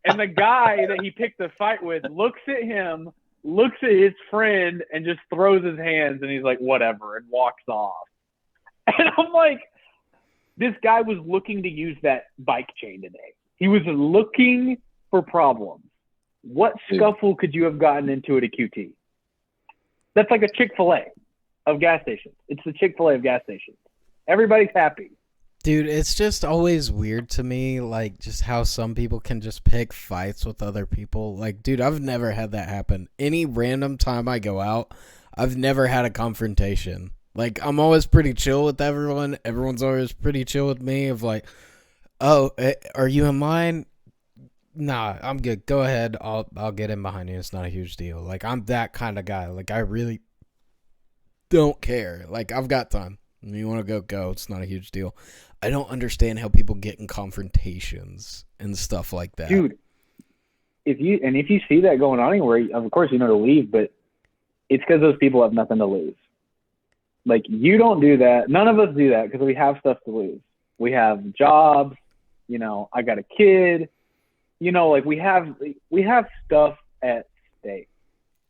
And the guy that he picked the fight with looks at him, looks at his friend, and just throws his hands, and he's like, whatever, and walks off. And I'm like, this guy was looking to use that bike chain today. He was looking for problems. What scuffle could you have gotten into at a QT? That's like a Chick-fil-A of gas stations. It's the Chick-fil-A of gas stations. Everybody's happy. Dude, it's just always weird to me, like, just how some people can just pick fights with other people. Like, dude, I've never had that happen. Any random time I go out, I've never had a confrontation. Like, I'm always pretty chill with everyone. Everyone's always pretty chill with me of like, oh, are you in line? Nah, I'm good. Go ahead. I'll get in behind you. It's not a huge deal. Like, I'm that kind of guy. Like, I really don't care. Like, I've got time. If you want to go. It's not a huge deal. I don't understand how people get in confrontations and stuff like that. Dude, if you see that going on anywhere, of course you know to leave, but it's because those people have nothing to lose. Like, you don't do that. None of us do that because we have stuff to lose. We have jobs. I got a kid. Like, we have stuff at stake.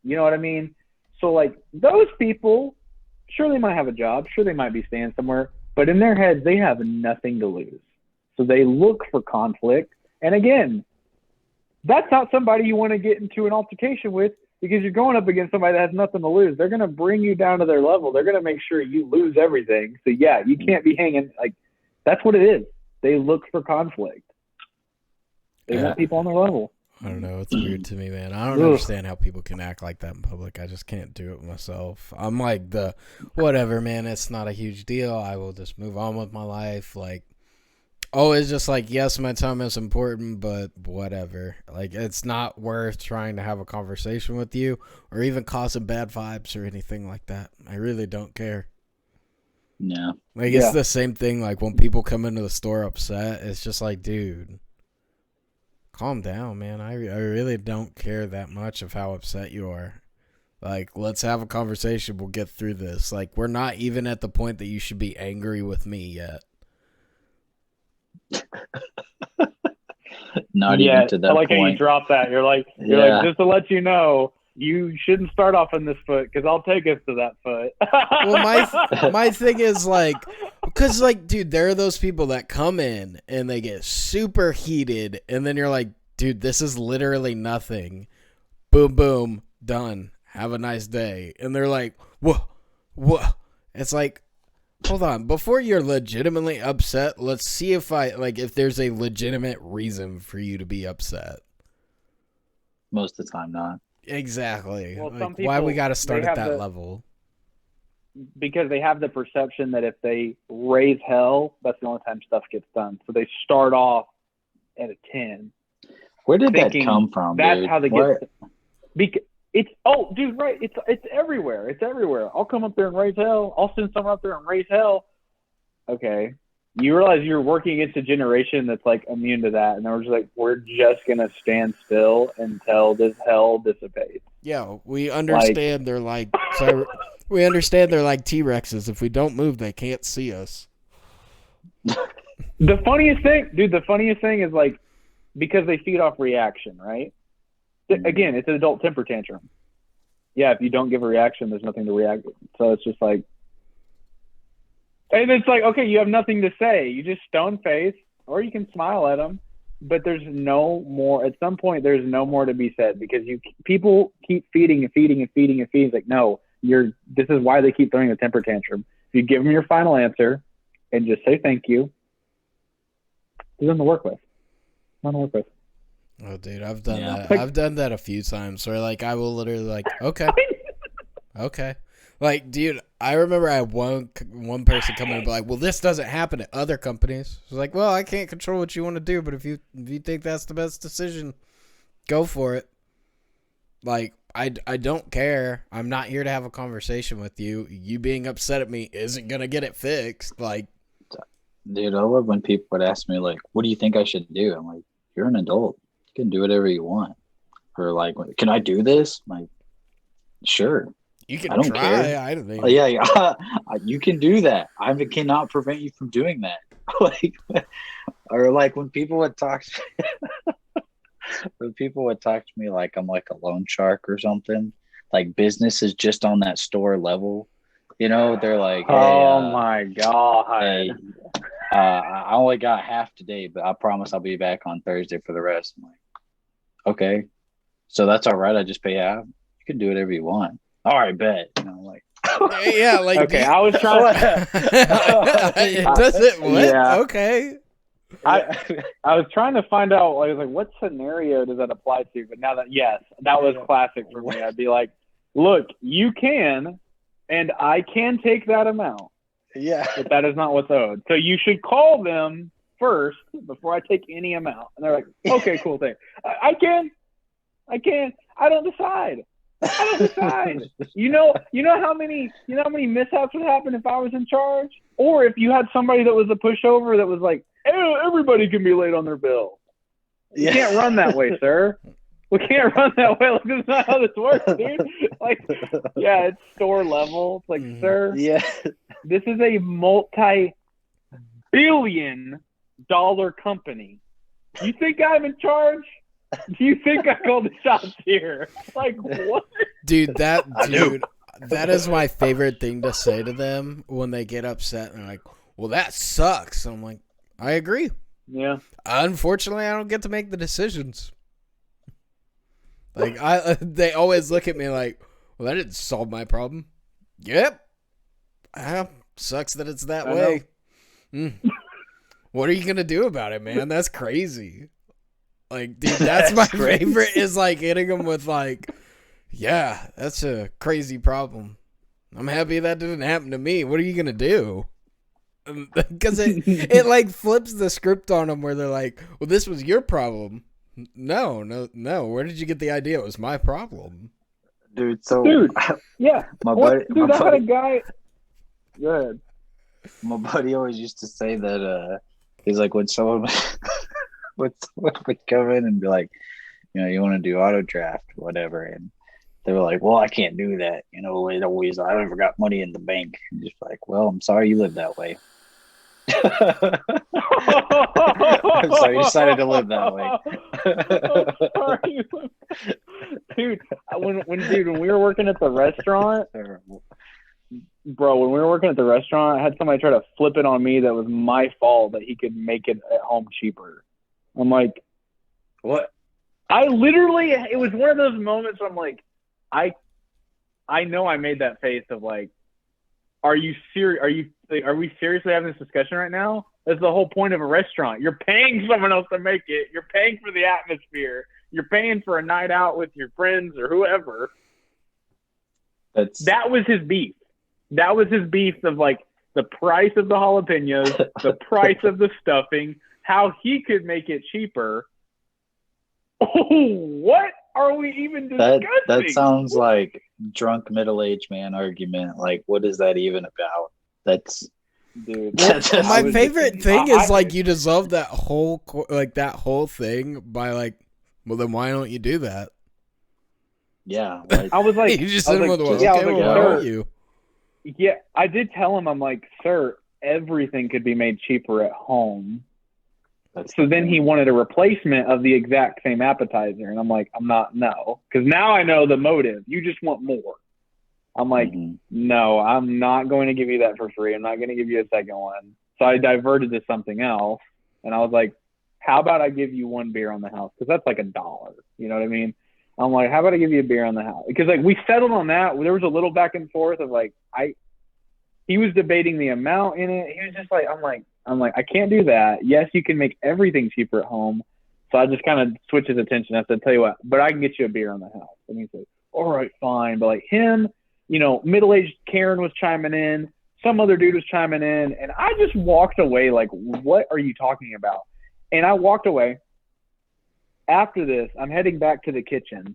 You know what I mean? So, like, those people, sure, they might have a job. Sure, they might be staying somewhere. But in their heads, they have nothing to lose. So they look for conflict. And again, that's not somebody you want to get into an altercation with because you're going up against somebody that has nothing to lose. They're going to bring you down to their level. They're going to make sure you lose everything. So, yeah, you can't be hanging. Like, that's what it is. They look for conflict. They want people on their level. I don't know. It's weird to me, man. I don't understand how people can act like that in public. I just can't do it myself. I'm like whatever, man. It's not a huge deal. I will just move on with my life. Like, always just like, yes, my time is important, but whatever. Like, it's not worth trying to have a conversation with you or even causing bad vibes or anything like that. I really don't care. Yeah. Like, it's the same thing, like, when people come into the store upset, it's just like, dude, calm down, man. I really don't care that much of how upset you are. Like, let's have a conversation. We'll get through this. Like, we're not even at the point that you should be angry with me yet. Not even to that point. I like how you drop that. You're like, just to let you know, you shouldn't start off on this foot because I'll take us to that foot. Well, my thing is, like, because, like, dude, there are those people that come in and they get super heated, and then you're like, dude, this is literally nothing. Boom, boom, done. Have a nice day. And they're like, whoa. It's like, hold on. Before you're legitimately upset, let's see if there's a legitimate reason for you to be upset. Most of the time, not. Exactly. Well, like, why we got to start at that level? Because they have the perception that if they raise hell, that's the only time stuff gets done. So they start off at a 10. Where did that come from, That's dude? how they get. Because right. It's everywhere. It's everywhere. I'll come up there and raise hell. I'll send someone up there and raise hell. Okay. You realize you're working against a generation that's like immune to that, and we're just gonna stand still until this hell dissipates. Yeah, we understand they're like we understand they're like T-Rexes. If we don't move, they can't see us. The funniest thing is, like, because they feed off reaction, right? Again, it's an adult temper tantrum. Yeah, if you don't give a reaction, there's nothing to react with. So it's just like, and it's like, okay, you have nothing to say. You just stone face, or you can smile at them, but there's no more. At some point, there's no more to be said because people keep feeding. It's like, no, this is why they keep throwing a temper tantrum. If you give them your final answer and just say thank you, there's nothing to work with. Oh, dude, I've done that. I've done that a few times where, like, I will literally, like, okay. Like, dude, I remember I had one person come in and be like, well, this doesn't happen at other companies. I was like, well, I can't control what you want to do, but if you think that's the best decision, go for it. Like, I don't care. I'm not here to have a conversation with you. You being upset at me isn't going to get it fixed. Like, dude, I love when people would ask me, like, what do you think I should do? I'm like, you're an adult. You can do whatever you want. Or like, can I do this? I'm like, sure. You can try. I don't think. Yeah. You can do that. I cannot prevent you from doing that. Like, or like when people would talk to me like I'm like a loan shark or something. Like business is just on that store level. You know, they're like, hey, oh my God. Hey, I only got half today, but I promise I'll be back on Thursday for the rest. I'm like, okay, so that's all right. I just pay half. You can do whatever you want. All right, bet. You know, like, yeah, like, okay. I was trying. Does it? What? Yeah. Okay. I was trying to find out. I was like, what scenario does that apply to? But now that that was classic for me. I'd be like, look, you can, and I can take that amount. Yeah. But that is not what's owed. So you should call them first before I take any amount. And they're like, okay, cool thing. I can. I don't decide. You know how many mishaps would happen if I was in charge? Or if you had somebody that was a pushover that was like, oh, everybody can be late on their bill. You can't run that way, sir. We can't run that way. Like, that's not how this works, dude. Like, yeah, it's store level. It's like, sir, this is a multi-billion-dollar company. You think I'm in charge? Do you think I call the shots here? Like, what? Dude, that is my favorite thing to say to them when they get upset and they're like, well, that sucks. I'm like, I agree. Yeah. Unfortunately, I don't get to make the decisions. Like, they always look at me like, well, that didn't solve my problem. Yep. Sucks that it's that way. What are you going to do about it, man? That's crazy. Like, dude, that's my favorite is, like, hitting them with, like, yeah, that's a crazy problem. I'm happy that didn't happen to me. What are you going to do? Because it, like, flips the script on them where they're like, well, this was your problem. No. Where did you get the idea it was my problem? Dude, so... yeah. I had a guy... Go ahead. My buddy always used to say that he's like when someone would come in and be like, you want to do auto draft, whatever, and they were like, well, I can't do that. I never got money in the bank. And just like, well, I'm sorry you live that way. I'm sorry you decided to live that way. Dude, when we were working at the restaurant, bro, when we were working at the restaurant, I had somebody try to flip it on me that was my fault that he could make it at home cheaper. I'm like, what? It was one of those moments where I'm like, I know I made that face of like, are you serious? Are we seriously having this discussion right now? That's the whole point of a restaurant. You're paying someone else to make it. You're paying for the atmosphere. You're paying for a night out with your friends or whoever. That was his beef. That was his beef of like the price of the jalapenos, the price of the stuffing, how he could make it cheaper. Oh, what are we even discussing? That sounds like drunk middle-aged man argument. Like, what is that even about? Dude. My favorite thing is like you dissolve that whole thing by like, well, then why don't you do that? Yeah, I was like, you just said, why are you? Yeah, I did tell him, I'm like, sir, everything could be made cheaper at home. So then he wanted a replacement of the exact same appetizer. And I'm like, no. Because now I know the motive. You just want more. I'm like, no, I'm not going to give you that for free. I'm not going to give you a second one. So I diverted to something else. And I was like, how about I give you one beer on the house? Because that's like $1. You know what I mean? I'm like, how about I give you a beer on the house? Because like we settled on that. There was a little back and forth of like, he was debating the amount in it. He was just like, I'm like, I can't do that. Yes, you can make everything cheaper at home. So I just kind of switched his attention. I said, tell you what, but I can get you a beer on the house. And he said, all right, fine. But like him, middle-aged Karen was chiming in. Some other dude was chiming in. And I just walked away like, what are you talking about? And I walked away. After this, I'm heading back to the kitchen.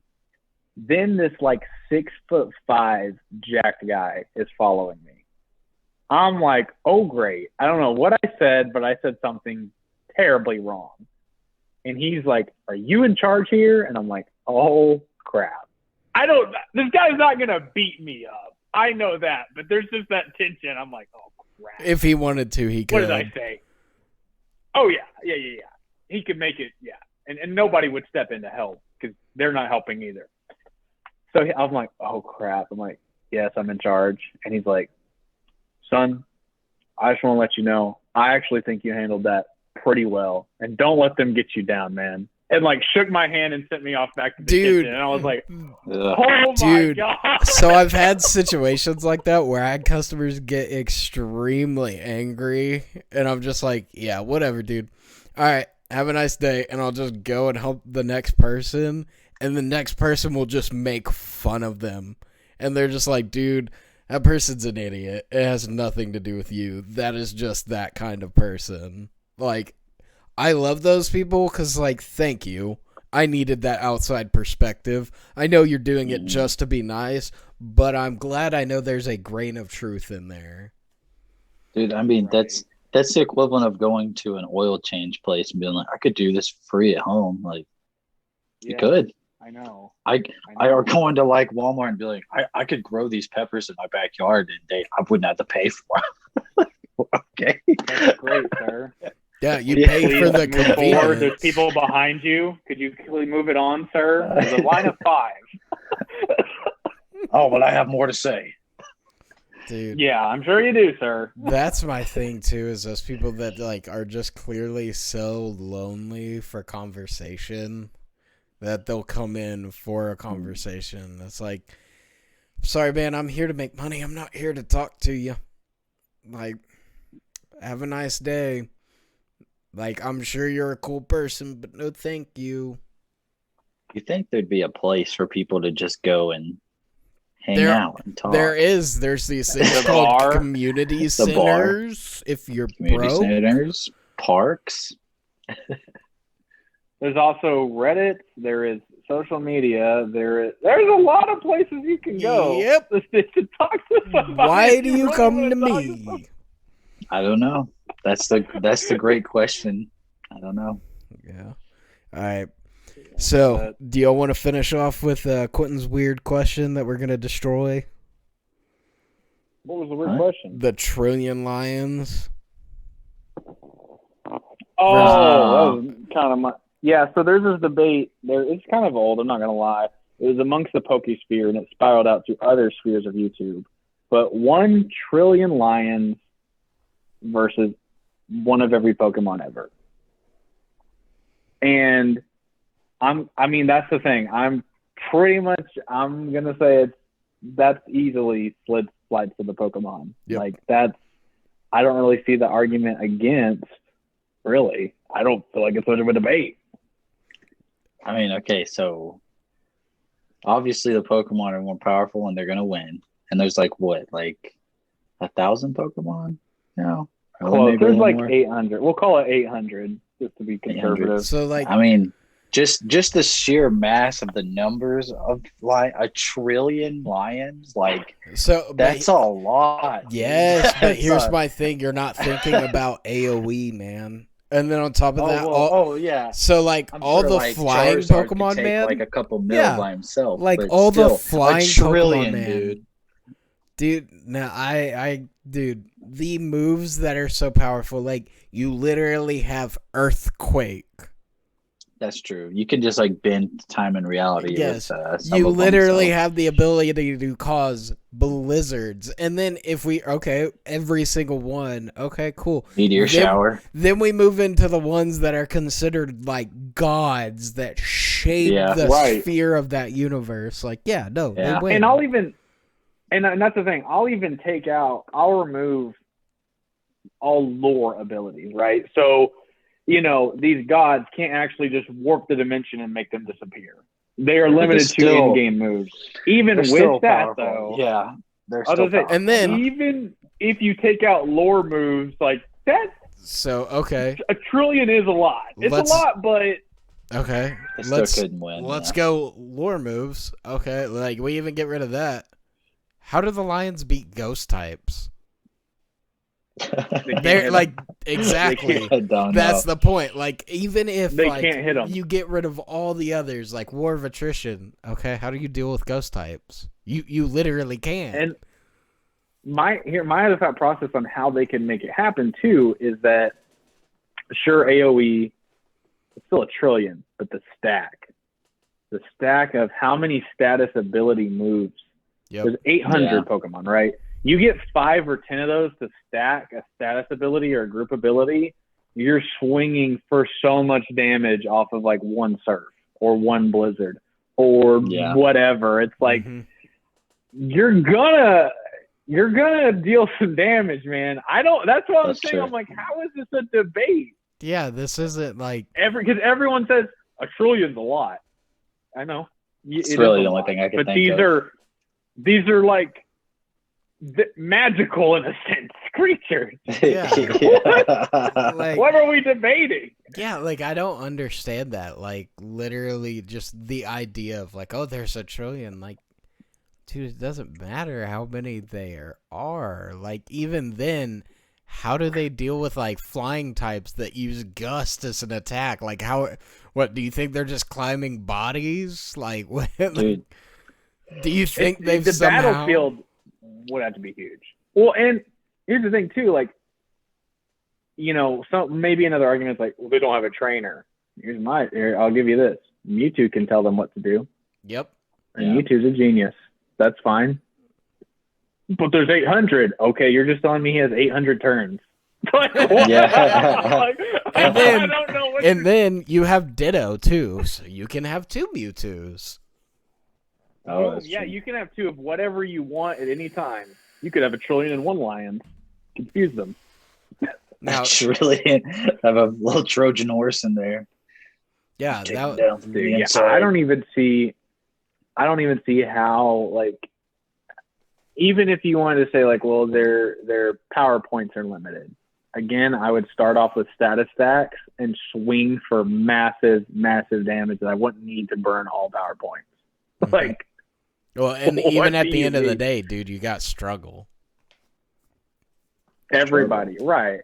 Then this like 6'5" jacked guy is following me. I'm like, oh, great. I don't know what I said, but I said something terribly wrong. And he's like, are you in charge here? And I'm like, oh, crap. This guy's not going to beat me up. I know that. But there's just that tension. I'm like, oh, crap. If he wanted to, he could. What did I say? Oh, yeah. He could make it, yeah. And nobody would step in to help because they're not helping either. So I'm like, oh, crap. I'm like, yes, I'm in charge. And he's like, son, I just want to let you know, I actually think you handled that pretty well. And don't let them get you down, man. And like shook my hand and sent me off back to the kitchen. And I was like, oh my God. So I've had situations like that where I had customers get extremely angry. And I'm just like, yeah, whatever, dude. All right, have a nice day. And I'll just go and help the next person. And the next person will just make fun of them. And they're just like, dude, that person's an idiot. It has nothing to do with you. That is just that kind of person. Like, I love those people because, like, thank you. I needed that outside perspective. I know you're doing it just to be nice, but I'm glad I know there's a grain of truth in there. Dude, I mean, that's the equivalent of going to an oil change place and being like, I could do this free at home. Like, you could. I know. Or going to like Walmart and be like, I could grow these peppers in my backyard and I wouldn't have to pay for them. Okay. That's great, sir. Yeah, you pay for the convenience. There's people behind you. Could you quickly move it on, sir? There's a line of 5. Oh, but I have more to say. Dude. Yeah, I'm sure you do, sir. That's my thing too, is those people that like are just clearly so lonely for conversation that they'll come in for a conversation. It's like, sorry, man, I'm here to make money. I'm not here to talk to you. Like, have a nice day. Like, I'm sure you're a cool person, but no thank you. You think there'd be a place for people to just go and hang out and talk? There's these things called community centers. If you're community centers, parks. There's also Reddit. There is social media. There's a lot of places you can go. Yep. To talk to somebody. Why do you come to me? I don't know. That's the great question. I don't know. Yeah. All right. So, do y'all want to finish off with Quentin's weird question that we're gonna destroy? What was the weird question? The trillion lions. Oh, that was kind of my... Yeah, so there's this debate. It's kind of old, I'm not going to lie. It was amongst the Pokesphere, and it spiraled out to other spheres of YouTube. But 1 trillion lions versus one of every Pokemon ever. And that's the thing. I'm going to say that's easily slides to the Pokemon. Yep. Like, I don't really see the argument against, really. I don't feel like it's much of a debate. I mean, okay, so obviously the Pokemon are more powerful and they're going to win. And there's like 1,000 Pokemon now? Close. There's like 800. We'll call it 800 just to be conservative. So like, I mean, just the sheer mass of the numbers of like 1 trillion lions, like, so that's a lot. Yes, but here's my thing: you're not thinking about AOE, man. And then on top of that, yeah. So like all the flying Pokemon, man, like a couple mil by himself. Like all the flying Pokemon, man. Dude, no, dude, the moves that are so powerful, like you literally have Earthquake. That's true. You can just like bend time and reality. Yes, you literally have the ability to cause blizzards, and then every single one. Okay, cool. Meteor shower. Then we move into the ones that are considered like gods that shape the sphere of that universe. Like, they win. And I'll even, and that's the thing. I'll remove all lore abilities, right? So, these gods can't actually just warp the dimension and make them disappear. They are limited to in-game moves. Even with that, though. Yeah. They're still powerful. And then, even if you take out lore moves, like that. So, okay. 1 trillion is a lot. It's a lot, but. Okay. Still couldn't win. Let's go lore moves. Okay. Like, we even get rid of that. How do the lions beat ghost types? They're like, exactly. That's the point. Like, even if they can't hit them, you get rid of all the others, like War of Attrition. Okay, how do you deal with ghost types? You literally can't. And my other thought process on how they can make it happen too is that, sure, AOE it's still 1 trillion, but the stack of how many status ability moves. There's 800 Pokemon, right? You get 5 or 10 of those to stack a status ability or a group ability, you're swinging for so much damage off of like 1 Surf or 1 Blizzard or whatever. It's like you're gonna deal some damage, man. That's what I'm saying. True. I'm like, how is this a debate? Yeah, this isn't like because everyone says 1 trillion's a lot. I know. It's really the only thing I can think of. These are like magical in a sense creatures. Like, what are we debating? Yeah, like I don't understand that. Like literally just the idea of like, oh, there's 1 trillion. Like, dude, it doesn't matter how many there are. Like even then, how do they deal with like flying types that use gust as an attack? Like what do you think they're just climbing bodies? Like what? Dude. Do you think the battlefield would have to be huge? Well, and here's the thing too, like, maybe another argument is like, well, they don't have a trainer. I'll give you this. Mewtwo can tell them what to do. Yep. And Mewtwo's a genius. That's fine. But there's 800. Okay, you're just telling me he has 800 turns. Like, what? Like, and then you have Ditto too, so you can have 2 Mewtwo's. Oh, yeah, you can have 2 of whatever you want at any time. You could have 1 trillion and 1 lion. Confuse them. Now, really have a little Trojan horse in there. Yeah, I don't even see how, like, even if you wanted to say like, well, their power points are limited. Again, I would start off with status stacks and swing for massive, massive damage that I wouldn't need to burn all power points. Like. Well, and even at the end of the day, dude, you got struggle. Everybody, right.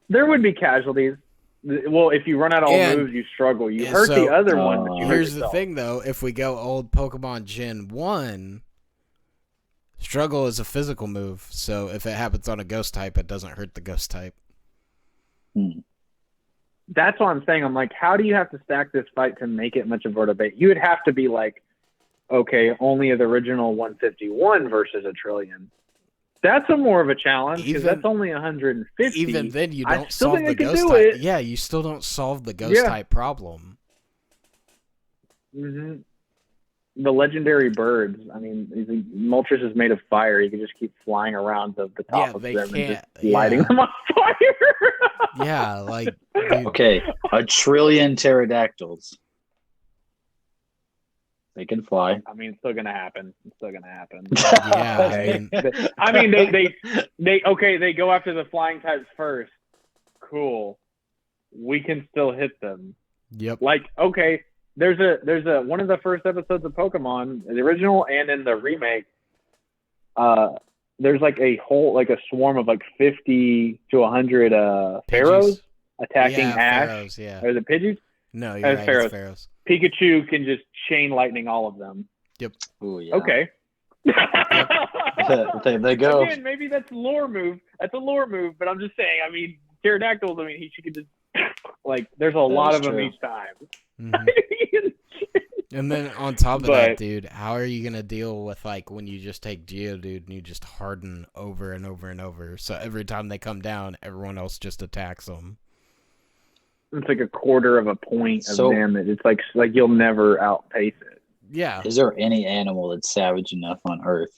There would be casualties. Well, if you run out of all moves, you struggle. You hurt the other one, but you hurt Here's yourself. the thing, though. If we go old Pokemon Gen 1, struggle is a physical move. So if it happens on a ghost type, it doesn't hurt the ghost type. That's what I'm saying. I'm like, how do you have to stack this fight to make it much of a debate? You would have to be like, okay, only the original 151 versus a trillion. That's a more of a challenge because that's only 150. Even then, you don't solve the ghost type. Yeah, you still don't solve the ghost type problem. Mm-hmm. The legendary birds. I mean, Moltres is made of fire. You can just keep flying around the top of them and just lighting them on fire. Yeah, like... Dude. Okay, a trillion pterodactyls. They can fly. I mean, it's still gonna happen. Yeah, they go after the flying types first. Cool. We can still hit them. Yep. Like, okay, there's a one of the first episodes of Pokemon, the original and in the remake. There's like a swarm of like 50 to 100 pharaohs attacking Ash. Pharaohs, yeah. Or the Pidgeys? No, you're right. Pharaohs. It's pharaohs. Pikachu can just chain lightning all of them. Yep. Ooh, yeah. Okay. They go. Again, maybe that's a lore move. That's a lore move, but I'm just saying. I mean, pterodactyls. I mean, she could just like. There's a lot of them each time. Mm-hmm. And then on top of that, dude, how are you gonna deal with like when you just take Geodude and you just harden over and over and over? So every time they come down, everyone else just attacks them. It's like a quarter of a point of damage. It's like you'll never outpace it. Yeah. Is there any animal that's savage enough on Earth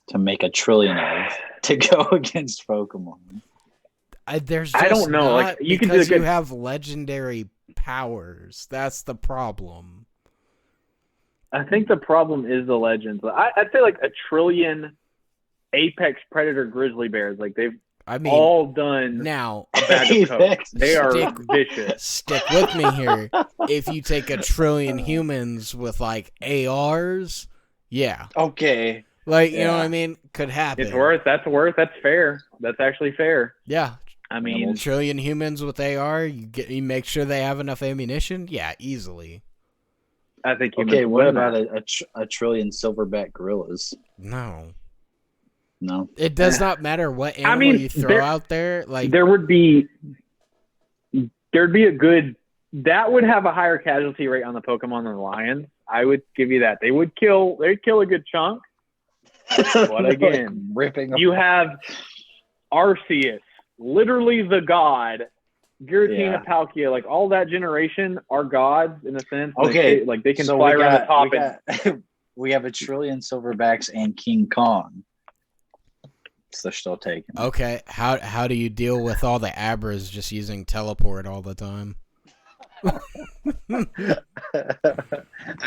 to make a trillion of to go against Pokemon? I don't know. Like you have legendary powers. That's the problem. I think the problem is the legends. I'd say like a trillion apex predator grizzly bears. Like they've all done now. A bag of coke. They are vicious. Stick with me here. If you take a trillion humans with like ARs, yeah. Okay. Like, you know what I mean? Could happen. That's fair. That's actually fair. Yeah. I mean, a trillion humans with AR, you make sure they have enough ammunition? Yeah, easily. I think okay, what about a trillion silverback gorillas? No. It does not matter what animal you throw out there. Like there'd be a good that would have a higher casualty rate on the Pokemon than the lions. I would give you that. They'd kill a good chunk. But again, you have Arceus, literally the god. Giratina, Palkia, like all that generation are gods in a sense. Okay, like they can fly around the top. We have a trillion silverbacks and King Kong. So they're still taken. Okay, how do you deal with all the Abras just using teleport all the time? There's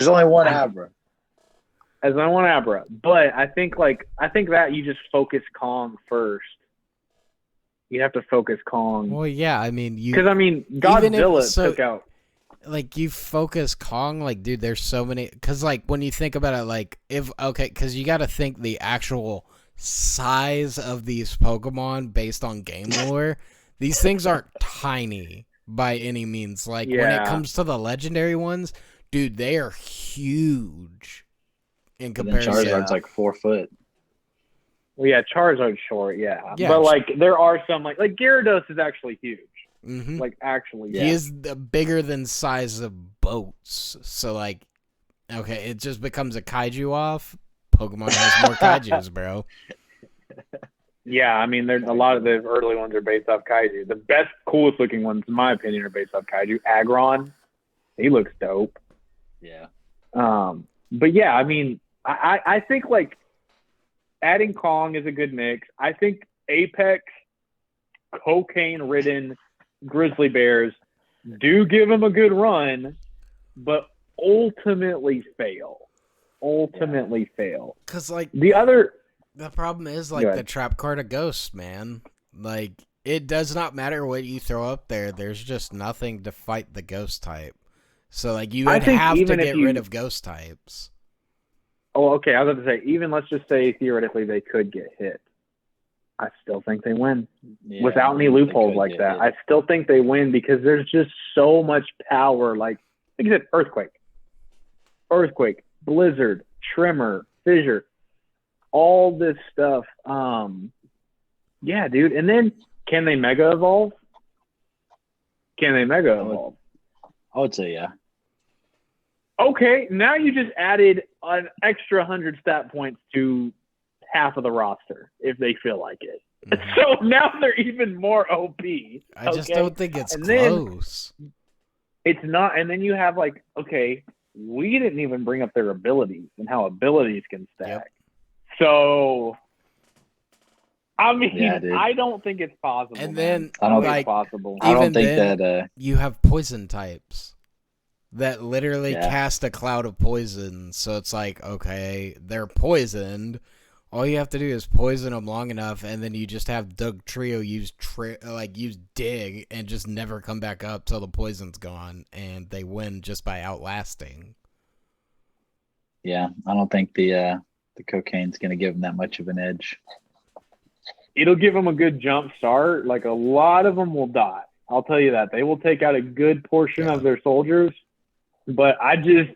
only one Abra. There's only one Abra, but I think that you just focus Kong first. You have to focus Kong. Well, yeah, I mean, Godzilla took out. Like, you focus Kong, like, dude, there's so many. Because, like, when you think about it, like, because you got to think the actual size of these Pokemon based on game lore. These things aren't tiny by any means. Like, when it comes to the legendary ones, dude, they are huge in comparison. Charizard's like 4 foot. Well, yeah, Charizard's short, but like there are some like Gyarados is actually huge. Mm-hmm. Like actually, he is bigger than size of boats. So like, okay, it just becomes a kaiju off. Pokemon has more kaijus, bro. Yeah, I mean, there's a lot of the early ones are based off kaiju. The best, coolest looking ones, in my opinion, are based off kaiju. Aggron, he looks dope. Yeah. But yeah, I mean, I think like. Adding Kong is a good mix. I think Apex, cocaine-ridden grizzly bears do give them a good run, but ultimately fail. Fail. Because, like, the problem is, like, the trap card of Ghost, man. Like, it does not matter what you throw up there. There's just nothing to fight the Ghost type. So, like, you would have to get rid of Ghost types. Oh, okay. I was about to say, even let's just say theoretically they could get hit. I still think they win without any loopholes like that. I still think they win because there's just so much power. Like you said, earthquake, blizzard, tremor, fissure, all this stuff. Yeah, dude. And then can they mega evolve? I would say yeah. Okay, now you just added an extra 100 stat points to half of the roster if they feel like it. Mm-hmm. So now they're even more OP. I just don't think it's close. It's not. And then you have like, okay, we didn't even bring up their abilities and how abilities can stack. Yep. So, I mean, I don't think it's possible. And then, I don't think it's possible. I don't think that you have poison types that literally cast a cloud of poison. So it's like, okay, they're poisoned. All you have to do is poison them long enough, and then you just have Doug Trio use dig and just never come back up till the poison's gone, and they win just by outlasting. Yeah, I don't think the cocaine's going to give them that much of an edge. It'll give them a good jump start. Like a lot of them will die. I'll tell you that. They will take out a good portion of their soldiers. But I just,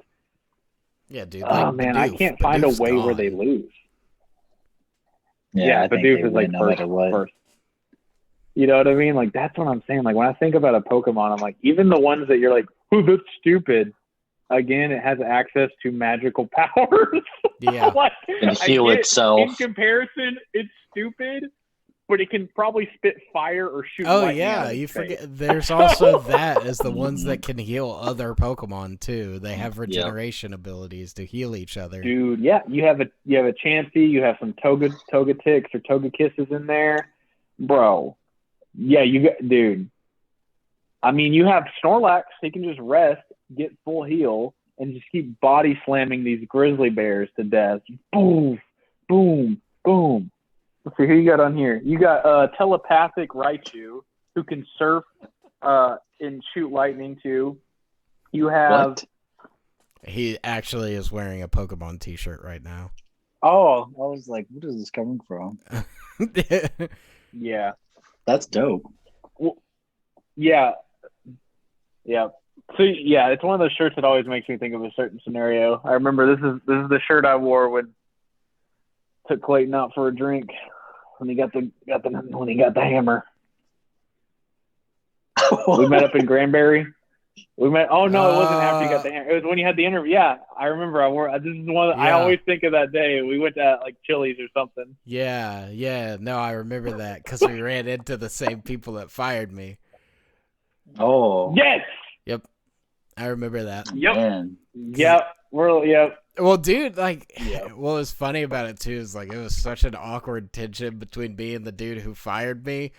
dude. Oh man, I can't find a way where they lose. Yeah, Bidoof is like first. You know what I mean? Like that's what I'm saying. Like when I think about a Pokemon, I'm like, even the ones that you're like, oh, that's stupid. Again, it has access to magical powers. Yeah, like, and heal itself. In comparison, it's stupid. But it can probably spit fire or shoot. Oh yeah, you forget. There's also that as the ones that can heal other Pokemon too. They have regeneration abilities to heal each other. Dude, yeah, you have a Chansey, you have some Togeticks or Togekisses in there, bro. Yeah, dude. I mean, you have Snorlax. He can just rest, get full heal, and just keep body slamming these grizzly bears to death. Boom, boom, boom. Let's see who you got on here. You got telepathic Raichu who can surf and shoot lightning too. You have. What? He actually is wearing a Pokemon T-shirt right now. Oh, I was like, what is this coming from? Yeah, that's dope. Well, yeah. So yeah, it's one of those shirts that always makes me think of a certain scenario. I remember this is the shirt I wore when took Clayton out for a drink when he got the hammer. We met up in Granbury. Oh no, it wasn't after you got the hammer. It was when you had the interview. Yeah, I remember. This is one. I always think of that day. We went to like Chili's or something. Yeah. No, I remember that because we ran into the same people that fired me. Oh. Yes. Yep. I remember that. Yep. Man. Yep. Well, dude, what was funny about it too is like it was such an awkward tension between me and the dude who fired me.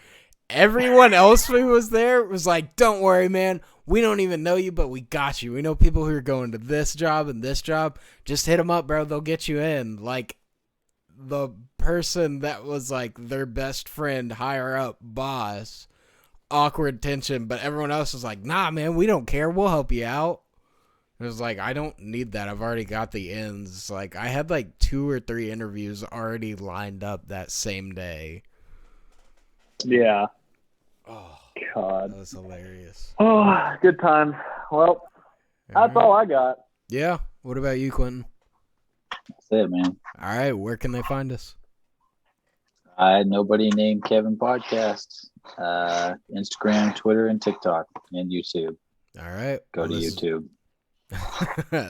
Everyone else who was there was like, "Don't worry, man. We don't even know you, but we got you. We know people who are going to this job and this job. Just hit them up, bro. They'll get you in." Like the person that was like their best friend, higher up boss, awkward tension, but everyone else was like, "Nah, man, we don't care. We'll help you out." It was like, I don't need that. I've already got the ends. Like, I had like 2 or 3 interviews already lined up that same day. Yeah. Oh, God. That was hilarious. Oh, good times. Well, that's all I got. Yeah. What about you, Quentin? That's it, man. All right. Where can they find us? Nobody Named Kevin podcast. Instagram, Twitter, and TikTok, and YouTube. All right. Go to YouTube.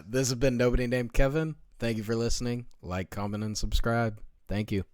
This has been Nobody Named Kevin. Thank you for listening. Like, comment, and subscribe. Thank you.